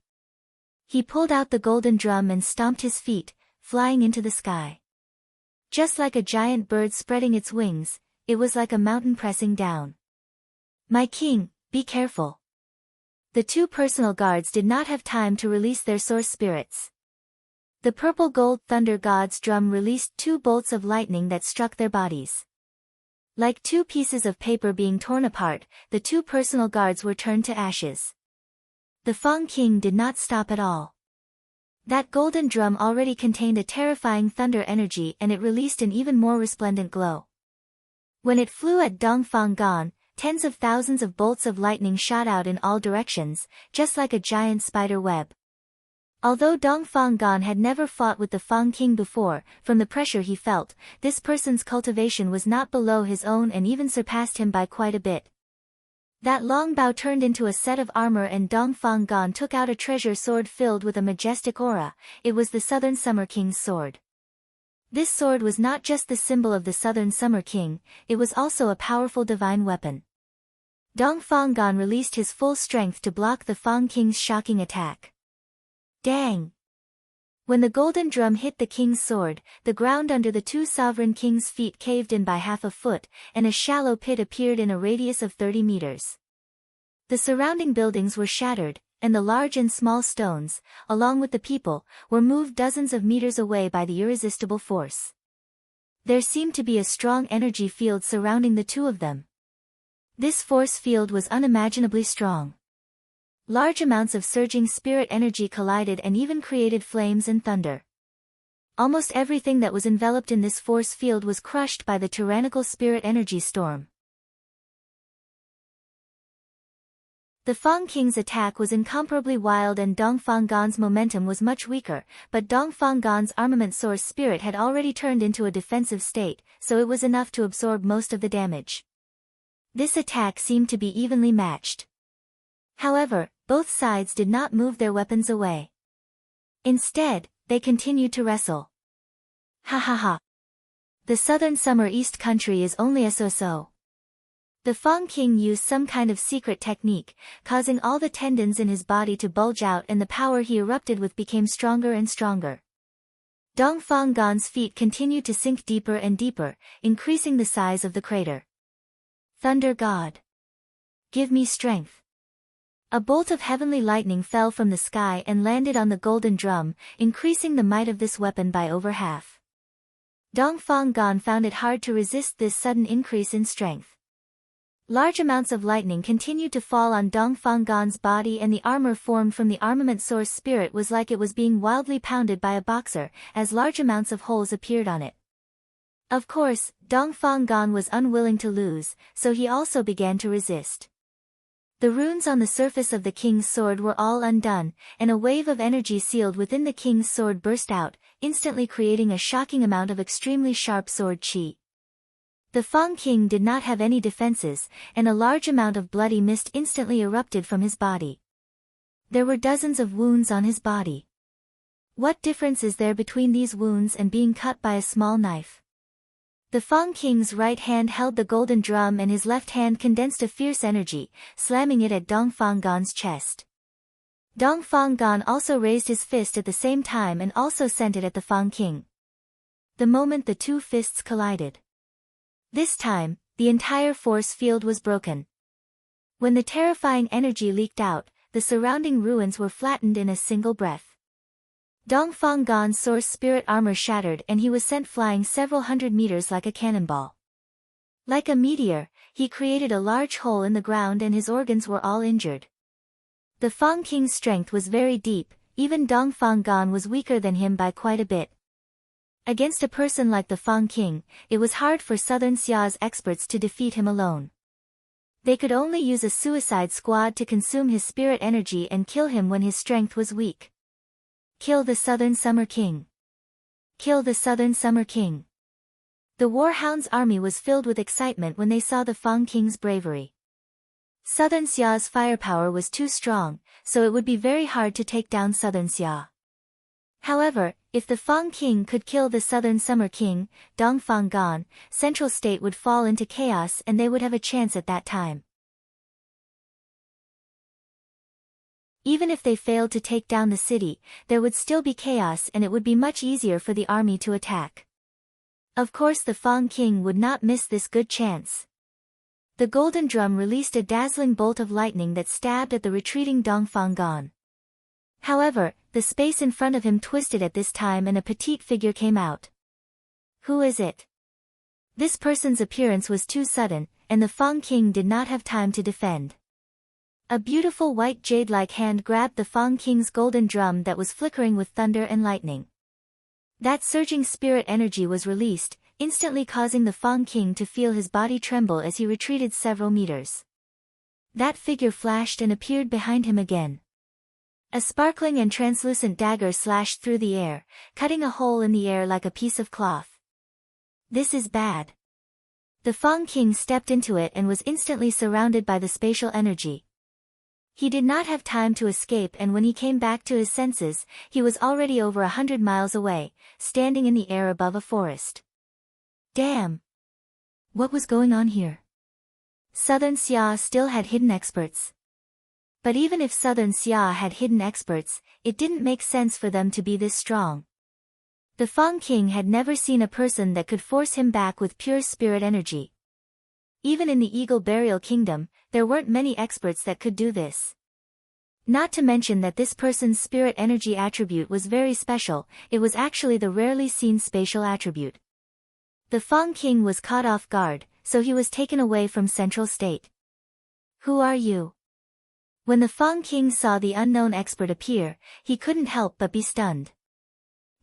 He pulled out the golden drum and stomped his feet, flying into the sky. Just like a giant bird spreading its wings, it was like a mountain pressing down. "My king, be careful." The 2 personal guards did not have time to release their source spirits. The purple-gold thunder god's drum released 2 bolts of lightning that struck their bodies. Like 2 pieces of paper being torn apart, the 2 personal guards were turned to ashes. The Fang King did not stop at all. That golden drum already contained a terrifying thunder energy, and it released an even more resplendent glow. When it flew at Dongfang Gan, tens of thousands of bolts of lightning shot out in all directions, just like a giant spider web. Although Dongfang Gan had never fought with the Fang King before, from the pressure he felt, this person's cultivation was not below his own and even surpassed him by quite a bit. That long bow turned into a set of armor, and Dongfang Gan took out a treasure sword filled with a majestic aura. It was the Southern Summer King's sword. This sword was not just the symbol of the Southern Summer King, it was also a powerful divine weapon. Dongfang Gan released his full strength to block the Fang King's shocking attack. Dang! When the golden drum hit the king's sword, the ground under the 2 sovereign kings' feet caved in by half a foot, and a shallow pit appeared in a radius of 30 meters. The surrounding buildings were shattered, and the large and small stones, along with the people, were moved dozens of meters away by the irresistible force. There seemed to be a strong energy field surrounding the 2 of them. This force field was unimaginably strong. Large amounts of surging spirit energy collided and even created flames and thunder. Almost everything that was enveloped in this force field was crushed by the tyrannical spirit energy storm. The Fang King's attack was incomparably wild and Dongfang Gan's momentum was much weaker, but Dongfang Gan's armament source spirit had already turned into a defensive state, so it was enough to absorb most of the damage. This attack seemed to be evenly matched. However, both sides did not move their weapons away. Instead, they continued to wrestle. Ha ha ha. The southern summer east country is only a so-so. The Fang King used some kind of secret technique, causing all the tendons in his body to bulge out and the power he erupted with became stronger and stronger. Dongfang Gan's feet continued to sink deeper and deeper, increasing the size of the crater. Thunder God. Give me strength. A bolt of heavenly lightning fell from the sky and landed on the golden drum, increasing the might of this weapon by over half. Dongfang Gan found it hard to resist this sudden increase in strength. Large amounts of lightning continued to fall on Dongfang Gan's body and the armor formed from the armament source spirit was like it was being wildly pounded by a boxer, as large amounts of holes appeared on it. Of course, Dongfang Gan was unwilling to lose, so he also began to resist. The runes on the surface of the king's sword were all undone, and a wave of energy sealed within the king's sword burst out, instantly creating a shocking amount of extremely sharp sword qi. The Fang King did not have any defenses, and a large amount of bloody mist instantly erupted from his body. There were dozens of wounds on his body. What difference is there between these wounds and being cut by a small knife? The Fang King's right hand held the golden drum and his left hand condensed a fierce energy, slamming it at Dongfang Gan's chest. Dongfang Gan also raised his fist at the same time and also sent it at the Fang King. The moment the two fists collided. This time, the entire force field was broken. When the terrifying energy leaked out, the surrounding ruins were flattened in a single breath. Dongfang Gan's source spirit armor shattered and he was sent flying several hundred meters like a cannonball. Like a meteor, he created a large hole in the ground and his organs were all injured. The Fang King's strength was very deep, even Dongfang Gan was weaker than him by quite a bit. Against a person like the Fang King, it was hard for Southern Xia's experts to defeat him alone. They could only use a suicide squad to consume his spirit energy and kill him when his strength was weak. Kill the Southern Summer King. Kill the Southern Summer King. The Warhound's army was filled with excitement when they saw the Fang King's bravery. Southern Xia's firepower was too strong, so it would be very hard to take down Southern Xia. However, if the Fang King could kill the Southern Summer King, Dongfang Gan, Central State would fall into chaos and they would have a chance at that time. Even if they failed to take down the city, there would still be chaos and it would be much easier for the army to attack. Of course the Fang King would not miss this good chance. The golden drum released a dazzling bolt of lightning that stabbed at the retreating Dongfang Gan. However, the space in front of him twisted at this time and a petite figure came out. Who is it? This person's appearance was too sudden, and the Fang King did not have time to defend. A beautiful white jade-like hand grabbed the Fang King's golden drum that was flickering with thunder and lightning. That surging spirit energy was released, instantly causing the Fang King to feel his body tremble as he retreated several meters. That figure flashed and appeared behind him again. A sparkling and translucent dagger slashed through the air, cutting a hole in the air like a piece of cloth. This is bad. The Fang King stepped into it and was instantly surrounded by the spatial energy. He did not have time to escape and when he came back to his senses, he was already over 100 miles away, standing in the air above a forest. Damn! What was going on here? Southern Xia still had hidden experts. But even if Southern Xia had hidden experts, it didn't make sense for them to be this strong. The Fang King had never seen a person that could force him back with pure spirit energy. Even in the Eagle Burial Kingdom, there weren't many experts that could do this. Not to mention that this person's spirit energy attribute was very special, it was actually the rarely seen spatial attribute. The Fang King was caught off guard, so he was taken away from Central State. Who are you? When the Fang King saw the unknown expert appear, he couldn't help but be stunned.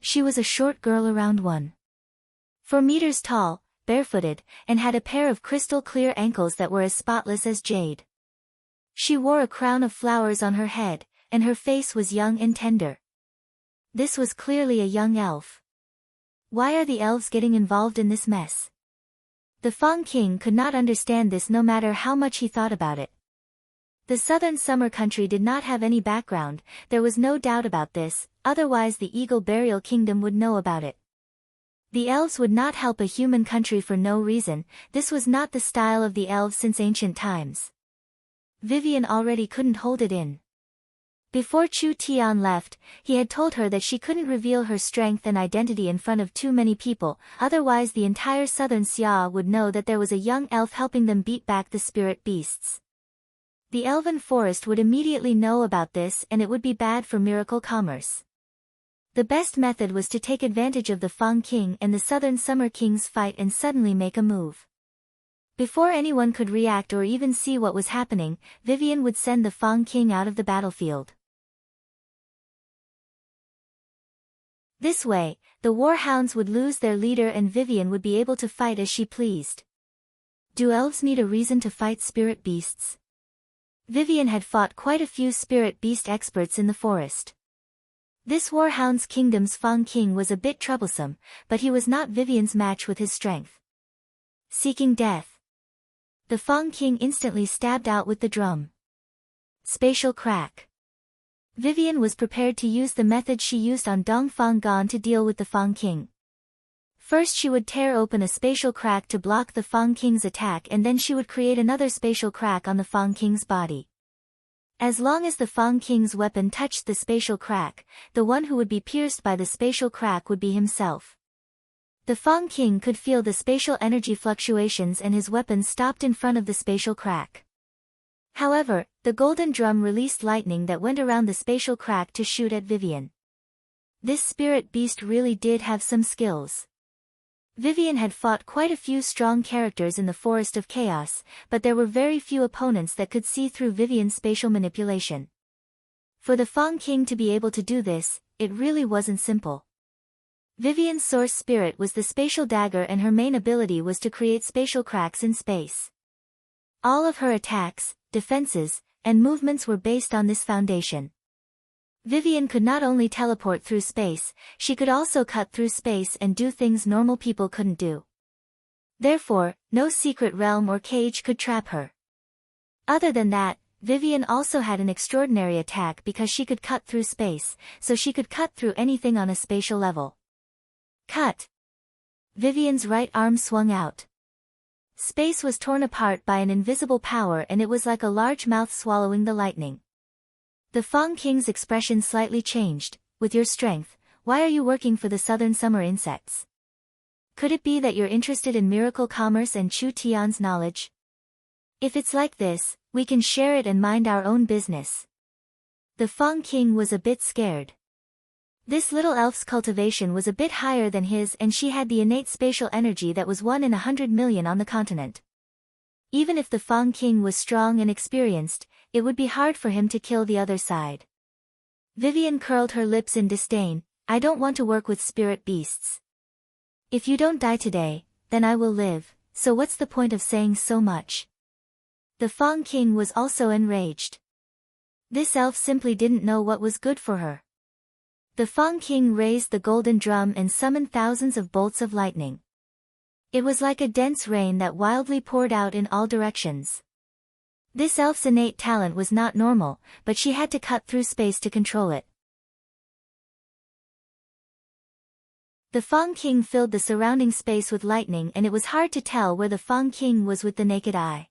She was a short girl around 1.4 meters tall, barefooted, and had a pair of crystal-clear ankles that were as spotless as jade. She wore a crown of flowers on her head, and her face was young and tender. This was clearly a young elf. Why are the elves getting involved in this mess? The Fang King could not understand this no matter how much he thought about it. The southern summer country did not have any background, there was no doubt about this, otherwise the Eagle Burial Kingdom would know about it. The elves would not help a human country for no reason, this was not the style of the elves since ancient times. Vivian already couldn't hold it in. Before Chu Tian left, he had told her that she couldn't reveal her strength and identity in front of too many people, otherwise the entire southern Xia would know that there was a young elf helping them beat back the spirit beasts. The elven forest would immediately know about this and it would be bad for miracle commerce. The best method was to take advantage of the Fang King and the Southern Summer King's fight and suddenly make a move. Before anyone could react or even see what was happening, Vivian would send the Fang King out of the battlefield. This way, the warhounds would lose their leader and Vivian would be able to fight as she pleased. Do elves need a reason to fight spirit beasts? Vivian had fought quite a few spirit beast experts in the forest. This Warhound's kingdom's Fang King was a bit troublesome, but he was not Vivian's match with his strength. Seeking death. The Fang King instantly stabbed out with the drum. Spatial crack. Vivian was prepared to use the method she used on Dongfang Gan to deal with the Fang King. First she would tear open a spatial crack to block the Fang King's attack and then she would create another spatial crack on the Fang King's body. As long as the Fang King's weapon touched the spatial crack, the one who would be pierced by the spatial crack would be himself. The Fang King could feel the spatial energy fluctuations and his weapon stopped in front of the spatial crack. However, the golden drum released lightning that went around the spatial crack to shoot at Vivian. This spirit beast really did have some skills. Vivian had fought quite a few strong characters in the Forest of Chaos, but there were very few opponents that could see through Vivian's spatial manipulation. For the Fang King to be able to do this, it really wasn't simple. Vivian's source spirit was the spatial dagger and her main ability was to create spatial cracks in space. All of her attacks, defenses, and movements were based on this foundation. Vivian could not only teleport through space, she could also cut through space and do things normal people couldn't do. Therefore, no secret realm or cage could trap her. Other than that, Vivian also had an extraordinary attack because she could cut through space, so she could cut through anything on a spatial level. Cut! Vivian's right arm swung out. Space was torn apart by an invisible power and it was like a large mouth swallowing the lightning. The Fang King's expression slightly changed. With your strength, why are you working for the southern summer insects? Could it be that you're interested in miracle commerce and Chu Tian's knowledge? If it's like this, we can share it and mind our own business. The Fang King was a bit scared. This little elf's cultivation was a bit higher than his and she had the innate spatial energy that was 1 in 100 million on the continent. Even if the Fang King was strong and experienced, it would be hard for him to kill the other side. Vivian curled her lips in disdain. I don't want to work with spirit beasts. If you don't die today, then I will live, so what's the point of saying so much? The Fang King was also enraged. This elf simply didn't know what was good for her. The Fang King raised the golden drum and summoned thousands of bolts of lightning. It was like a dense rain that wildly poured out in all directions. This elf's innate talent was not normal, but she had to cut through space to control it. The Fang King filled the surrounding space with lightning and it was hard to tell where the Fang King was with the naked eye.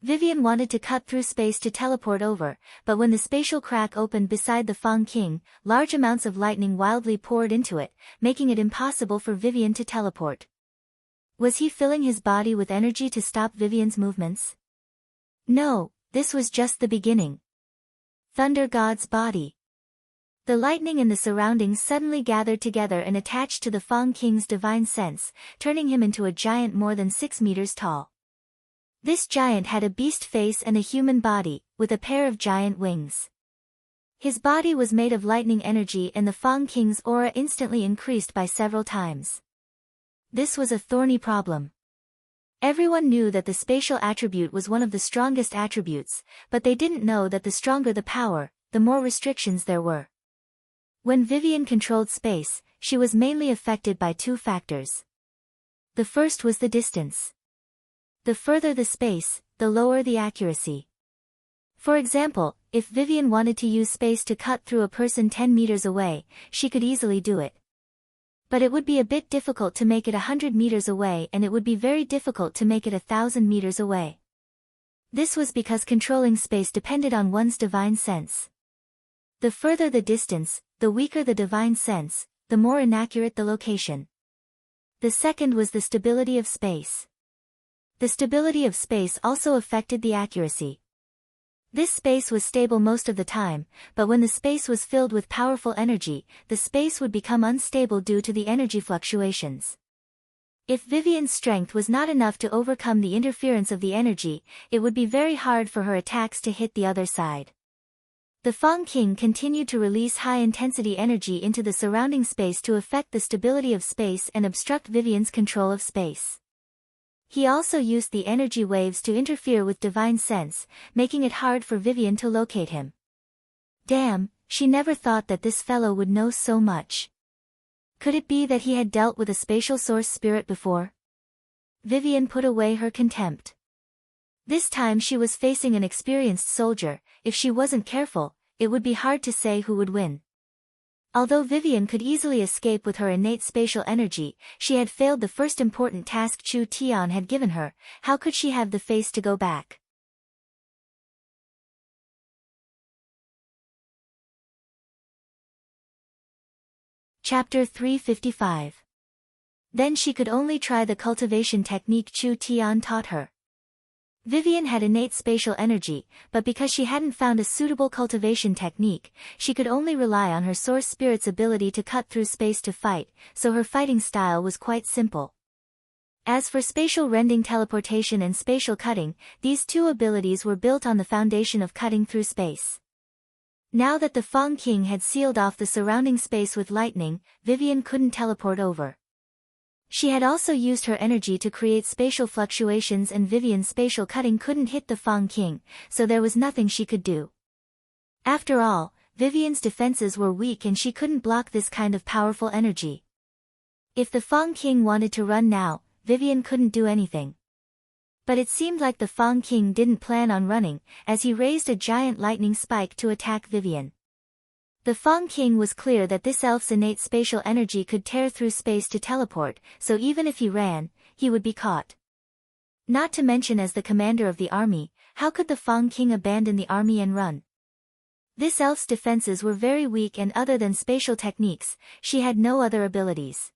Vivian wanted to cut through space to teleport over, but when the spatial crack opened beside the Fang King, large amounts of lightning wildly poured into it, making it impossible for Vivian to teleport. Was he filling his body with energy to stop Vivian's movements? No, this was just the beginning. Thunder God's body. The lightning in the surroundings suddenly gathered together and attached to the Fang King's divine sense, turning him into a giant more than 6 meters tall. This giant had a beast face and a human body, with a pair of giant wings. His body was made of lightning energy and the Fang King's aura instantly increased by several times. This was a thorny problem. Everyone knew that the spatial attribute was one of the strongest attributes, but they didn't know that the stronger the power, the more restrictions there were. When Vivian controlled space, she was mainly affected by two factors. The first was the distance. The further the space, the lower the accuracy. For example, if Vivian wanted to use space to cut through a person 10 meters away, she could easily do it. But it would be a bit difficult to make it 100 meters away, and it would be very difficult to make it 1,000 meters away. This was because controlling space depended on one's divine sense. The further the distance, the weaker the divine sense, the more inaccurate the location. The second was the stability of space. The stability of space also affected the accuracy. This space was stable most of the time, but when the space was filled with powerful energy, the space would become unstable due to the energy fluctuations. If Vivian's strength was not enough to overcome the interference of the energy, it would be very hard for her attacks to hit the other side. The Fang King continued to release high-intensity energy into the surrounding space to affect the stability of space and obstruct Vivian's control of space. He also used the energy waves to interfere with divine sense, making it hard for Vivian to locate him. Damn, she never thought that this fellow would know so much. Could it be that he had dealt with a spatial source spirit before? Vivian put away her contempt. This time she was facing an experienced soldier. If she wasn't careful, it would be hard to say who would win. Although Vivian could easily escape with her innate spatial energy, she had failed the first important task Chu Tian had given her. How could she have the face to go back? Chapter 355. Then she could only try the cultivation technique Chu Tian taught her. Vivian had innate spatial energy, but because she hadn't found a suitable cultivation technique, she could only rely on her source spirit's ability to cut through space to fight, so her fighting style was quite simple. As for spatial rending teleportation and spatial cutting, these two abilities were built on the foundation of cutting through space. Now that the Fang King had sealed off the surrounding space with lightning, Vivian couldn't teleport over. She had also used her energy to create spatial fluctuations, and Vivian's spatial cutting couldn't hit the Fang King, so there was nothing she could do. After all, Vivian's defenses were weak and she couldn't block this kind of powerful energy. If the Fang King wanted to run now, Vivian couldn't do anything. But it seemed like the Fang King didn't plan on running, as he raised a giant lightning spike to attack Vivian. The Fang King was clear that this elf's innate spatial energy could tear through space to teleport, so even if he ran, he would be caught. Not to mention, as the commander of the army, how could the Fang King abandon the army and run? This elf's defenses were very weak, and other than spatial techniques, she had no other abilities.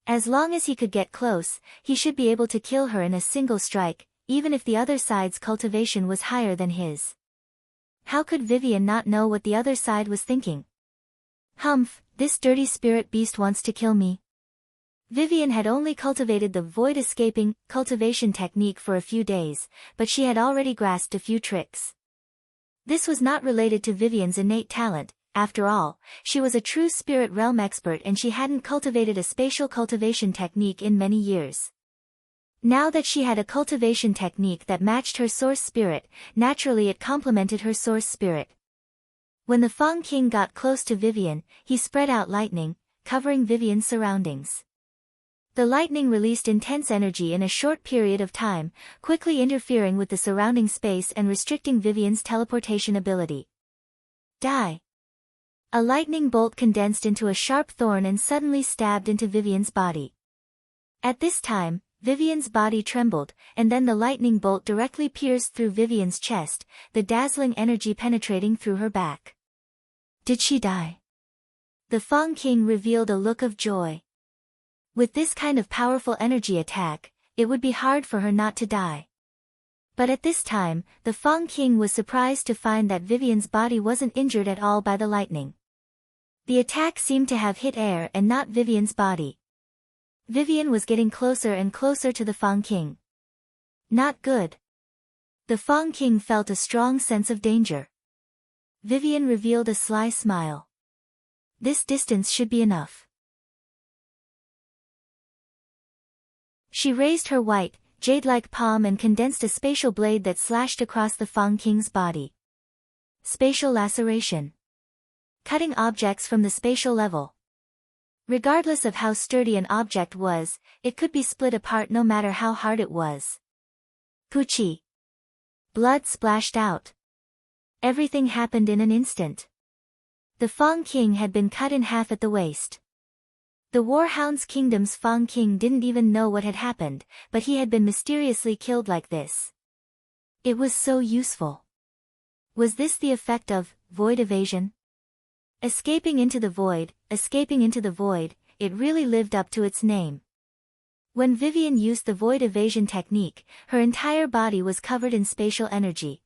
As long as he could get close, he should be able to kill her in a single strike, even if the other side's cultivation was higher than his. How could Vivian not know what the other side was thinking? Humph, this dirty spirit beast wants to kill me. Vivian had only cultivated the void-escaping cultivation technique for a few days, but she had already grasped a few tricks. This was not related to Vivian's innate talent. After all, she was a true spirit realm expert and she hadn't cultivated a spatial cultivation technique in many years. Now that she had a cultivation technique that matched her source spirit, naturally it complemented her source spirit. When the Fang King got close to Vivian, he spread out lightning, covering Vivian's surroundings. The lightning released intense energy in a short period of time, quickly interfering with the surrounding space and restricting Vivian's teleportation ability. Die! A lightning bolt condensed into a sharp thorn and suddenly stabbed into Vivian's body. At this time, Vivian's body trembled, and then the lightning bolt directly pierced through Vivian's chest, the dazzling energy penetrating through her back. Did she die? The Fang King revealed a look of joy. With this kind of powerful energy attack, it would be hard for her not to die. But at this time, the Fang King was surprised to find that Vivian's body wasn't injured at all by the lightning. The attack seemed to have hit air and not Vivian's body. Vivian was getting closer and closer to the Fang King. Not good. The Fang King felt a strong sense of danger. Vivian revealed a sly smile. This distance should be enough. She raised her white, jade-like palm and condensed a spatial blade that slashed across the Fang King's body. Spatial laceration. Cutting objects from the spatial level. Regardless of how sturdy an object was, it could be split apart no matter how hard it was. Poochie. Blood splashed out. Everything happened in an instant. The Fang King had been cut in half at the waist. The Warhound's kingdom's Fang King didn't even know what had happened, but he had been mysteriously killed like this. It was so useful. Was this the effect of void evasion? Escaping into the void, it really lived up to its name. When Vivian used the void evasion technique, her entire body was covered in spatial energy.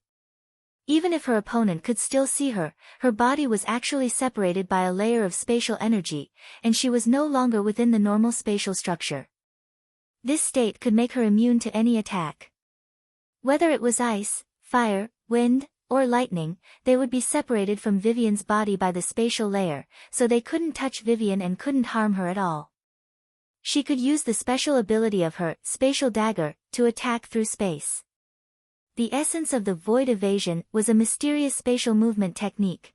Even if her opponent could still see her, her body was actually separated by a layer of spatial energy, and she was no longer within the normal spatial structure. This state could make her immune to any attack. Whether it was ice, fire, wind, or lightning, they would be separated from Vivian's body by the spatial layer, so they couldn't touch Vivian and couldn't harm her at all. She could use the special ability of her spatial dagger to attack through space. The essence of the void evasion was a mysterious spatial movement technique.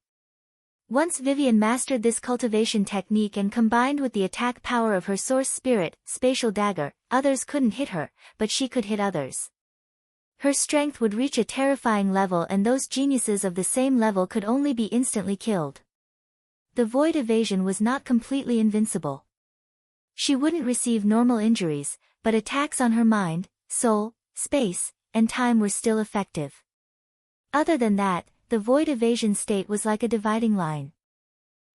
Once Vivian mastered this cultivation technique and combined with the attack power of her source spirit, spatial dagger, others couldn't hit her, but she could hit others. Her strength would reach a terrifying level and those geniuses of the same level could only be instantly killed. The void evasion was not completely invincible. She wouldn't receive normal injuries, but attacks on her mind, soul, space, and time were still effective. Other than that, the void evasion state was like a dividing line.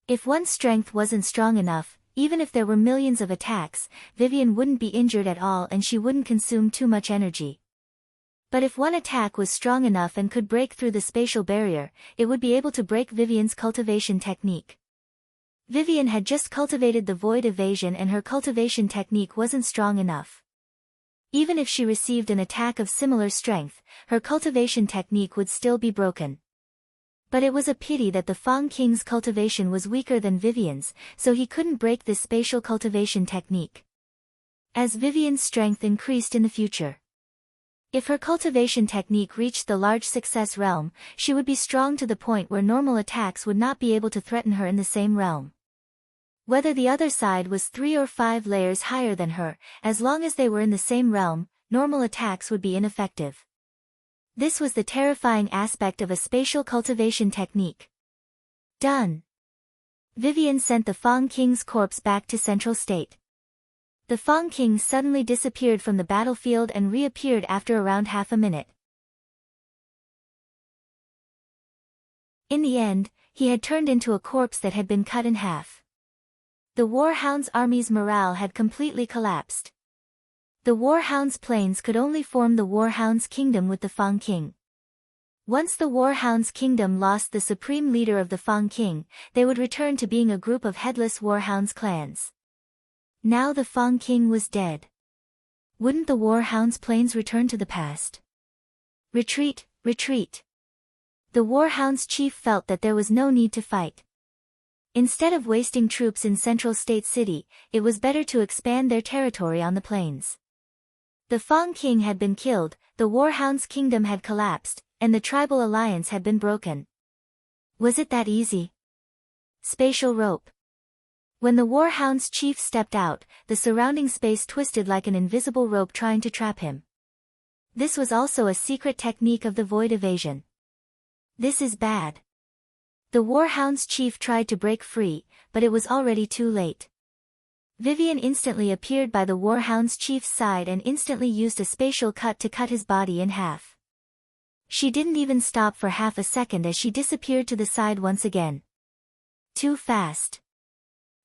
If one's strength wasn't strong enough, even if there were millions of attacks, Vivian wouldn't be injured at all and she wouldn't consume too much energy. But if one attack was strong enough and could break through the spatial barrier, it would be able to break Vivian's cultivation technique. Vivian had just cultivated the void evasion and her cultivation technique wasn't strong enough. Even if she received an attack of similar strength, her cultivation technique would still be broken. But it was a pity that the Fang King's cultivation was weaker than Vivian's, so he couldn't break this spatial cultivation technique. As Vivian's strength increased in the future, if her cultivation technique reached the large success realm, she would be strong to the point where normal attacks would not be able to threaten her in the same realm. Whether the other side was 3 or 5 layers higher than her, as long as they were in the same realm, normal attacks would be ineffective. This was the terrifying aspect of a spatial cultivation technique. Done. Vivian sent the Fang King's corpse back to Central State. The Fang King suddenly disappeared from the battlefield and reappeared after around half a minute. In the end, he had turned into a corpse that had been cut in half. The Warhound's army's morale had completely collapsed. The Warhound's planes could only form the Warhound's kingdom with the Fang King. Once the Warhound's kingdom lost the supreme leader of the Fang King, they would return to being a group of headless Warhound's clans. Now the Fang King was dead. Wouldn't the Warhound's planes return to the past? Retreat, retreat. The Warhound's chief felt that there was no need to fight. Instead of wasting troops in Central State City, it was better to expand their territory on the plains. The Fang King had been killed, the Warhound's kingdom had collapsed, and the tribal alliance had been broken. Was it that easy? Spatial rope. When the Warhound's chief stepped out, the surrounding space twisted like an invisible rope trying to trap him. This was also a secret technique of the void evasion. This is bad. The Warhound's chief tried to break free, but it was already too late. Vivian instantly appeared by the Warhound's chief's side and instantly used a spatial cut to cut his body in half. She didn't even stop for half a second as she disappeared to the side once again. Too fast.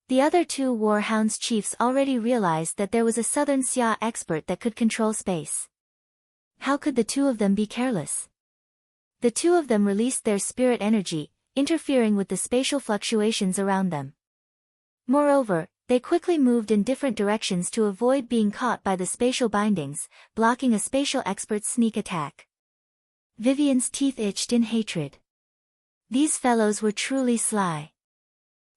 The other 2 Warhound's chiefs already realized that there was a Southern Xia expert that could control space. How could the 2 of them be careless? The 2 of them released their spirit energy, interfering with the spatial fluctuations around them. Moreover, They quickly moved in different directions to avoid being caught by the spatial bindings, blocking a spatial expert's sneak attack. Vivian's teeth itched in hatred. These fellows were truly sly.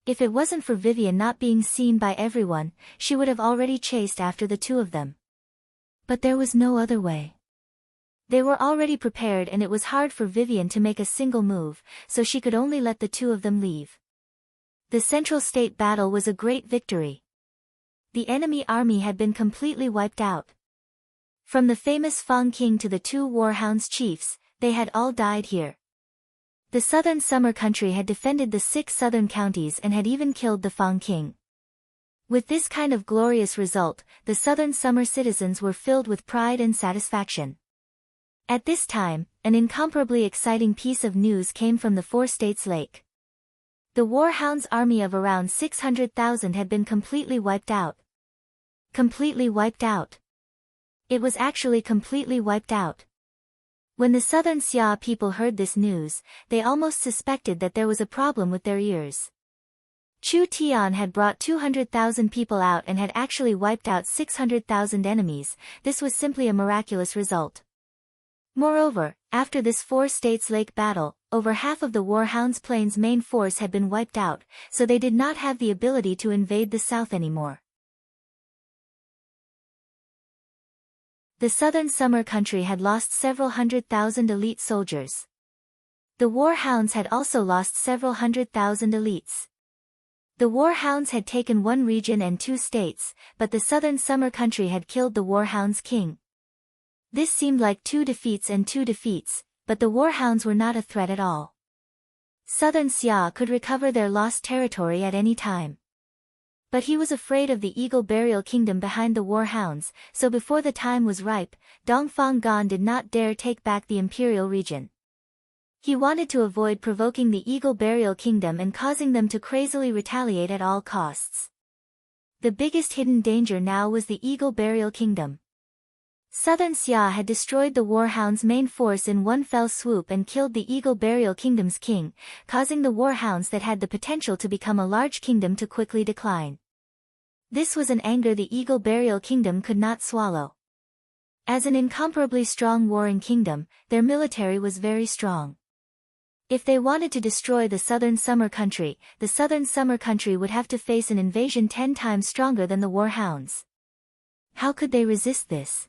If it wasn't for Vivian not being seen by everyone, she would have already chased after the two of them. But there was no other way. They were already prepared and it was hard for Vivian to make a single move, so she could only let the two of them leave. The Central State battle was a great victory. The enemy army had been completely wiped out. From the famous Fang King to the two Warhounds chiefs, they had all died here. The southern summer country had defended the 6 southern counties and had even killed the Fang King. With this kind of glorious result, the southern summer citizens were filled with pride and satisfaction. At this time, an incomparably exciting piece of news came from the 4 states lake. The Warhounds' army of around 600,000 had been completely wiped out. Completely wiped out. It was actually completely wiped out. When the southern Xia people heard this news, they almost suspected that there was a problem with their ears. Chu Tian had brought 200,000 people out and had actually wiped out 600,000 enemies. This was simply a miraculous result. Moreover, after this 4 states lake battle, over half of the Warhounds' Plains main force had been wiped out, so they did not have the ability to invade the south anymore. The southern summer country had lost several 100,000 elite soldiers. The Warhounds had also lost several 100,000 elites. The Warhounds had taken 1 region and 2 states, but the southern summer country had killed the Warhounds' king. This seemed like 2 defeats and 2 defeats, but the Warhounds were not a threat at all. Southern Xia could recover their lost territory at any time. But he was afraid of the Eagle Burial Kingdom behind the Warhounds, so before the time was ripe, Dongfang Gan did not dare take back the imperial region. He wanted to avoid provoking the Eagle Burial Kingdom and causing them to crazily retaliate at all costs. The biggest hidden danger now was the Eagle Burial Kingdom. Southern Xia had destroyed the Warhounds' main force in one fell swoop and killed the Eagle Burial Kingdom's king, causing the Warhounds that had the potential to become a large kingdom to quickly decline. This was an anger the Eagle Burial Kingdom could not swallow. As an incomparably strong warring kingdom, their military was very strong. If they wanted to destroy the southern summer country, the southern summer country would have to face an invasion 10 times stronger than the Warhounds. How could they resist this?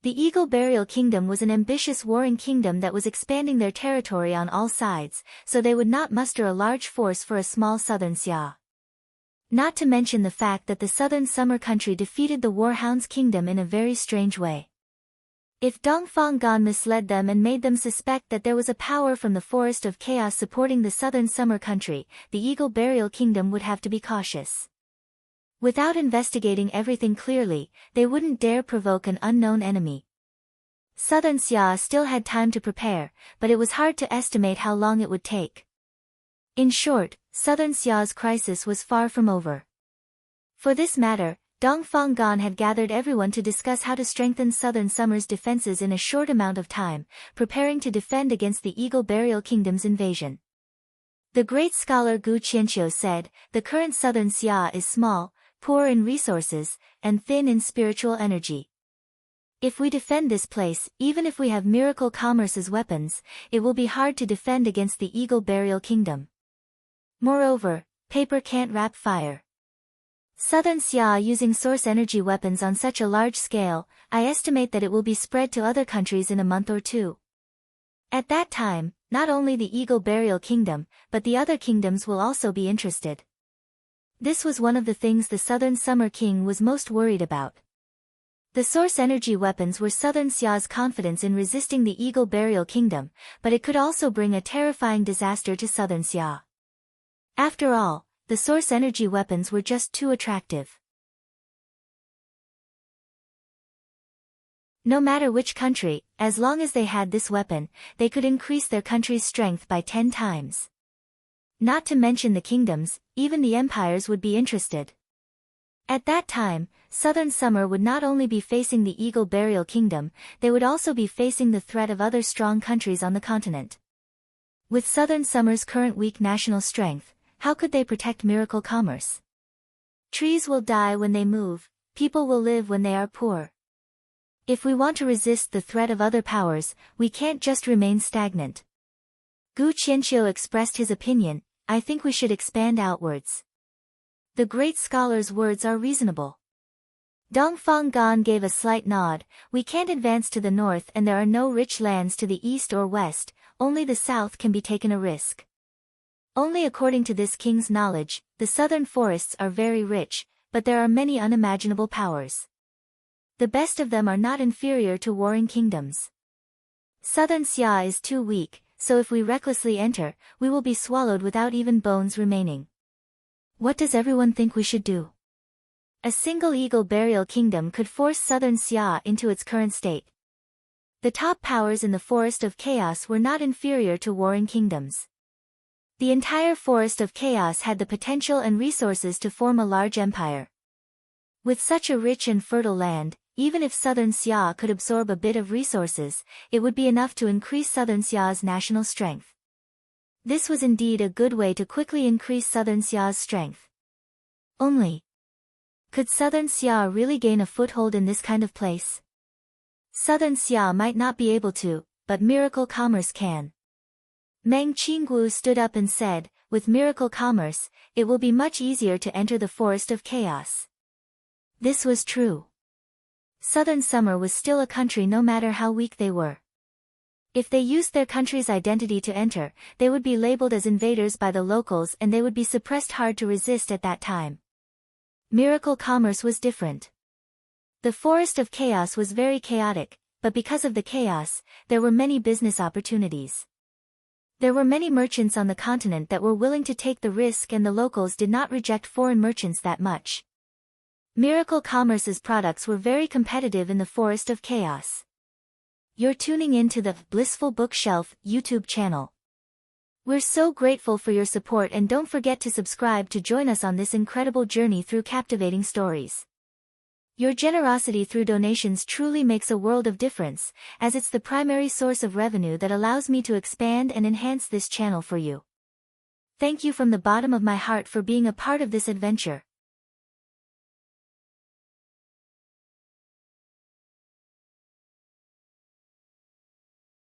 The Eagle Burial Kingdom was an ambitious warring kingdom that was expanding their territory on all sides, so they would not muster a large force for a small southern Xia. Not to mention the fact that the southern summer country defeated the Warhounds' kingdom in a very strange way. If Dongfang Gan misled them and made them suspect that there was a power from the Forest of Chaos supporting the southern summer country, the Eagle Burial Kingdom would have to be cautious. Without investigating everything clearly, they wouldn't dare provoke an unknown enemy. Southern Xia still had time to prepare, but it was hard to estimate how long it would take. In short, Southern Xia's crisis was far from over. For this matter, Dongfang Gan had gathered everyone to discuss how to strengthen Southern Summer's defenses in a short amount of time, preparing to defend against the Eagle Burial Kingdom's invasion. The great scholar Gu Qianqiu said, "The current Southern Xia is small, poor in resources, and thin in spiritual energy. If we defend this place, even if we have miracle commerce as weapons, it will be hard to defend against the Eagle Burial Kingdom. Moreover, paper can't wrap fire. Southern Xia using source energy weapons on such a large scale, I estimate that it will be spread to other countries in a month or 2. At that time, not only the Eagle Burial Kingdom, but the other kingdoms will also be interested." This was one of the things the Southern Summer King was most worried about. The source energy weapons were Southern Xia's confidence in resisting the Eagle Burial Kingdom, but it could also bring a terrifying disaster to Southern Xia. After all, the source energy weapons were just too attractive. No matter which country, as long as they had this weapon, they could increase their country's strength by 10 times. Not to mention the kingdoms, even the empires would be interested. At that time, Southern Summer would not only be facing the Eagle Burial Kingdom, they would also be facing the threat of other strong countries on the continent. With Southern Summer's current weak national strength, how could they protect miracle commerce? Trees will die when they move, people will live when they are poor. If we want to resist the threat of other powers, we can't just remain stagnant. Gu Qianqiu expressed his opinion, I think we should expand outwards. The great scholar's words are reasonable. Dongfang Gan gave a slight nod, we can't advance to the north and there are no rich lands to the east or west, only the south can be taken a risk. Only according to this king's knowledge, the southern forests are very rich, but there are many unimaginable powers. The best of them are not inferior to warring kingdoms. Southern Xia is too weak, so if we recklessly enter, we will be swallowed without even bones remaining. What does everyone think we should do? A single eagle burial kingdom could force southern Xia into its current state. The top powers in the Forest of Chaos were not inferior to warring kingdoms. The entire Forest of Chaos had the potential and resources to form a large empire. With such a rich and fertile land, even if southern Xia could absorb a bit of resources, it would be enough to increase southern Xia's national strength. This was indeed a good way to quickly increase southern Xia's strength. Only, could southern Xia really gain a foothold in this kind of place? Southern Xia might not be able to, but miracle commerce can. Meng Qinggu stood up and said, with miracle commerce, it will be much easier to enter the Forest of Chaos. This was true. Southern Summer was still a country no matter how weak they were. If they used their country's identity to enter, they would be labeled as invaders by the locals and they would be suppressed hard to resist at that time. Miracle commerce was different. The Forest of Chaos was very chaotic, but because of the chaos, there were many business opportunities. There were many merchants on the continent that were willing to take the risk and the locals did not reject foreign merchants that much. Miracle Commerce's products were very competitive in the Forest of Chaos. You're tuning in to the Blissful Bookshelf YouTube channel. We're so grateful for your support and don't forget to subscribe to join us on this incredible journey through captivating stories. Your generosity through donations truly makes a world of difference, as it's the primary source of revenue that allows me to expand and enhance this channel for you. Thank you from the bottom of my heart for being a part of this adventure.